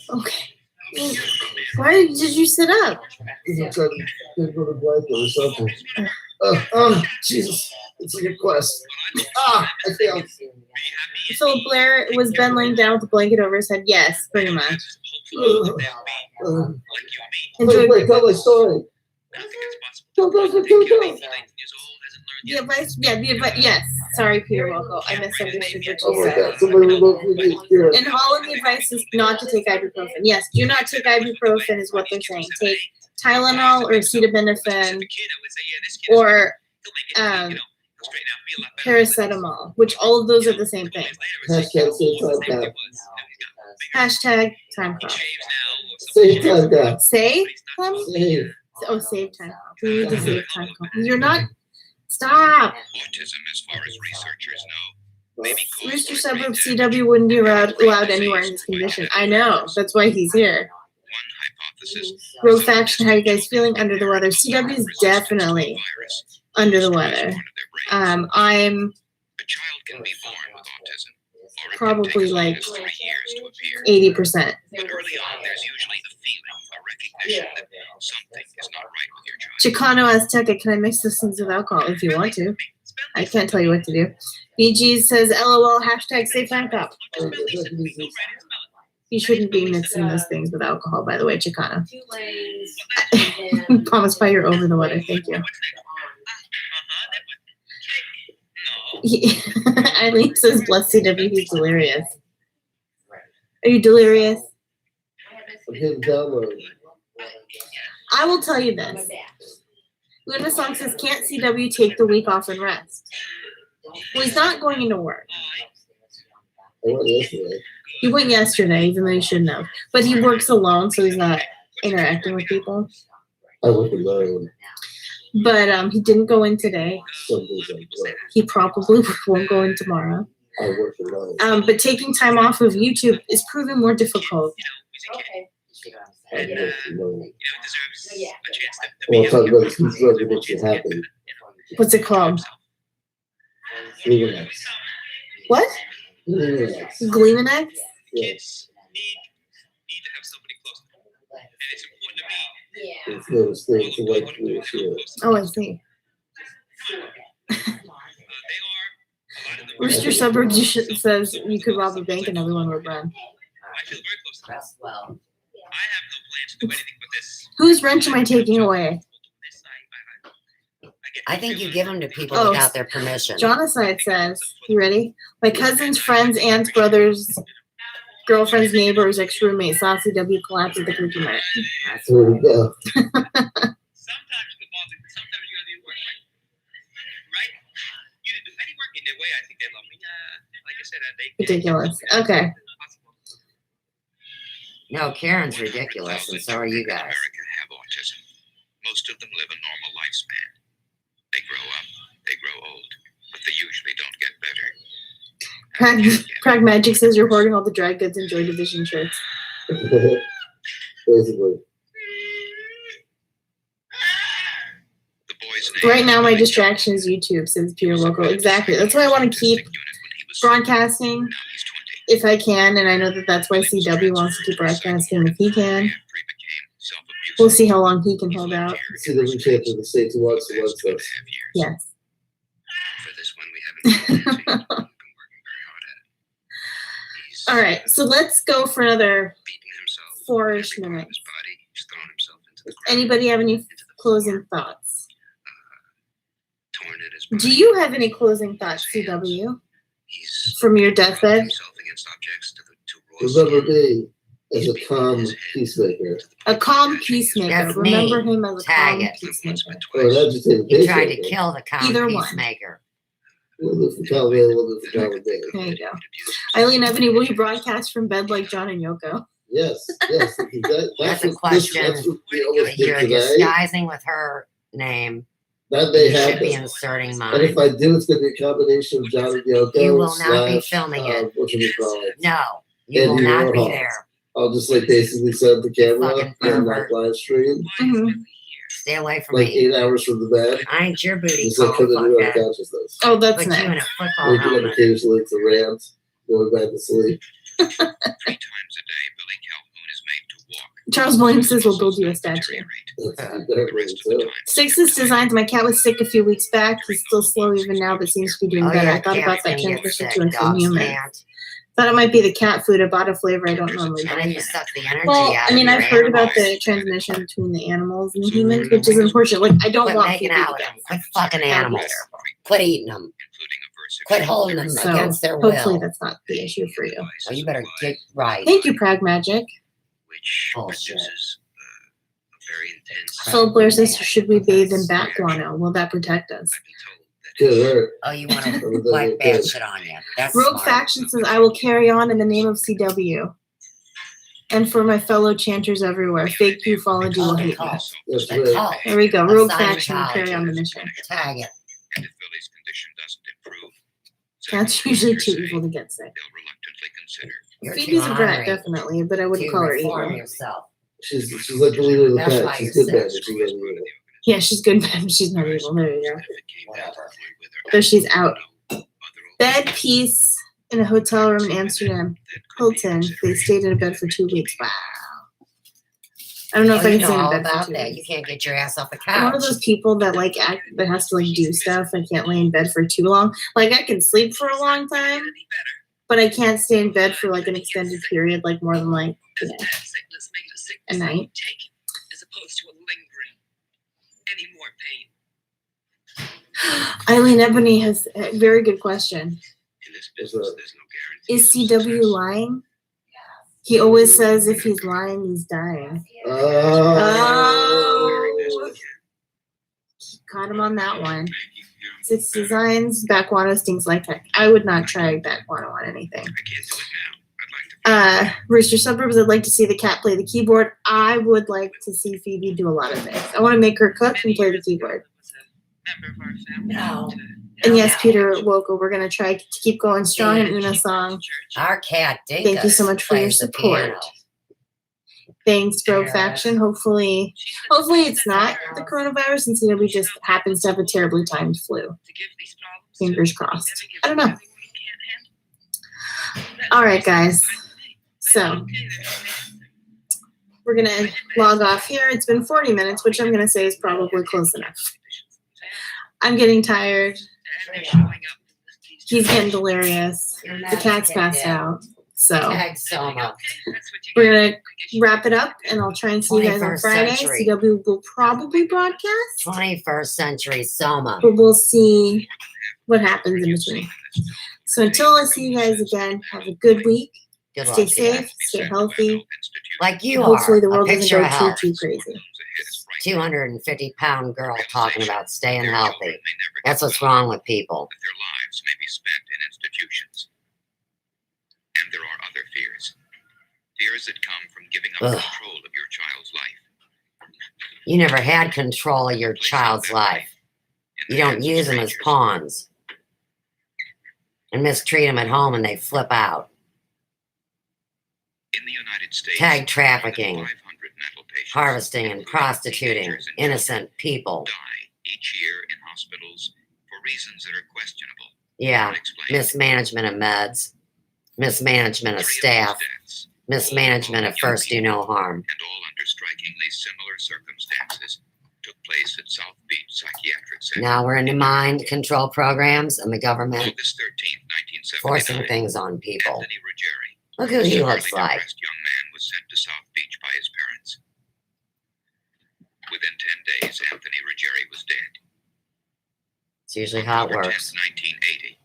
Okay. Why did you sit up? He's trying to go to blanket or something. Jesus. It's a request. I failed. Philip Blair, was Ben laying down with the blanket over his head? Yes, pretty much. Enjoy Tell my story. Go. the advice. Yeah, the advice. Yes. Sorry, Peter Wilco. I misunderstood what Oh you my said. God, somebody remote me here. In Holland, the advice is not to take ibuprofen. Yes, do not take ibuprofen is what they're saying. Take Tylenol or acetaminophen or paracetamol, which all of those are the same thing. Hashtag save Time Cop. Hashtag time cop. Save Time Cop. Save? Save. Oh, save time cop. We need to save time cop. You're not. Stop. Autism, as far as researchers know, may be caused Rooster by Suburb brain CW wouldn't be allowed anywhere in this condition. I know. That's why he's here. One hypothesis. Rogue Faction, how you guys feeling? Under the weather. CW is definitely under the weather. I'm A child can be born with autism, or it can probably take as long like as 3 years to appear. 80%. But early on, there's usually a feeling, a recognition that something is not right with your child. Chicano Azteca, can I mix those things with alcohol if you want to? I can't tell you what to do. BG says, LOL, hashtag save time cop. You shouldn't be mixing those things with alcohol, by the way, Chicano. 2 lanes. and then- Promise by you're over the weather. Thank you. Eileen says, bless CW, he's delirious. Are you delirious? I'm hitting download. I will tell you this. Luna Song says, can't CW take the week off and rest? Well, he's not going into work. I went yesterday. He went yesterday, even though he shouldn't have. But he works alone, so he's not interacting with people. I went alone. But he didn't go in today. Some days I'm broke. He probably won't go in tomorrow. I work in line. But taking time off of YouTube is proving more difficult. Okay. I work in line. Deserves Yeah. a chance to Well, be I'm talking out about who's running what should happen. What's it called? Relax. What? Relax. Gleamanex? Yeah. Kids need to have somebody close to them. And it's important to me. Yeah. It's no mistake to like rules here. Oh, I see. They are a lot of them. Rooster Suburbs says you could rob a bank and everyone would run. I feel very close to them. Rest well. I have no plans to do anything but this. Whose wrench am I taking away? I think you give them to people Oh, without their permission. Jonaside says, you ready? My cousin's friends, aunts, brothers, girlfriend's neighbors, ex-roommate, Saucy W collapsed at the cookie mart. There we go. Sometimes the ball, sometimes you gotta do work, right? You didn't do any work in their way. I think they love me. Like I said, Ridiculous. Okay. No, Karen's ridiculous, and so are you guys. America have autism. Most of them live a normal lifespan. They grow up, they grow old, but they usually don't get better. Prag Magic says you're hoarding all the dry goods and Joy Division shirts. Basically. The boy's name Right now, my Billy distraction is YouTube, says Peter Loco. Exactly. That's why I want to keep broadcasting Now he's 20. if I can, and I know that that's why CW wants to keep broadcasting if he can. We'll see how long he can hold out. See the recap of the state to watch the website. Yes. For this one, we haven't been working very hard at it. He's All right. So let's go for another beaten himself. 4-ish Every part of minutes. his body. He's thrown himself into the ground. Anybody have any Into the closing floor, thoughts? torn at his Do body. you have any closing thoughts, CW, He's from your thrown deathbed? himself against objects to raw Remember skin. me as a calm peacemaker. A calm peacemaker. That's me. Remember him as a Tag calm it. peacemaker. Or an agitated You tried to peacemaker. kill the calm Either one. peacemaker. A little bit for calm man, a little bit for calm day. There you go. Eileen Ebony, will you broadcast from bed like John and Yoko? Yes, yes. That's a what- question That's what we almost That did you're today. disguising with her name. That may You should be happen. inserting And if mine. I do, it's going to be a combination of John and Yoko. You will not be slash, filming it. Whatchamacallit. No, you And will you not be won't. there. I'll just like basically set up the camera Fucking and like pervert. live stream Mm-hmm. Stay away from like me. 8 hours from the bed. I ain't your booty Just like call, coming into fuckhead. unconsciousness. Oh, that's Put you in a nice. football Waking up helmet. occasionally to rant, going back to sleep. 3 times a day, Billy Calhoun is made to walk. Charles Williams says we'll build you a statue. That's Yeah. the better way too. Six's Designs, my cat was sick a few weeks back. He's still slow even now, but seems to be doing Oh better. yeah, I thought about cats that can get transition sick. to include Dogs humans. can't. Thought it might be the cat food. I bought a flavor I don't normally And buy. then you suck the energy Well, out I mean, of I've your heard about animals. the transmission between the animals and humans, which is unfortunate. Like, I don't Quit want making Phoebe out to with get them. Quit fucking animals. Quit eating them. Quit holding them So against their hopefully will. that's not the issue for you. Oh, you better get right. Thank you, Prag Magic. Which Bullshit. produces a very intense. Phil Blair says, should we bathe in bat guano? Will that protect us? I've been told that Good, right? Oh, you want to Everything wipe okay. bad shit on you. That's Rogue smart. Faction says, I will carry on in the name of CW. And for my fellow chanters everywhere, fake you follow you will Call the hate me. cult. That's The right. cult. There we go. A Rogue Faction will Scientology. carry on the mission. Tag it. and if Billy's condition doesn't improve, Cats usually too say evil to get sick. they'll reluctantly consider. You're too Phoebe's a brat, hungry definitely, but I wouldn't to call her reform evil. yourself. She's like the leader of the That's why pack. She's you're good bad, sick. but she's not evil. Yeah, she's good, but she's not evil. There you go. Whatever. So she's out. Bed peace in a hotel room in Amsterdam. Hilton. They stayed in a bed for 2 weeks. Wow. I don't know if Oh, I you can know stay in all bed for about 2 that. weeks. You can't get your ass off the I'm one couch. of those people that like act that has to like do stuff. I can't lay in bed for too long. Like I can sleep for a long time, but I can't stay in bed for like an extended period, like more than like Sickness makes a sickness a night. taken as opposed to a lingering any more pain. Eileen Ebony has a very good question. In this business, there's no guarantee. Is of CW success. lying? He always says if he's lying, he's dying. Oh. Caught him on that one. Six Designs, back guano stings like heck. I would not try back guano on anything. I can't do it now. I'd like to. Rooster Suburbs, I'd like to see the cat play the keyboard. I would like to see Phoebe do a lot of things. I want to make her cook and play the keyboard. Was a member of our family. No. And yes, Peter Wokel, we're gonna try to keep going strong in Una song. Our cat Dinkus. Thank you so much for your plays the support. piano. Thanks, Bro Faction. Hopefully it's not the coronavirus and CW just happens to have a terribly timed flu. Fingers crossed. I don't know. All right, guys. So we're gonna log off here. It's been 40 minutes, which I'm gonna say is probably close enough. I'm getting tired. He's getting delirious. The cat's passed out. So Tag Soma. we're gonna wrap it up, and I'll try and see you guys on 21st Friday. century. CW will probably broadcast, 21st century Soma. but we'll see what happens in between. So until I see you guys again, have a good week. Good Stay luck to you. safe, stay healthy. Like you and hopefully are. the A world doesn't picture go of health. too crazy. 250-pound girl talking about staying healthy. That's what's wrong with people. That their lives may be spent in institutions. And there are other fears. Fears that come from giving up Ugh. control of your child's life. You never had control of your child's life. You don't use them as pawns. And mistreat them at home and they flip out. In the United States, Tag trafficking, more than 500 mental patients, harvesting and including prostituting teenagers and innocent people. die each year in hospitals for reasons that are questionable. Yeah, Unexplained. mismanagement of meds, mismanagement of 3 staff, those deaths, mismanagement of first do no harm. and all under strikingly similar circumstances, took place at South Beach Psychiatric Center. Now we're into mind control programs and the government August 13th, 1979. forcing things on people. Anthony Ruggieri, Look who he a looks severely like. depressed young man, was sent to South Beach by his parents. Within 10 days, Anthony Ruggieri was dead. It's usually how it October works. 10th, 1980.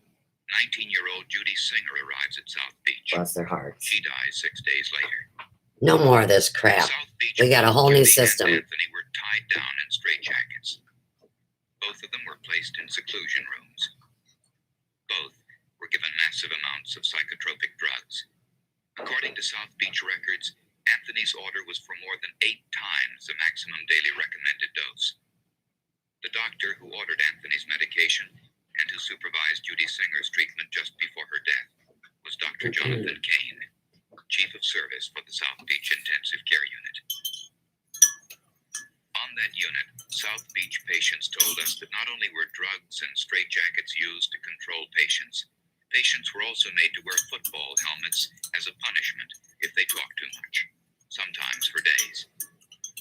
19-year-old Judy Singer arrives at South Beach. Bless their hearts. She dies 6 days later. No more of this crap. South Beach, We got a whole new Judy system. and Anthony were tied down in straitjackets. Both of them were placed in seclusion rooms. Both were given massive amounts of psychotropic drugs. According to South Beach records, Anthony's order was for more than 8 times the maximum daily recommended dose. The doctor who ordered Anthony's medication and who supervised Judy Singer's treatment just before her death was Dr. Jonathan Kane, Chief of Service for the South Beach Intensive Care Unit. On that unit, South Beach patients told us that not only were drugs and straitjackets used to control patients, patients were also made to wear football helmets as a punishment if they talked too much, sometimes for days.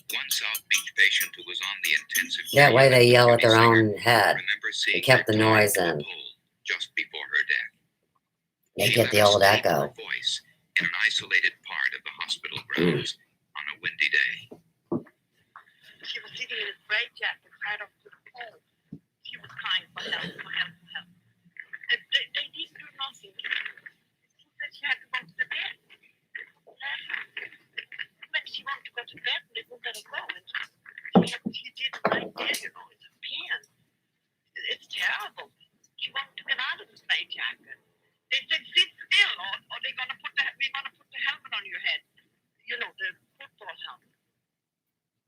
One South Beach patient who was on the intensive care That way they unit yell with at their Judy own Singer head. remembers seeing kept her the tied noise to a in. pole just before her death. They She get let the us old take echo. her voice in an isolated part of the hospital grounds on a windy day. She was sitting in a straitjacket right up to the pole. She was crying for help, for help, for help. And they didn't do nothing. She said she had to go to the bed. When she wanted to go to bed, they wouldn't let her go. And she did it right there, you know, it's a pain. It's terrible. She wanted to get out of the straitjacket. They said, sit still, or we're gonna put the helmet on your head. You know, the football helmet.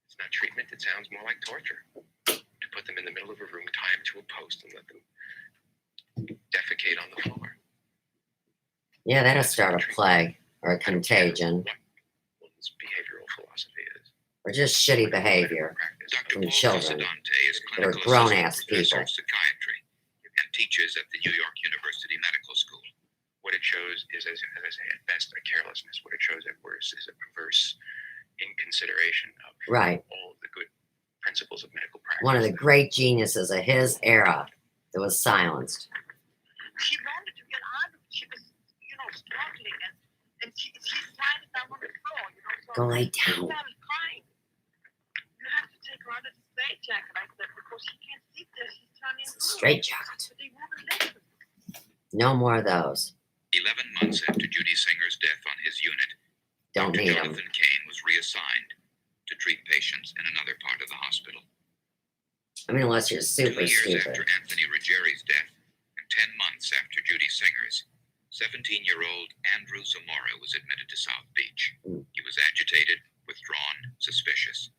It's not treatment, it sounds more like torture. To put them in the middle of a room, tie them to a post, and let them defecate on the floor. Yeah, that'll start a plague or a contagion What one's behavioral philosophy is. or just shitty behavior. Dr. from Paul children Casadante is that are clinical grown-ass assistant professor people. of psychiatry and teaches at the New York University Medical School. What it shows is, as I say, at best, a carelessness. What it shows at worst is a perverse inconsideration of Right. all of the good principles of medical practice. One of the great geniuses of his era that was silenced. She wanted to get out of it. She was, you know, struggling, and she slided down on the floor, you know. So Go lay she down. started crying. You have to take her out of the straitjacket, I said, because she can't sit there. She's turning blue. Straight jacket. But they wouldn't listen. No more of those. 11 months after Judy Singer's death on his unit, Don't Dr. need them. Jonathan Kane was reassigned to treat patients in another part of the hospital. I mean, unless you're 2 super years stupid. after Anthony Ruggieri's death, and 10 months after Judy Singer's, 17-year-old Andrew Zamora was admitted to South Beach. He was agitated, withdrawn, suspicious.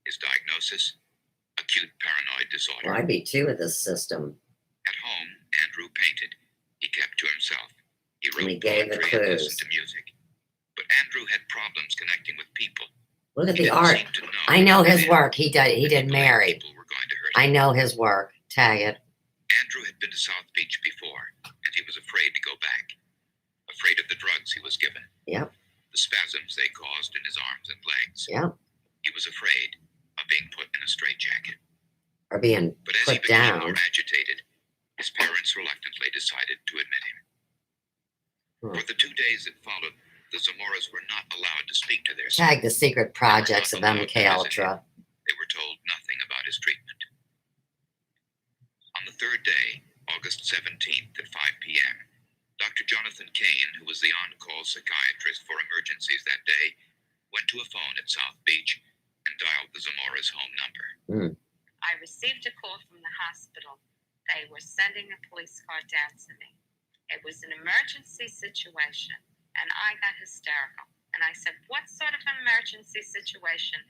His diagnosis? Acute paranoid disorder. Well, I'd be too with this system. At home, And he gave the poetry and clues. listened to music. But Andrew had problems connecting with people. Look at He the didn't art. seem to I know his when work. He did believed marry. people were going to hurt I him. know his work. Tag it. Andrew had been to South Beach before, and he was afraid to go back. Afraid of the drugs he was given. Yep. The spasms they caused in his arms and legs. Yep. He was afraid of being put in a straitjacket. Or being But as he put became down. more agitated, his parents reluctantly decided to admit him. Hmm. For the 2 days that followed, the Zamoras were not allowed to speak to their Tag son. the secret projects of MK Ultra. They were told nothing about his treatment. On the third day, August 17th at 5 p.m., Dr. Jonathan Kane, who was the on-call psychiatrist for emergencies that day, went to a phone at South Beach and dialed the Zamora's home number. I received a call from the hospital. They were sending a police car down to me. It was an emergency situation, and I got hysterical. And I said, what sort of an emergency situation?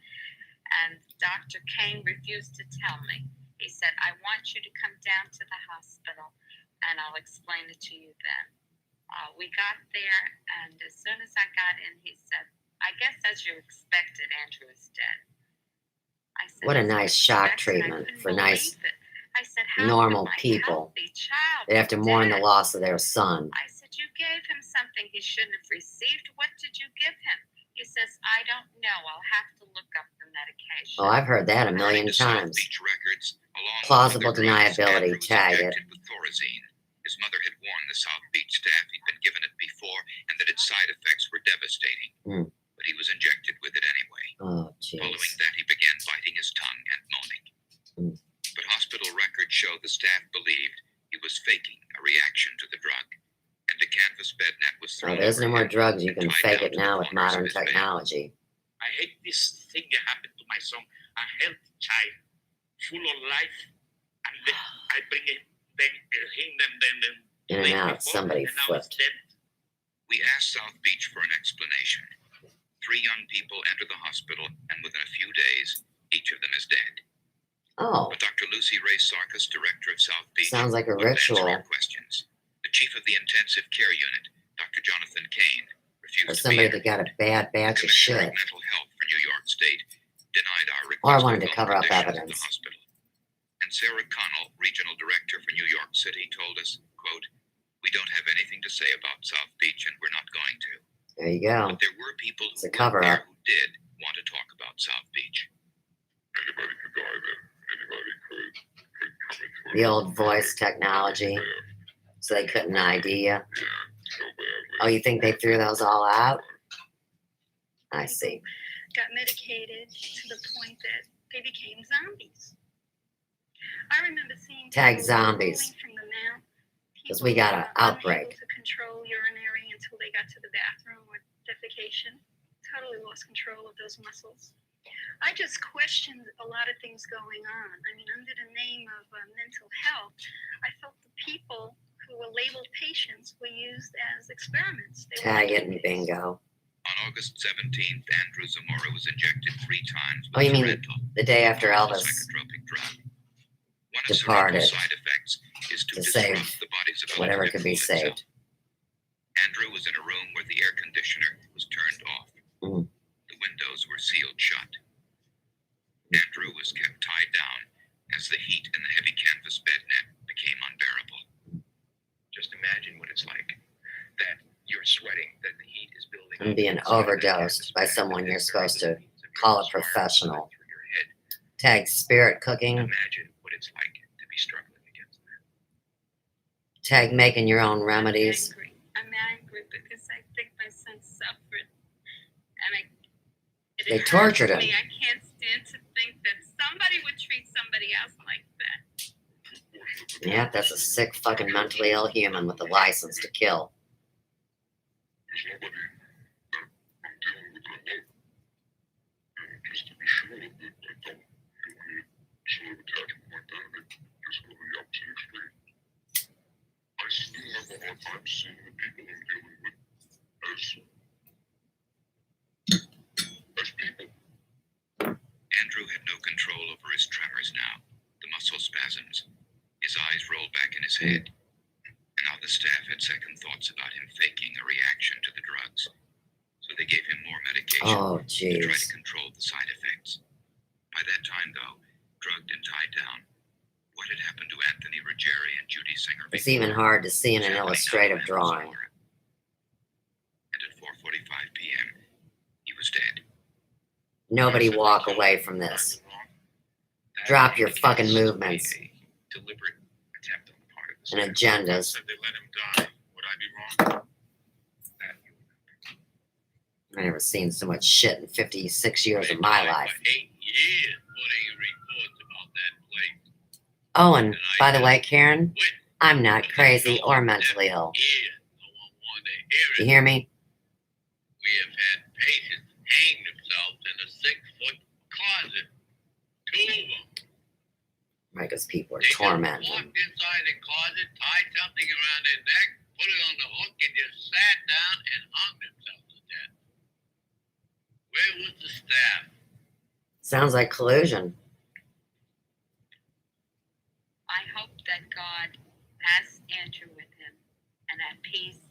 And Dr. Kane refused to tell me. He said, I want you to come down to the hospital, and I'll explain it to you then. We got there, and as soon as I got in, he said, I guess as you expected, Andrew is dead. I said, What a "As you nice shock expected." I treatment couldn't for nice, believe it. I said, how normal could my people. healthy child They have to be mourn the dead? loss of their son. I said, you gave him something he shouldn't have received. What did you give him? He says, I don't know. I'll have to look up the medication. Oh, I've heard that a million According to South times. Beach records, along with Plausible other drugs, deniability. Andrew was Tag it. injected with Thorazine. His mother had warned the South Beach staff he'd been given it before and that its side effects were devastating. But he was injected with it anyway. Oh, jeez. Following that, he began biting his tongue and moaning. But hospital records show the staff believed he was faking a reaction to the drug, and a canvas bed net was Oh, thrown there's over no more him drugs. You and can tied fake down it to the now with corners of modern his bed. technology. I hate this thing that happened to my son, a healthy child, full of life, and then I bring it, then In and out, somebody and now it's flipped. dead. We asked South Beach for an explanation. 3 young people entered the hospital, and within a few days, each of them is dead. Oh, But Dr. Lucy Ray Sarkis, director of South Beach, sounds like a wouldn't answer ritual. our questions. The chief of the intensive care unit, Dr. Jonathan Kane, refused Or to somebody be that got a bad The batch of Commissioner shit. of Mental Health for New York State denied our Or request wanted to for cover up conditions at evidence. the hospital. And Sarah Connell, regional director for New York City, told us, quote, we don't have anything to say about South Beach and we're not going to. There you go. But there were people It's who a worked cover-up. there who did want to talk about South Beach. Anybody could die there. Anybody could come into The old voice technology, so they couldn't ID you. Oh, you think they threw those all out? I see. Got medicated to the point that they became zombies. I remember seeing Tag people zombies. rolling from the mount. 'Cause we got an People, outbreak. unable to control urinary until they got to the bathroom or defecation. Totally lost control of those muscles. I just questioned a lot of things going on. I mean, under the name of mental health, I felt the people who were labeled patients were used as experiments. They were Tag it and guinea pigs. bingo. On August 17th, Andrew Zamora was injected 3 times with Oh, you mean Sorrento, the day after a Elvis psychotropic drug. One of departed Sorrento's side effects is to to disrupt save the body's ability whatever to could be cool itself. saved. Andrew was in a room where the air conditioner was turned off. Mm. The windows were sealed shut. Andrew was kept tied down as the heat in the heavy canvas bed net became unbearable. Just imagine what it's like, that you're sweating, that the heat is building And up being inside of that overdosed canvas by bed, someone and you're there's supposed to very little means of call your a spark professional. going through your head. Tag spirit cooking. Imagine what it's like to be struggling against that. Tag making your own remedies. I'm angry because I think my son suffered, and it They hurts tortured him. me. I can't stand to think that somebody would treat somebody else like that. Yeah, that's a sick fucking mentally ill human with a license to kill. There's nobody that I'm dealing with right now. And just to be sure that I don't do any sort of attachment like that, I just go to the opposite extreme. I still have a hard time seeing the people I'm dealing with as people. Andrew had no control over his tremors now, the muscle spasms. His eyes rolled back in his head. And now the staff had second thoughts about him faking a reaction to the drugs. So they gave him more medication Oh, to try jeez. to control the side effects. By that time, though, drugged and tied down, what had happened to Anthony Ruggieri and Judy Singer It's even hard to see in an was happening illustrative now to drawing. Zamora. And at 4:45 p.m., he was dead. Nobody walk away from this. That Drop your indicates fucking to be movements a deliberate attempt on the part of the and staff. agendas. Said they let him die. Would I be wrong? That you remember. I've never seen so much shit in 56 years of my life. For 8 years putting reports about that place. Oh, and by the way, Karen, I'm not crazy or mentally ill. Here, no one wanted to hear You it. hear me? We have had patients hang themselves in a 6-foot closet. 2 of them. Right, because people are They just tormented. walked inside the closet, tied something around their neck, put it on the hook, and just sat down and hung themselves to death. Where was the staff? Sounds like collusion. I hope that God has Andrew with him and at peace.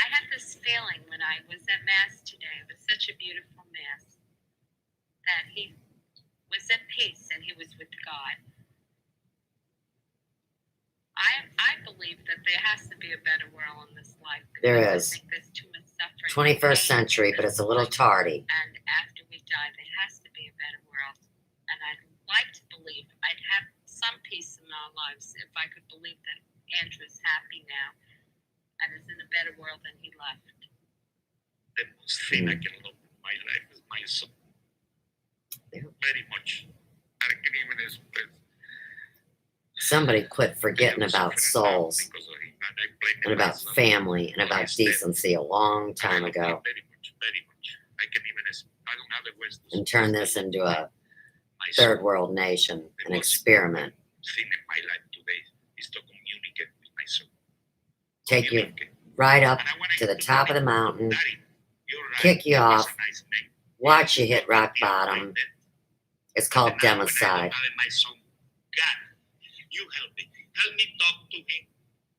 I had this feeling when I was at Mass today. It was such a beautiful Mass that he was at peace and he was with God. I believe that there has to be a better world in this life. There because is. I think there's too much suffering. 21st and pain century, in but it's this a little life. tardy. And after we die, there has to be a better world. And I'd like to believe I'd have some peace in our lives if I could believe that Andrew's happy now and is in a better world than he left. The most thing I can love in my life is my son. Yeah. Very much. I can even express. Somebody quit forgetting about souls and about family and about decency a long time ago Very much, very much. I can even, I don't have the words to and turn this into a my son. third world nation, an experiment. Thing in my life today is to communicate with my son. Take you Communicate. right up And I want to the him top of the know, mountain, Daddy, you're right. kick you That was off, a nice name. watch you hit rock Yeah, bottom. right there. It's called And now when I democide. look at my son, God, you help me. Help me talk to him.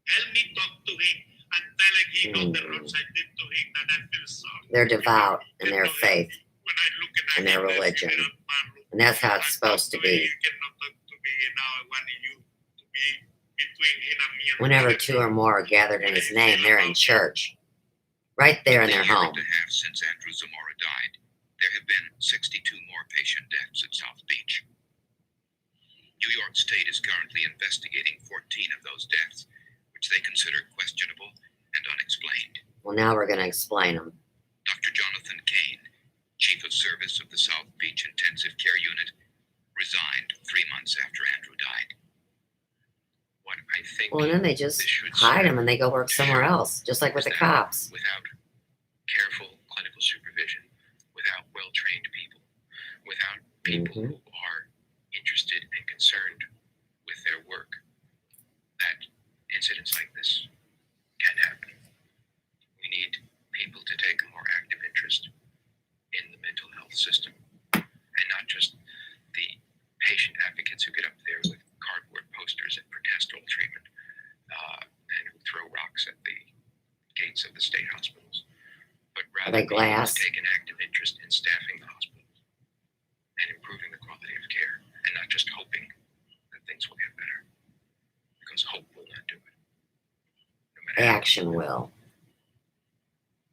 Help me talk to him and tell him he knows the wrongs I did to him and I feel sorry. They're devout in their faith, When I look at and their him, religion. I feel and that's how it's I supposed to talk to him, be. You cannot talk to me, and now I want you to be between him and me. And Whenever the 2 or more are gathered in his name, they're in church, right there in their the year home. and a half since Andrew Zamora died, there have been 62 more patient deaths at South Beach. New York State is currently investigating 14 of those deaths, which they consider questionable and unexplained. Well, now we're going to explain them. Dr. Jonathan Kane, Chief of Service of the South Beach Intensive Care Unit, resigned 3 months after Andrew died. What I think Well, and then they just hide them and they go work somewhere else, just like with the cops. without careful clinical supervision, without well-trained people, without people who are interested and concerned with their work, that incidents like this can happen. We need people to take a more active interest in the mental health system, and not just the patient advocates who get up there with cardboard posters and protest all treatment, and who throw rocks at the gates of the state hospitals, but rather they people glass? who take an active interest in staffing the hospitals and improving the quality of care, and not just hoping that things will get better, because hope will not do it. No matter how Action will.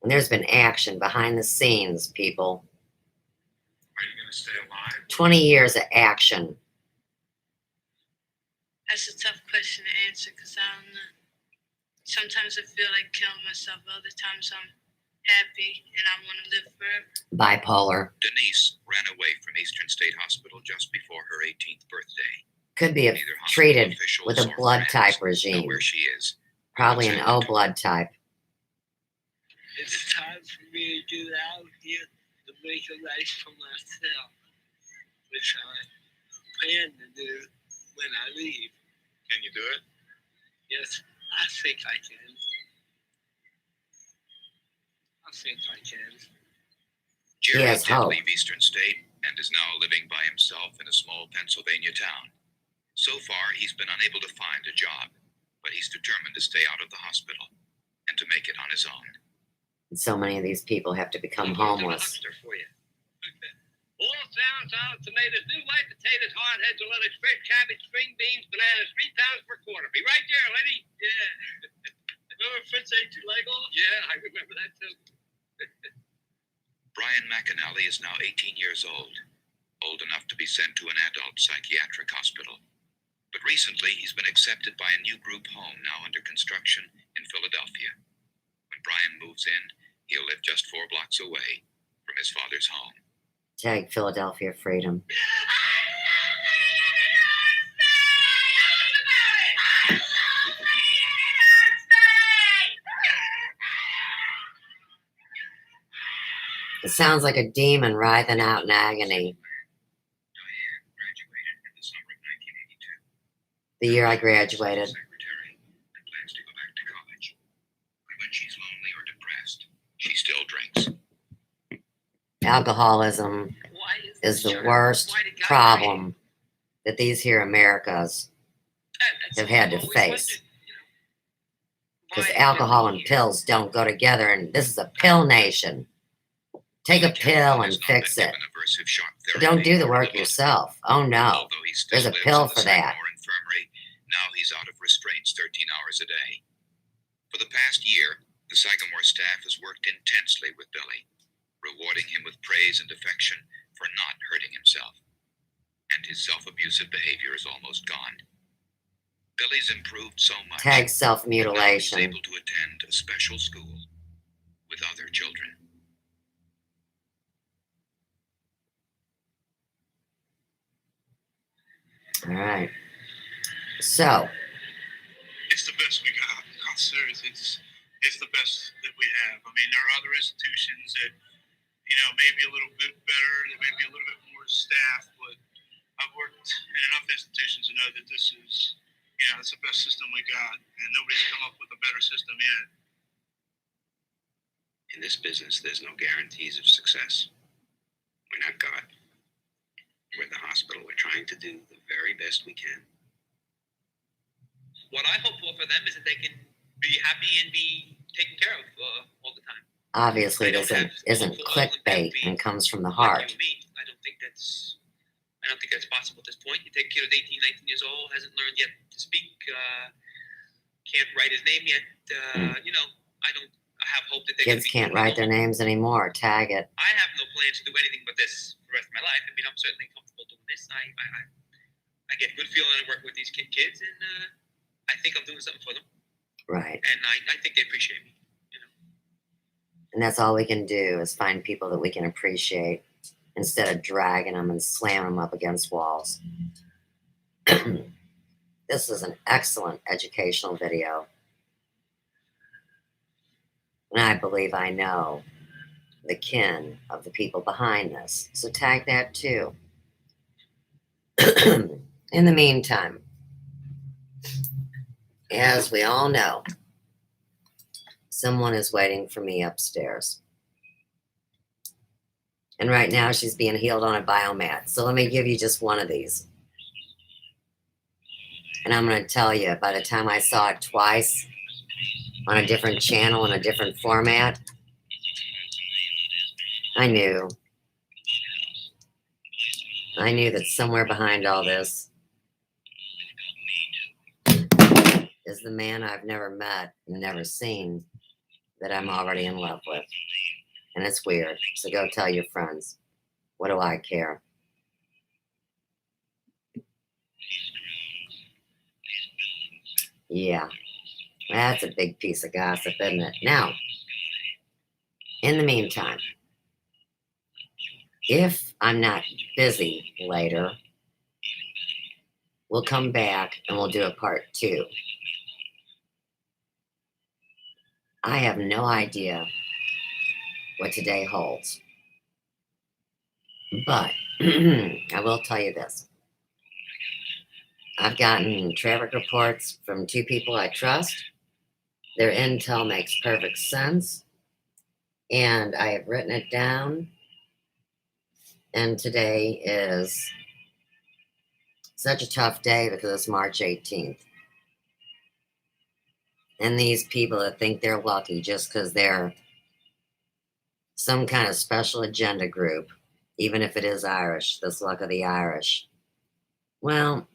And there's been action behind the scenes, people. Are you going to stay alive? 20 years of action. That's a tough question to answer because I don't know. Sometimes I feel like killing myself. Other times I'm happy and I want to live forever. Bipolar. Denise ran away from Eastern State Hospital just before her 18th birthday. Could be Neither hospital treated officials with a or blood friends type know regime. where she is. Probably an O blood type. It's time for me to get out here to make a life for myself, which I plan to do when I leave. Can you do it? Yes, I think I can. I think I can. Jerry has did hope. leave Eastern State and is now living by himself in a small Pennsylvania town. So far, he's been unable to find a job, but he's determined to stay out of the hospital. to make it on his own. And so many of these people have to become homeless. For you. All sour tomatoes, new white potatoes, hard heads, a lettuce, fresh cabbage, string beans, bananas, 3 pounds per quarter. Be right there, lady. Yeah. Remember Fritz ate your leg off? Yeah, I remember that too. Brian McAnally is now 18 years old enough to be sent to an adult psychiatric hospital. But recently, he's been accepted by a new group home now under construction in Philadelphia. When Brian moves in, he'll live just 4 blocks away from his father's home. Tag Philadelphia Freedom. It sounds like a demon writhing out in agony. Diane graduated in the summer of 1982. The year I graduated. Secretary and plans to go back to college. But when she's lonely or depressed, she still drinks. Alcoholism is the worst problem that these here Americas have had to face. Because alcohol and pills don't go together, and this is a pill nation. Take a pill and fix it. But don't do the work yourself. Oh no, there's a pill for that. Now he's out of restraints 13 hours a day. For the past year, the Sagamore staff has worked intensely with Billy, rewarding him with praise and affection for not hurting himself. And his self-abusive behavior is almost gone. Billy's improved so much. Tag self-mutilation. He's able to attend a special school with other children. All right. So. It's the best we got. I'm serious. It's the best that we have. I mean, there are other institutions that, maybe a little bit better, that may be a little bit more staff, but I've worked in enough institutions to know that this is, it's the best system we got, and nobody's come up with a better system yet. In this business, there's no guarantees of success. We're not God. We're the hospital. We're trying to do the very best we can. What I hope for them is that they can be happy and be taken care of all the time. Obviously, this isn't clickbait and comes from the heart. I don't think that's possible at this point. You take a kid who's 18, 19 years old, hasn't learned yet to speak, can't write his name yet. I have hope that they Kids can't write their names anymore. Tag it. I have no plans to do anything but this for the rest of my life. I mean, I'm certainly comfortable doing this. I get a good feeling I work with these kids, and I think I'm doing something for them. Right. And I think they appreciate me. And that's all we can do is find people that we can appreciate instead of dragging them and slamming them up against walls. This is an excellent educational video. And I believe I know the kin of the people behind this. So tag that too. In the meantime, as we all know, someone is waiting for me upstairs. And right now she's being healed on a biomat. So let me give you just one of these. And I'm going to tell you, by the time I saw it twice on a different channel in a different format, I knew that somewhere behind all this is the man I've never met and never seen that I'm already in love with. And it's weird. So go tell your friends. What do I care? Yeah. That's a big piece of gossip, isn't it? Now, in the meantime, if I'm not busy later, we'll come back and we'll do a part 2. I have no idea what today holds. But I will tell you this. I've gotten traffic reports from 2 people I trust. Their intel makes perfect sense. And I have written it down. And today is such a tough day because it's March 18th. And these people that think they're lucky just because they're some kind of special agenda group, even if it is Irish, this luck of the Irish. Well,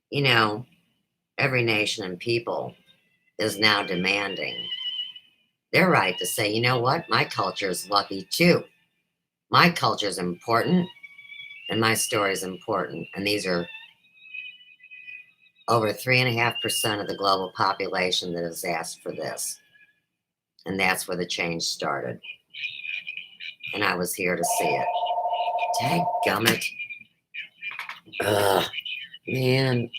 you know, every nation and people is now demanding their right to say, you know what, my culture is lucky too. My culture is important and my story is important. And these are over 3.5% of the global population that has asked for this. And that's where the change started. And I was here to see it. Dadgummit. Ugh, man.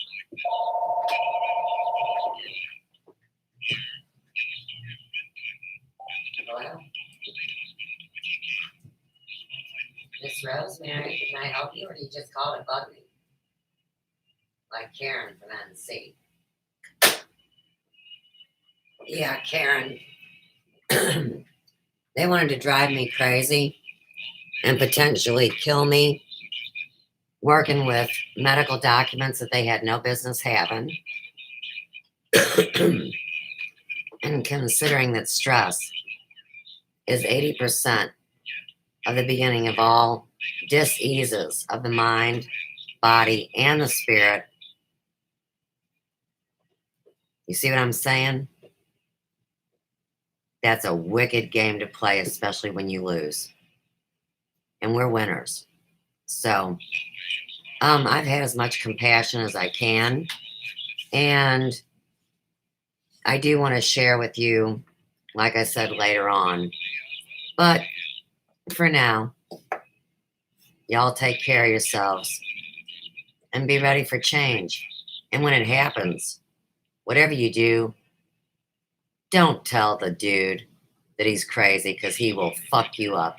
Hello? Miss Rosemary, can I help you, or do you just call it bug me? Like Karen from NC. Yeah, Karen. They wanted to drive me crazy and potentially kill me working with medical documents that they had no business having. And considering that stress is 80% of the beginning of all diseases of the mind, body, and the spirit. You see what I'm saying? That's a wicked game to play, especially when you lose. And we're winners. So, I've had as much compassion as I can. And I do want to share with you, like I said, later on. But for now, y'all take care of yourselves and be ready for change. And when it happens, whatever you do, don't tell the dude that he's crazy, because he will fuck you up.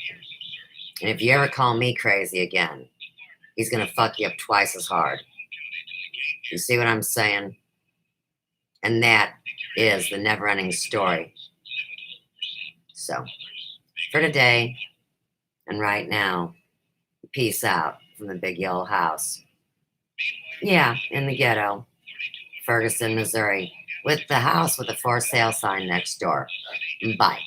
And if you ever call me crazy again, he's going to fuck you up twice as hard. You see what I'm saying? And that is the never-ending story. So, for today and right now, peace out from the big yellow house. Yeah, in the ghetto, Ferguson, Missouri, with the house with the for sale sign next door. Bye.